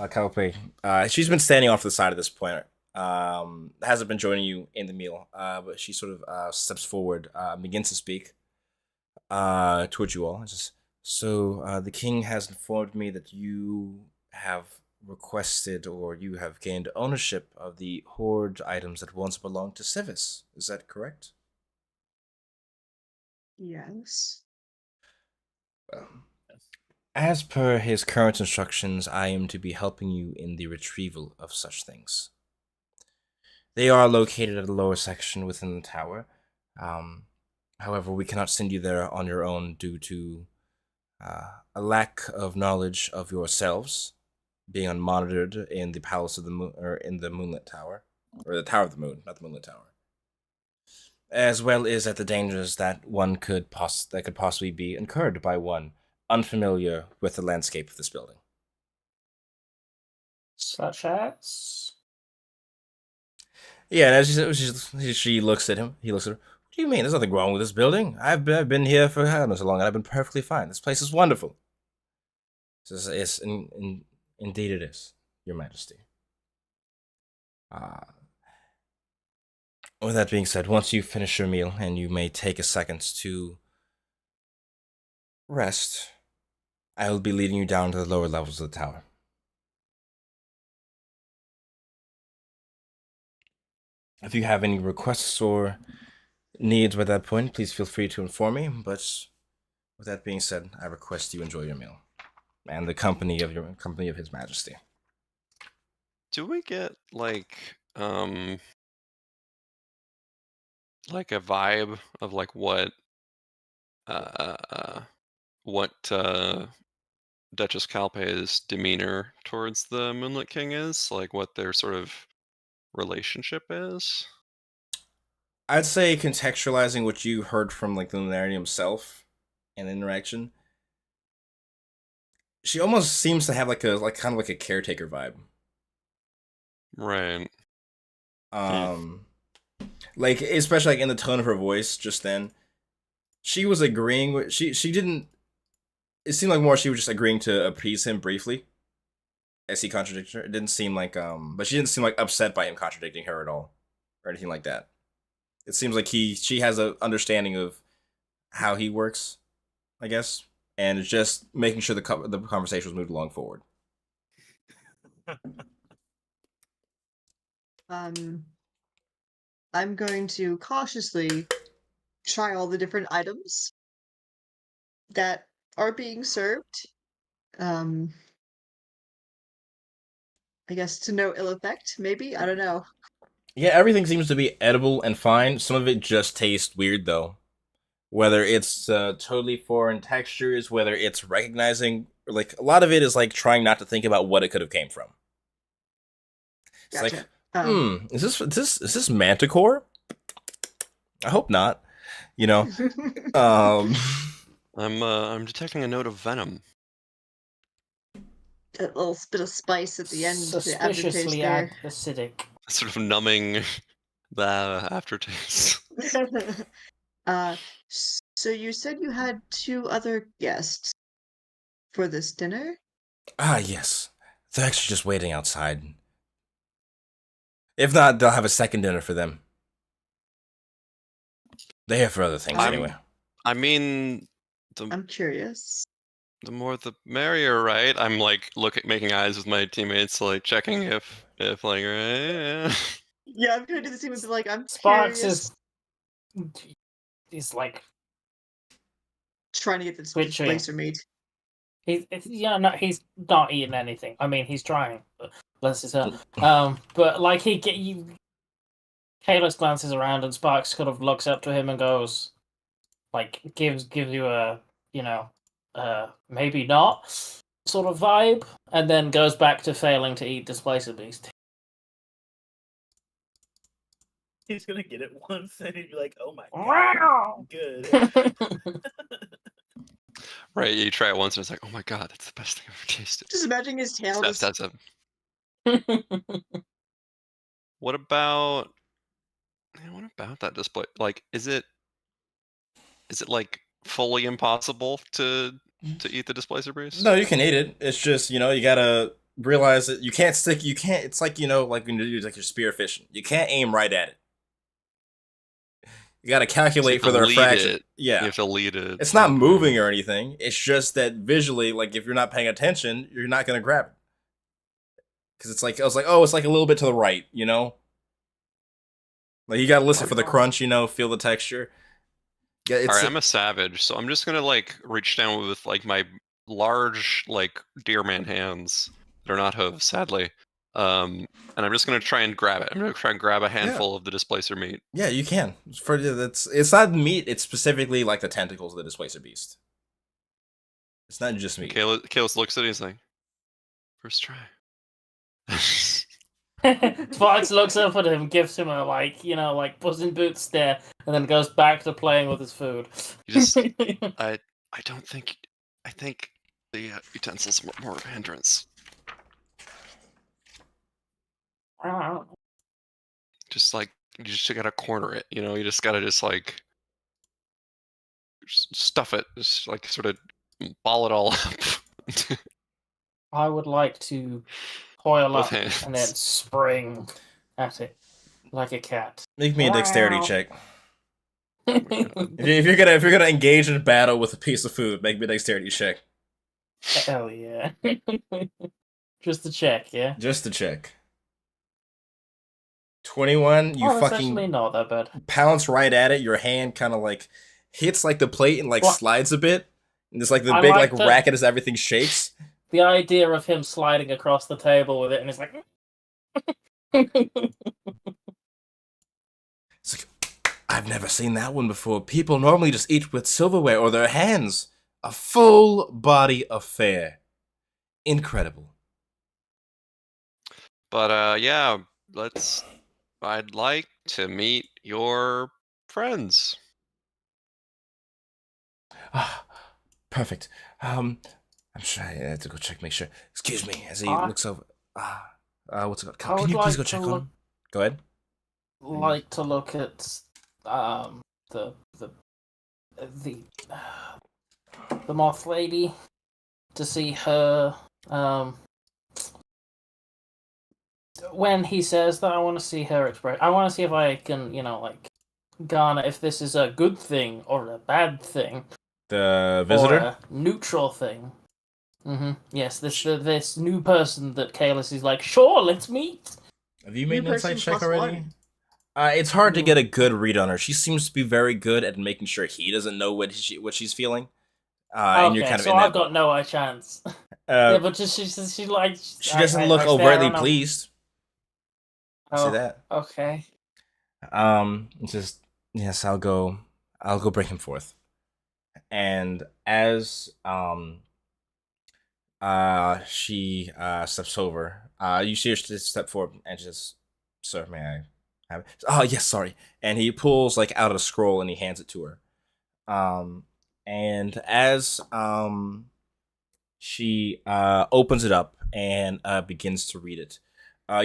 Calpe. She's been standing off to the side at this point. Hasn't been joining you in the meal. But she sort of steps forward, begins to speak towards you all. And says, so the king has informed me that you have requested or you have gained ownership of the hoard items that once belonged to Civis. Is that correct? Yes. As per his current instructions, I am to be helping you in the retrieval of such things. They are located at a lower section within the tower. However, we cannot send you there on your own due to a lack of knowledge of yourselves, being unmonitored in the Palace of the Moon, or in the Moonlit Tower, or the Tower of the Moon, not the Moonlit Tower, as well as at the dangers that could possibly be incurred by one unfamiliar with the landscape of this building. Such as? Yeah, and as she looks at him, he looks at her. What do you mean? There's nothing wrong with this building. I've been here for how so long, and I've been perfectly fine. This place is wonderful. Says, yes, indeed it is, Your Majesty. With that being said, once you finish your meal, and you may take a second to rest, I will be leading you down to the lower levels of the tower. If you have any requests or needs by that point, please feel free to inform me. But with that being said, I request you enjoy your meal and the company of His Majesty. Do we get like a vibe of like uh, uh what Duchess Calpe's demeanor towards the Moonlit King is? Like what their sort of relationship is? I'd say contextualizing what you heard from like the Lunarian himself and the interaction. She almost seems to have like kind of like a caretaker vibe. Right. Um, like especially like in the tone of her voice just then. She was agreeing with she didn't. It seemed like more she was just agreeing to appease him briefly as he contradicted her. It didn't seem like but she didn't seem like upset by him contradicting her at all or anything like that. It seems like she has a understanding of how he works, I guess, and it's just making sure the conversation was moved along forward. I'm going to cautiously try all the different items that are being served. I guess to no ill effect, maybe? I don't know. Yeah, everything seems to be edible and fine. Some of it just tastes weird though. Whether it's totally foreign textures, whether it's recognizing, like a lot of it is like trying not to think about what it could have came from. It's Gotcha. like, is this Manticore? I hope not. You know, um, I'm detecting a note of venom. A little bit of spice at the end, the aftertaste Suspiciously there. acidic. Sort of numbing the aftertaste. So you said you had 2 other guests for this dinner? yes, they're actually just waiting outside. If not, they'll have a second dinner for them. They're here for other things anyway. I mean, I'm curious. the more the merrier, right? I'm like making eyes with my teammates, like checking if like right. Yeah, I'm gonna do the same with like I'm Sparks curious. is like Trying to get this twitching. displacer meat. He's not eating anything. I mean, he's trying. But bless his heart. But like Kalos glances around and Sparks kind of looks up to him and goes, like, gives you a, maybe not sort of vibe, and then goes back to failing to eat Displacer Beast. He's gonna get it once and he'd be like, "Oh my Wow. god, good." Right, you try it once and it's like, oh my god, that's the best thing I've ever tasted. Just imagine his tail just... That's What about that display? Like, is it like fully impossible to eat the Displacer Beast? No, you can eat it. It's just, you gotta realize that you can't, it's like, like when you do like your spear fishing. You can't aim right at it. You gotta calculate for the refraction. Yeah. You have to lead it. It's not moving or anything. It's just that visually, like if you're not paying attention, you're not gonna grab it. Because it's like, I was like, oh, it's like a little bit to the right, Like you gotta listen for the crunch, feel the texture. Yeah, alright, I'm a savage, so I'm just gonna like reach down with like my large like deerman hands that are not hooves, sadly. And I'm just gonna try and grab it. I'm gonna try and grab a handful of the displacer meat. Yeah, you can. It's not meat. It's specifically like the tentacles of the displacer beast. It's not just meat. Kalos looks at it. He's like, first try. Sparks looks up at him, gives him a like Puss in Boots stare, and then goes back to playing with his food. I think the utensils are more of a hindrance. Just like you just gotta corner it, you just gotta just like stuff it, just like sort of ball it all up. I would like to coil up hands. and then spring at it like a cat. Make me a dexterity check. If you're gonna engage in battle with a piece of food, make me a dexterity check. Hell yeah! Just to check, yeah. Just to check. 21. You that's fucking actually not that bad. Pounce right at it. Your hand kind of like hits like the plate and like slides a bit. And there's like the big like racket as everything shakes. The idea of him sliding across the table with it, and it's like It's like, I've never seen that one before. People normally just eat with silverware or their hands. A full body affair. Incredible. But yeah, I'd like to meet your friends. Ah, perfect. I'm sure I had to go check, make sure. Excuse me, as he I looks over. What's it called? I Can would you please like go to check on look him? Go ahead. like to look at the the the moth lady to see her when he says that. I want to see her express. I want to see if I can, like, garner if this is a good thing or a bad thing The or visitor? a neutral thing. Yes, this new person that Kalis is like, sure, let's meet. Have you New made an insight person check plus already? one. It's hard to No. get a good read on her. She seems to be very good at making sure he doesn't know what she's feeling. And you're Okay, kind of so in I've that. got no chance. Uh, Yeah, but just she like she doesn't I look stare overtly and I'm- pleased. I see Oh, that. okay. Just yes, I'll go bring him forth. And as she steps over, you see her step forward and just, sir, may I have it? Oh yes, sorry. And he pulls like out a scroll and he hands it to her. And as she opens it up and begins to read it,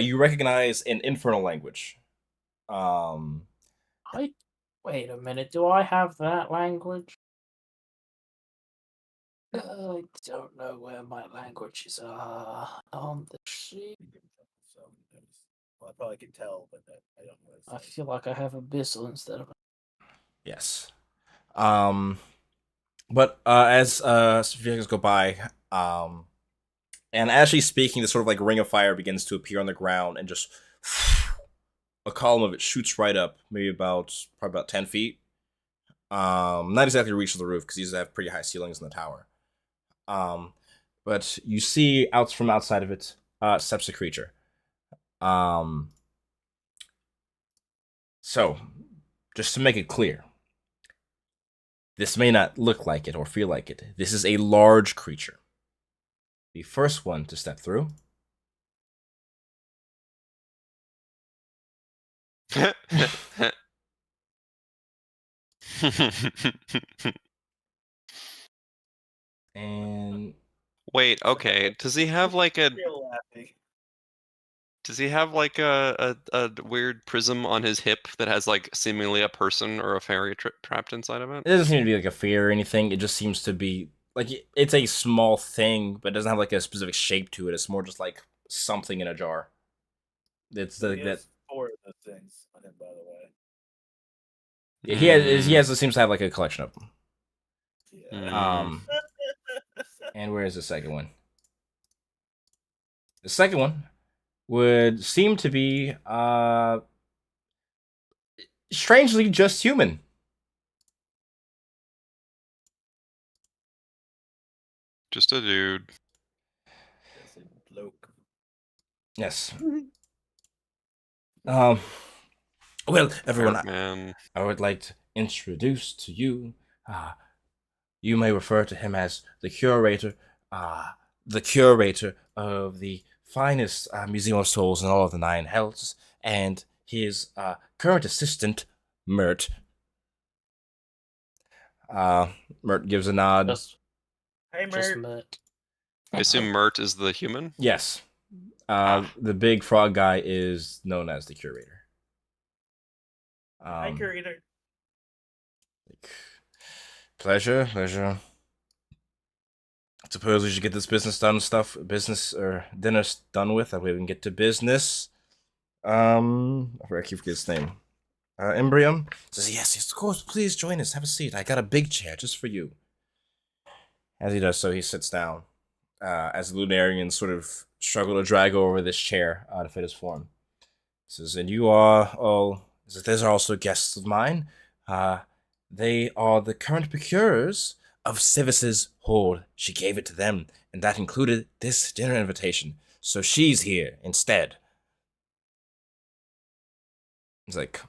you recognize an infernal language. Wait a minute. Do I have that language? I don't know where my languages are on the sheet. So, well, I probably can tell, but I don't know. I feel like I have abyssal instead of. Yes. But as seconds go by, and as she's speaking, this sort of like ring of fire begins to appear on the ground, and just a column of it shoots right up, maybe probably about 10 feet. Not exactly reach the roof because these have pretty high ceilings in the tower. But you see out from outside of it steps a creature. So just to make it clear, this may not look like it or feel like it. This is a large creature. The first one to step through. And Wait, okay. Does he have like a Still laughing. Does he have like a weird prism on his hip that has like seemingly a person or a fairy trapped inside of it? it doesn't seem to be like a fear or anything. It just seems to be like it's a small thing, but it doesn't have like a specific shape to it. It's more just like something in a jar. It's He that has 4 of those things on him, by the way. seems to have like a collection of them. Yeah. And where is the second one? The second one would seem to be strangely just human. Just a dude. That's a bloke. Yes. Well, everyone, Art man. I would like to introduce to you. You may refer to him as the curator. The curator of the finest Museum of Souls in all of the Nine Hells, and his current assistant, Mert. Mert gives a nod. Hey, Just Mert. Mert. I assume Mert is the human. Yes. The big frog guy is known as the curator. Hi, curator. Pleasure. Suppose we should get this business done or dinner done with. That way we can get to business. I keep forgetting his name. Imbrium says, yes, of course, please join us. Have a seat. I got a big chair just for you. As he does so, he sits down. As the Lunarians sort of struggle to drag over this chair to fit his form. He says, and you are all... These are also guests of mine. They are the current procurers of Civis's hoard. She gave it to them, and that included this dinner invitation. So she's here instead. It's like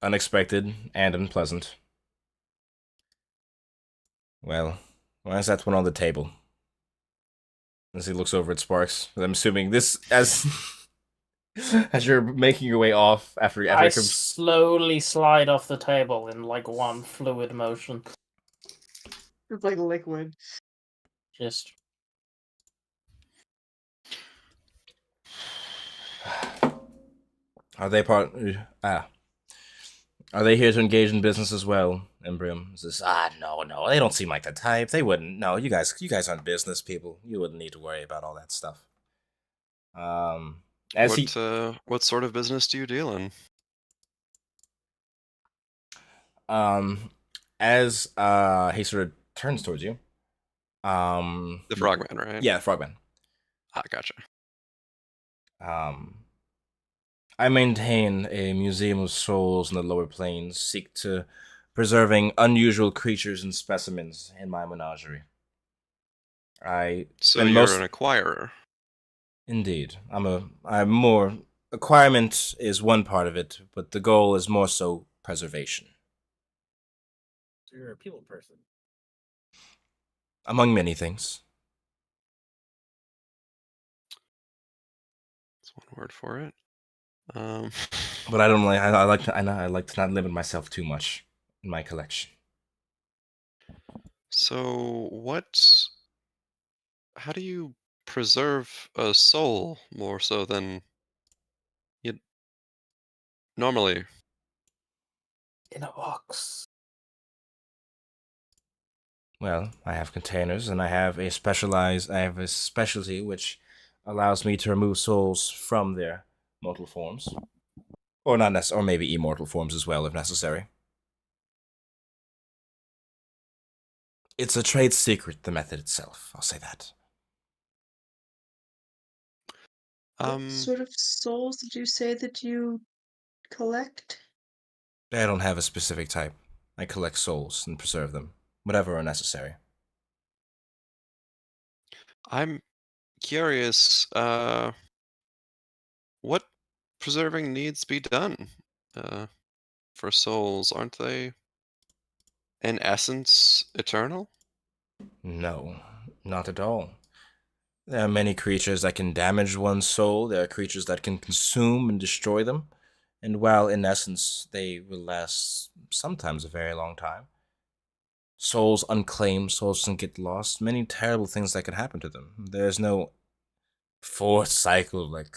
unexpected and unpleasant. Well, why is that one on the table? As he looks over at Sparks, I'm assuming this as as you're making your way off after I it comes. slowly slide off the table in like one fluid motion. It's like liquid. Just Are they part? Are they here to engage in business as well? Embrium says, no, they don't seem like the type. They wouldn't. No, you guys aren't business people. You wouldn't need to worry about all that stuff. As he, What sort of business do you deal in? as he sort of turns towards you, The Frogman, right? yeah, Frogman. Gotcha. I maintain a museum of souls in the lower planes, seek to preserving unusual creatures and specimens in my menagerie. So you're an acquirer. Indeed. I'm more acquirement is one part of it, but the goal is more so preservation. So you're a people person. Among many things. That's one word for it. But I don't like. I like to not limit myself too much in my collection. So how do you preserve a soul more so than you normally? in a box. Well, I have containers, and I have a specialty which allows me to remove souls from their mortal forms, or not or maybe immortal forms as well, if necessary. It's a trade secret, the method itself. I'll say that. What sort of souls did you say that you collect? I don't have a specific type. I collect souls and preserve them, whatever are necessary. I'm curious, what preserving needs be done for souls? Aren't they, in essence, eternal? No, not at all. There are many creatures that can damage one's soul. There are creatures that can consume and destroy them. And while in essence they will last sometimes a very long time, souls unclaimed, souls can get lost, many terrible things that can happen to them. There's no forced cycle like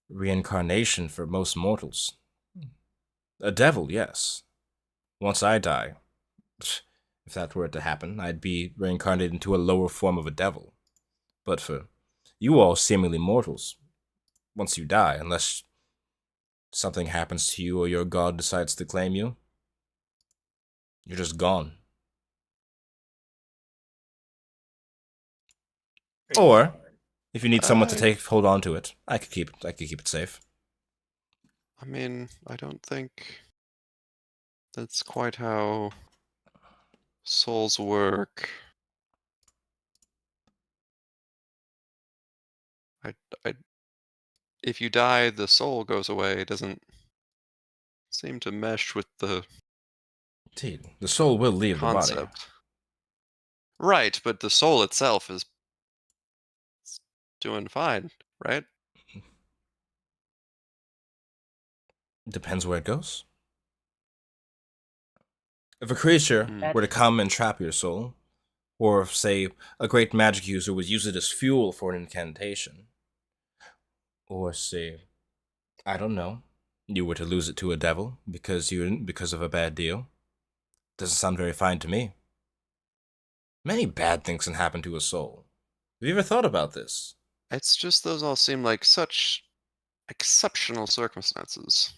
reincarnation for most mortals. A devil, yes. Once I die, if that were to happen, I'd be reincarnated into a lower form of a devil. But for you all seemingly mortals, once you die, unless something happens to you or your god decides to claim you, you're just gone. Or if you need someone to hold on to it, I could keep it safe. I mean, I don't think that's quite how souls work. I if you die, the soul goes away. It doesn't seem to mesh with the Indeed, the soul will leave the body. concept. Right, but the soul itself is doing fine, right? Depends where it goes. If a creature Hmm. were to come and trap your soul, or if, say, a great magic user would use it as fuel for an incantation, or say, I don't know, you were to lose it to a devil because of a bad deal, doesn't sound very fine to me. Many bad things can happen to a soul. Have you ever thought about this? It's just those all seem like such exceptional circumstances.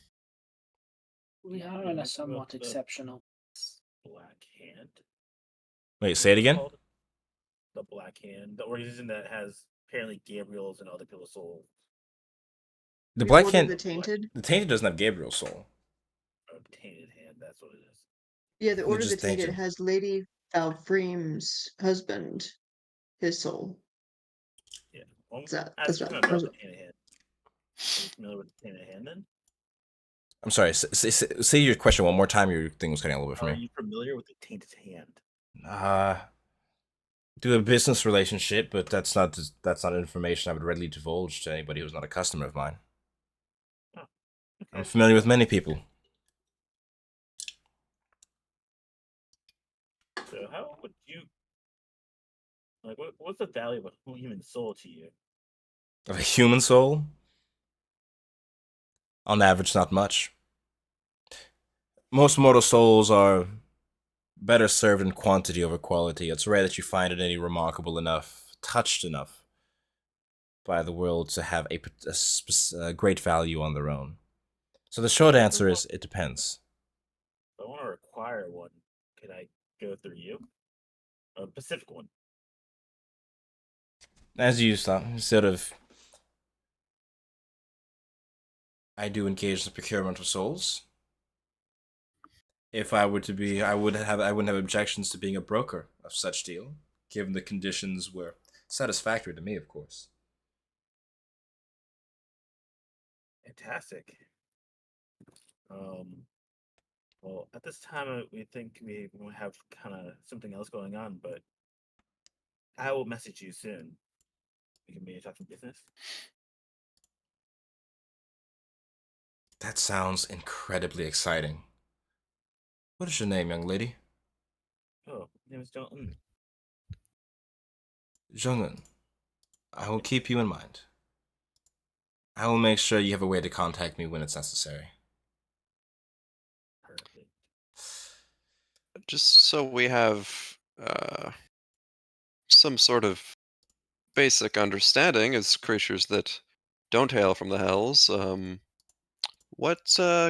We are in a somewhat exceptional. Black Hand. Wait, say it again? The Black Hand, the organization that has apparently Gabriel's and other people's souls. The Black Order Hand. the Tainted? The Tainted doesn't have Gabriel's soul. Tainted Hand, that's what it is. Yeah, the Order of the just Tainted Tainted. has Lady Valfreem's husband, his soul. Yeah. Well, That's ask what- him about the Tainted Hand. Are you familiar with the Tainted Hand then? I'm sorry. Say your question one more time. Your thing was cutting a little bit for Are me. you familiar with the tainted hand? Do a business relationship, but that's not information I would readily divulge to anybody who's not a customer of mine. Oh, I'm okay. familiar with many people. So how would you like? What's the value of a human soul to you? Of a human soul? On average, not much. Most mortal souls are better served in quantity over quality. It's rare that you find any remarkable enough, touched enough by the world to have a great value on their own. So the short answer is it depends. If I want to acquire one, can I go through you? A Pacific one. As you sort of, I do engage in the procurement of souls. If I were to be, I wouldn't have objections to being a broker of such deal, given the conditions were satisfactory to me, of course. Fantastic. Well, at this time, we think we have kind of something else going on, but I will message you soon. We can maybe talk some business. That sounds incredibly exciting. What is your name, young lady? Oh, my name is John. Jung'un. I will keep you in mind. I will make sure you have a way to contact me when it's necessary. Perfect. Just so we have some sort of basic understanding as creatures that don't hail from the hells, what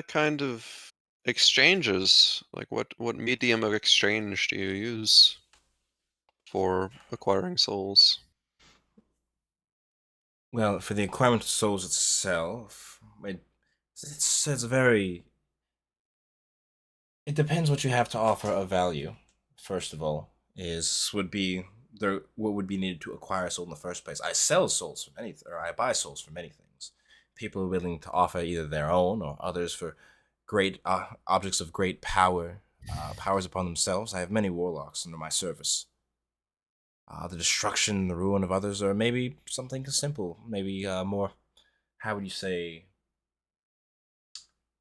kind of exchanges, like what medium of exchange do you use for acquiring souls? Well, for the acquirement of souls itself, it's very. It depends what you have to offer of value. First of all, would be what would be needed to acquire a soul in the first place. I sell souls from anything, or I buy souls for many things. People are willing to offer either their own or others for great objects of great power, powers upon themselves. I have many warlocks under my service. The destruction, the ruin of others, or maybe something simple, maybe more. How would you say?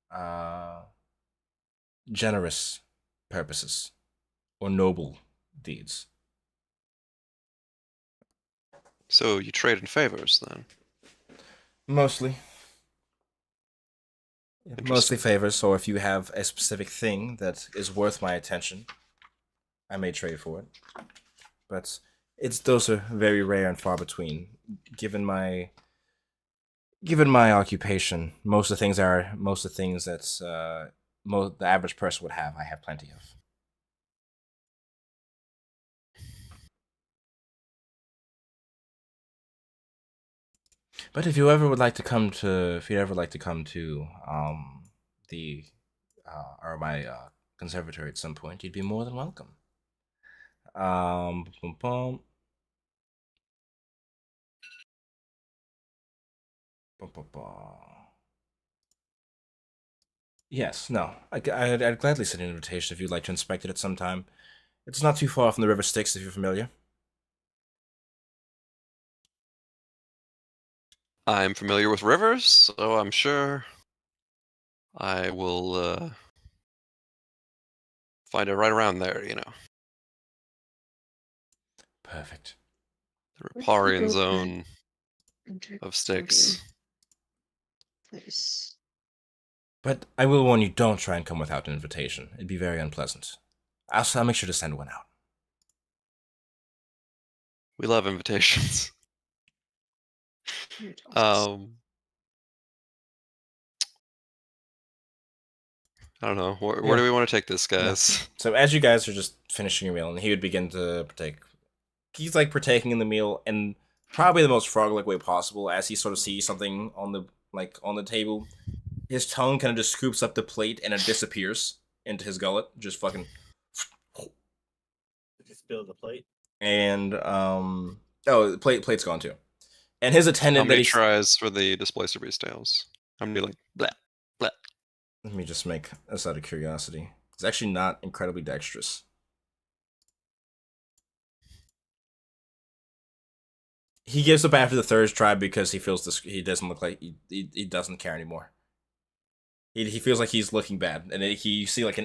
Uh, Generous purposes or noble deeds. So you trade in favors then? Mostly. Mostly Interesting. favors, or if you have a specific thing that is worth my attention, I may trade for it. But those are very rare and far between. Given my occupation, most of the things that the average person would have, I have plenty of. But if you ever would like to come to, the or my conservatory at some point, you'd be more than welcome. Bum, bum. Bum, bum, bum. Yes, no, I'd gladly send an invitation if you'd like to inspect it at some time. It's not too far from the River Styx, if you're familiar. I'm familiar with rivers, so I'm sure I will find it right around there, you know. Perfect. The Where did we Riparian go zone Enter of Styx. Nice. But I will warn you, don't try and come without an invitation. It'd be very unpleasant. I'll make sure to send one out. We love invitations. Here it is. I don't know. Where Yeah. do we want to take this, guys? Yeah. So as you guys are just finishing your meal, and he would begin to partake. He's like partaking in the meal in probably the most frog-like way possible. As he sort of sees something on the table, his tongue kind of just scoops up the plate and it disappears into his gullet. Just fucking. Just spill the plate. And the plate's gone too. And his How attendant many tries for the Displacer Beast Tales? How many like blah blah Let me just make this out of curiosity. He's actually not incredibly dexterous. He gives up after the third try because he feels this. He doesn't look like he doesn't care anymore. He feels like he's looking bad, and you see like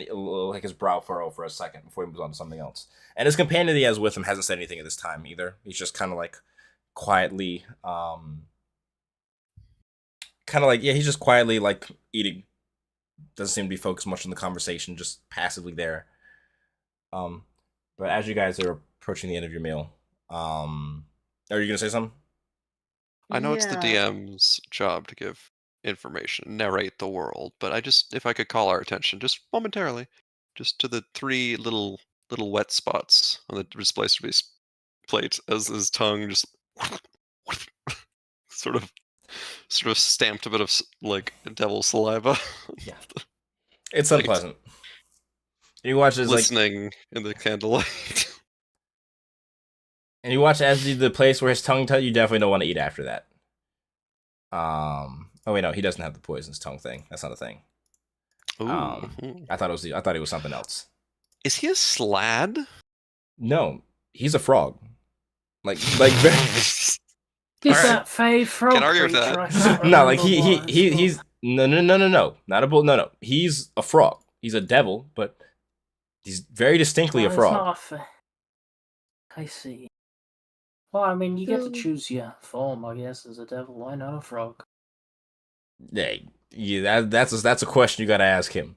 his brow furrow for a second before he moves on to something else. And his companion that he has with him hasn't said anything at this time either. He's just kind of like quietly, he's just quietly like eating. Doesn't seem to be focused much on the conversation, just passively there. But as you guys are approaching the end of your meal, are you gonna say something? I know it's the Yeah. DM's job to give information, narrate the world, but if I could call our attention just momentarily, just to the three little wet spots on the display space plate as his tongue just sort of stamped a bit of like devil saliva. Yeah. It's Like, unpleasant. You watch as like, glistening in the candlelight. and you watch as the place where his tongue touch. You definitely don't want to eat after that. Oh wait, no, he doesn't have the poisonous tongue thing. That's not a thing. Ooh. I thought it was something else. Is he a slad? No, he's a frog. Like very. Is Alright. that Fey frog argue with creature? that. I can't No, like remember what it's called. he's no, not a bull. No, he's a frog. He's a devil, but he's very distinctly Oh, a it's frog. not a I see. Well, I mean, you get to So- choose your form, I guess, as a devil. Why not a frog? Yeah, that's a question you got to ask him.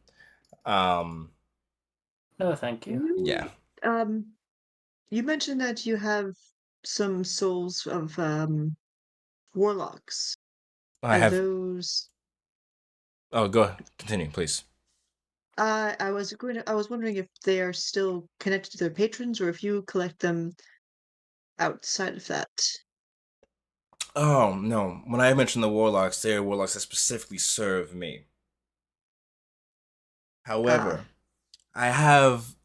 No, thank you. Yeah. You mentioned that you have some souls of warlocks. I Are have. those? Oh, go ahead. Continue, please. I was wondering if they are still connected to their patrons, or if you collect them outside of that. Oh no! When I mentioned the warlocks, they are warlocks that specifically serve me. However, I have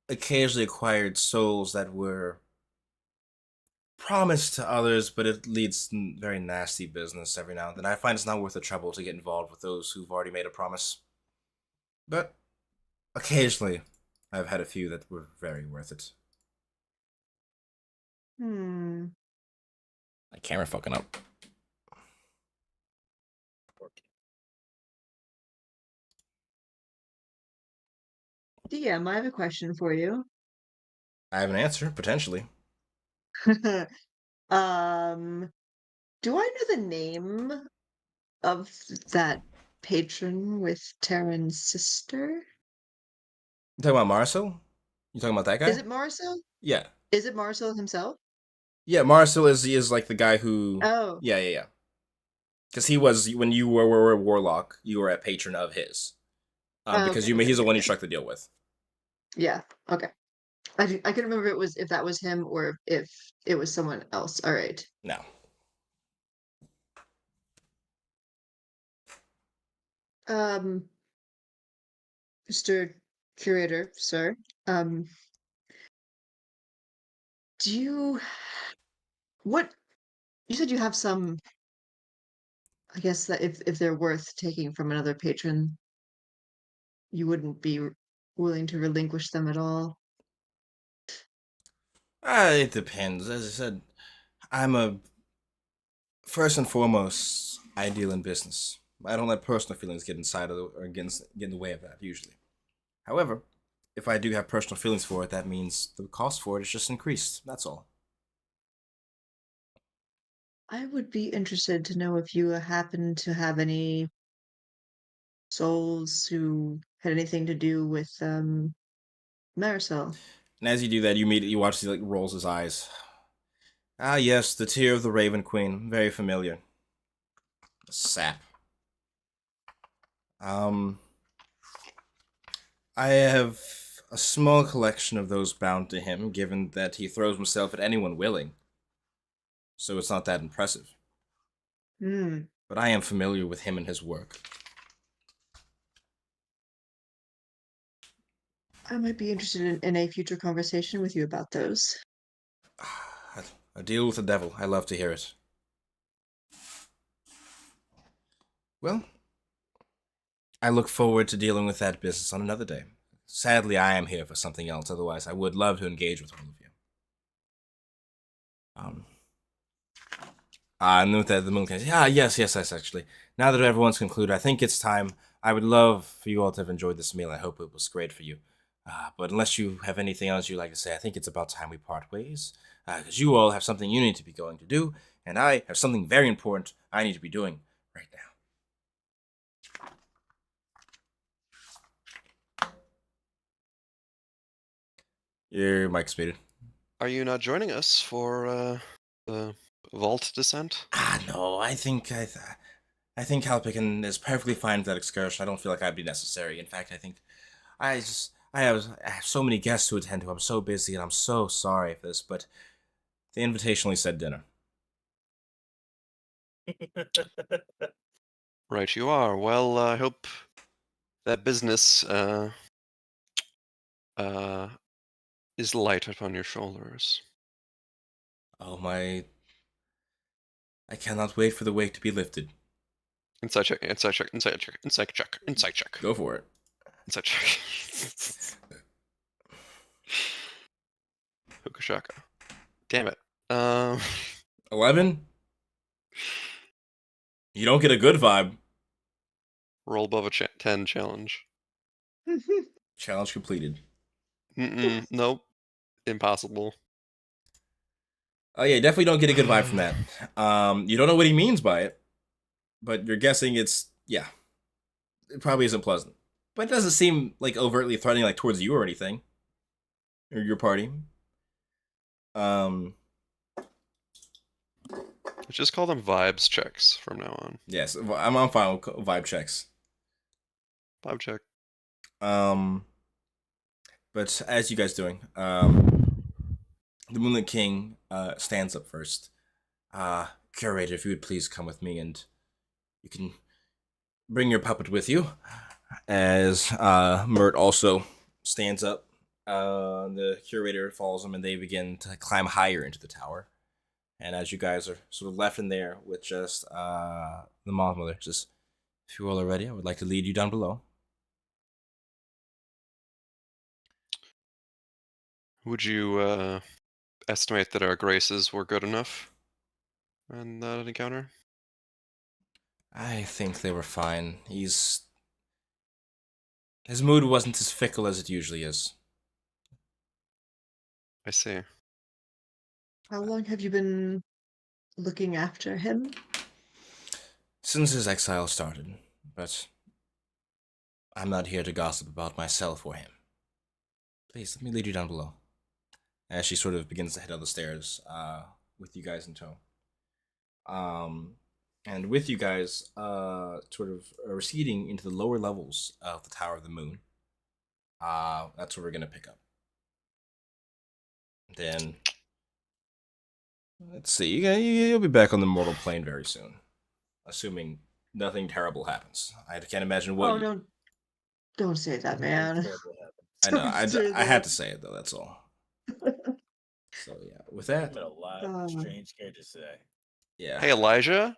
occasionally acquired souls that were promised to others, but it leads very nasty business every now and then. I find it's not worth the trouble to get involved with those who've already made a promise. But occasionally, I've had a few that were very worth it. Hmm. My camera fucking up. DM, I have a question for you. I have an answer, potentially. um, do I know the name of that patron with Terran's sister? You talking about Marcel? You talking about that guy? Is it Marcel? Yeah. Is it Marcel himself? Yeah, Marcel is like the guy who. Oh. Yeah. Because he was when you were a warlock, you were a patron of his. Because Okay, he's the one you okay. struck the deal with. Yeah. Okay. I couldn't remember if that was him or if it was someone else. All right. No. Mr. Curator, sir, do you what you said you have some, I guess that if they're worth taking from another patron, you wouldn't be willing to relinquish them at all. It depends. As I said, I'm a first and foremost, I deal in business. I don't let personal feelings get inside of or get in the way of that usually. However, if I do have personal feelings for it, that means the cost for it is just increased. That's all. I would be interested to know if you happen to have any souls who had anything to do with Marisol. And as you do that, you immediately watch he like rolls his eyes. Ah, yes, the tear of the Raven Queen, very familiar. Sap. I have a small collection of those bound to him, given that he throws himself at anyone willing. So it's not that impressive. Hmm. But I am familiar with him and his work. I might be interested in a future conversation with you about those. A deal with the devil. I love to hear it. Well, I look forward to dealing with that business on another day. Sadly, I am here for something else. Otherwise, I would love to engage with all of you. And with that, the moon can say, yes, actually. Now that everyone's concluded, I think it's time. I would love for you all to have enjoyed this meal. I hope it was great for you. But unless you have anything else you'd like to say, I think it's about time we part ways. Because you all have something you need to be going to do, and I have something very important I need to be doing right now. Your mic's muted. Are you not joining us for the vault descent? No, I think Halpikin is perfectly fine with that excursion. I don't feel like I'd be necessary. In fact, I think I have so many guests to attend to. I'm so busy, and I'm so sorry for this, but the invitation only said dinner. Right, you are. Well, I hope that business is light upon your shoulders. Oh my! I cannot wait for the weight to be lifted. Insight check, insight check, insight check, insight check, insight check. Go for it. Insight check. Hookashaka. Damn it. 11? You don't get a good vibe. Roll above a 10 challenge. Challenge completed. Nope. Impossible. Oh yeah, definitely don't get a good vibe from that. You don't know what he means by it, but you're guessing it's it probably isn't pleasant. But it doesn't seem like overtly threatening, like towards you or anything, or your party. Just call them vibes checks from now on. Yes, I'm fine with vibe checks. Vibe check. But as you guys doing, the Moonlit King stands up first. Curator, if you would please come with me, and you can bring your puppet with you. As Mert also stands up, the curator follows him, and they begin to climb higher into the tower. And as you guys are sort of left in there with just the Moth Mother, just if you all are ready, I would like to lead you down below. Would you estimate that our graces were good enough in that encounter? I think they were fine. His mood wasn't as fickle as it usually is. I see. How long have you been looking after him? Since his exile started, but I'm not here to gossip about myself or him. Please, let me lead you down below. As she sort of begins to head up the stairs, with you guys in tow. And with you guys, sort of receding into the lower levels of the Tower of the Moon. That's where we're gonna pick up. Then, let's see. You'll be back on the mortal plane very soon, assuming nothing terrible happens. I can't imagine what. Oh, don't say that, man. I know. Don't say I had that. to say it though. That's all. So yeah, with that, Met a lot of strange characters today. yeah. Hey Elijah,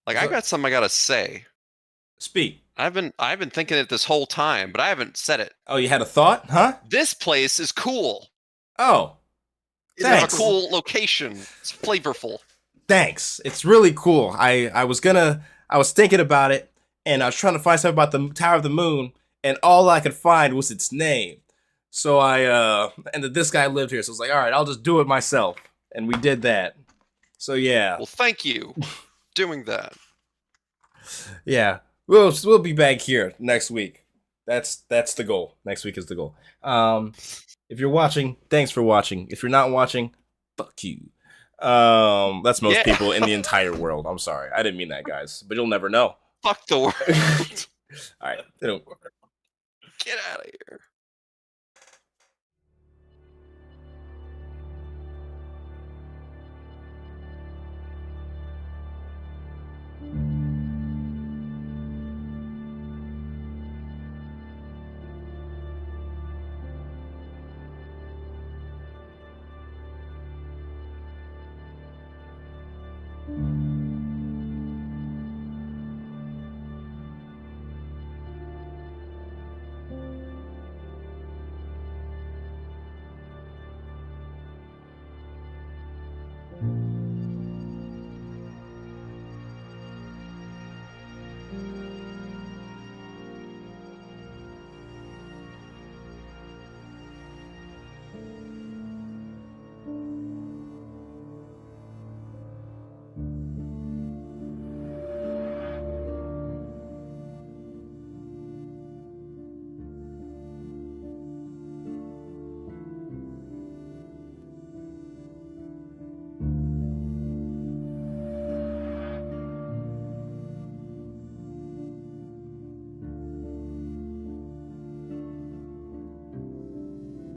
like I got something I gotta say. Speak. I've been thinking it this whole time, but I haven't said it. Oh, you had a thought, huh? This place is cool. Oh, It's have a thanks. cool location. It's flavorful. Thanks. It's really cool. I was thinking about it, and I was trying to find something about the Tower of the Moon, and all I could find was its name. So and this guy lived here, so I was like, all right, I'll just do it myself, and we did that. So yeah. Well, thank you for doing that. Yeah, we'll be back here next week. That's the goal. Next week is the goal. If you're watching, thanks for watching. If you're not watching, fuck you. That's most people in the entire world. I'm sorry, I didn't mean that, guys, but you'll never know. Fuck the world. All right, they don't. Get out of here.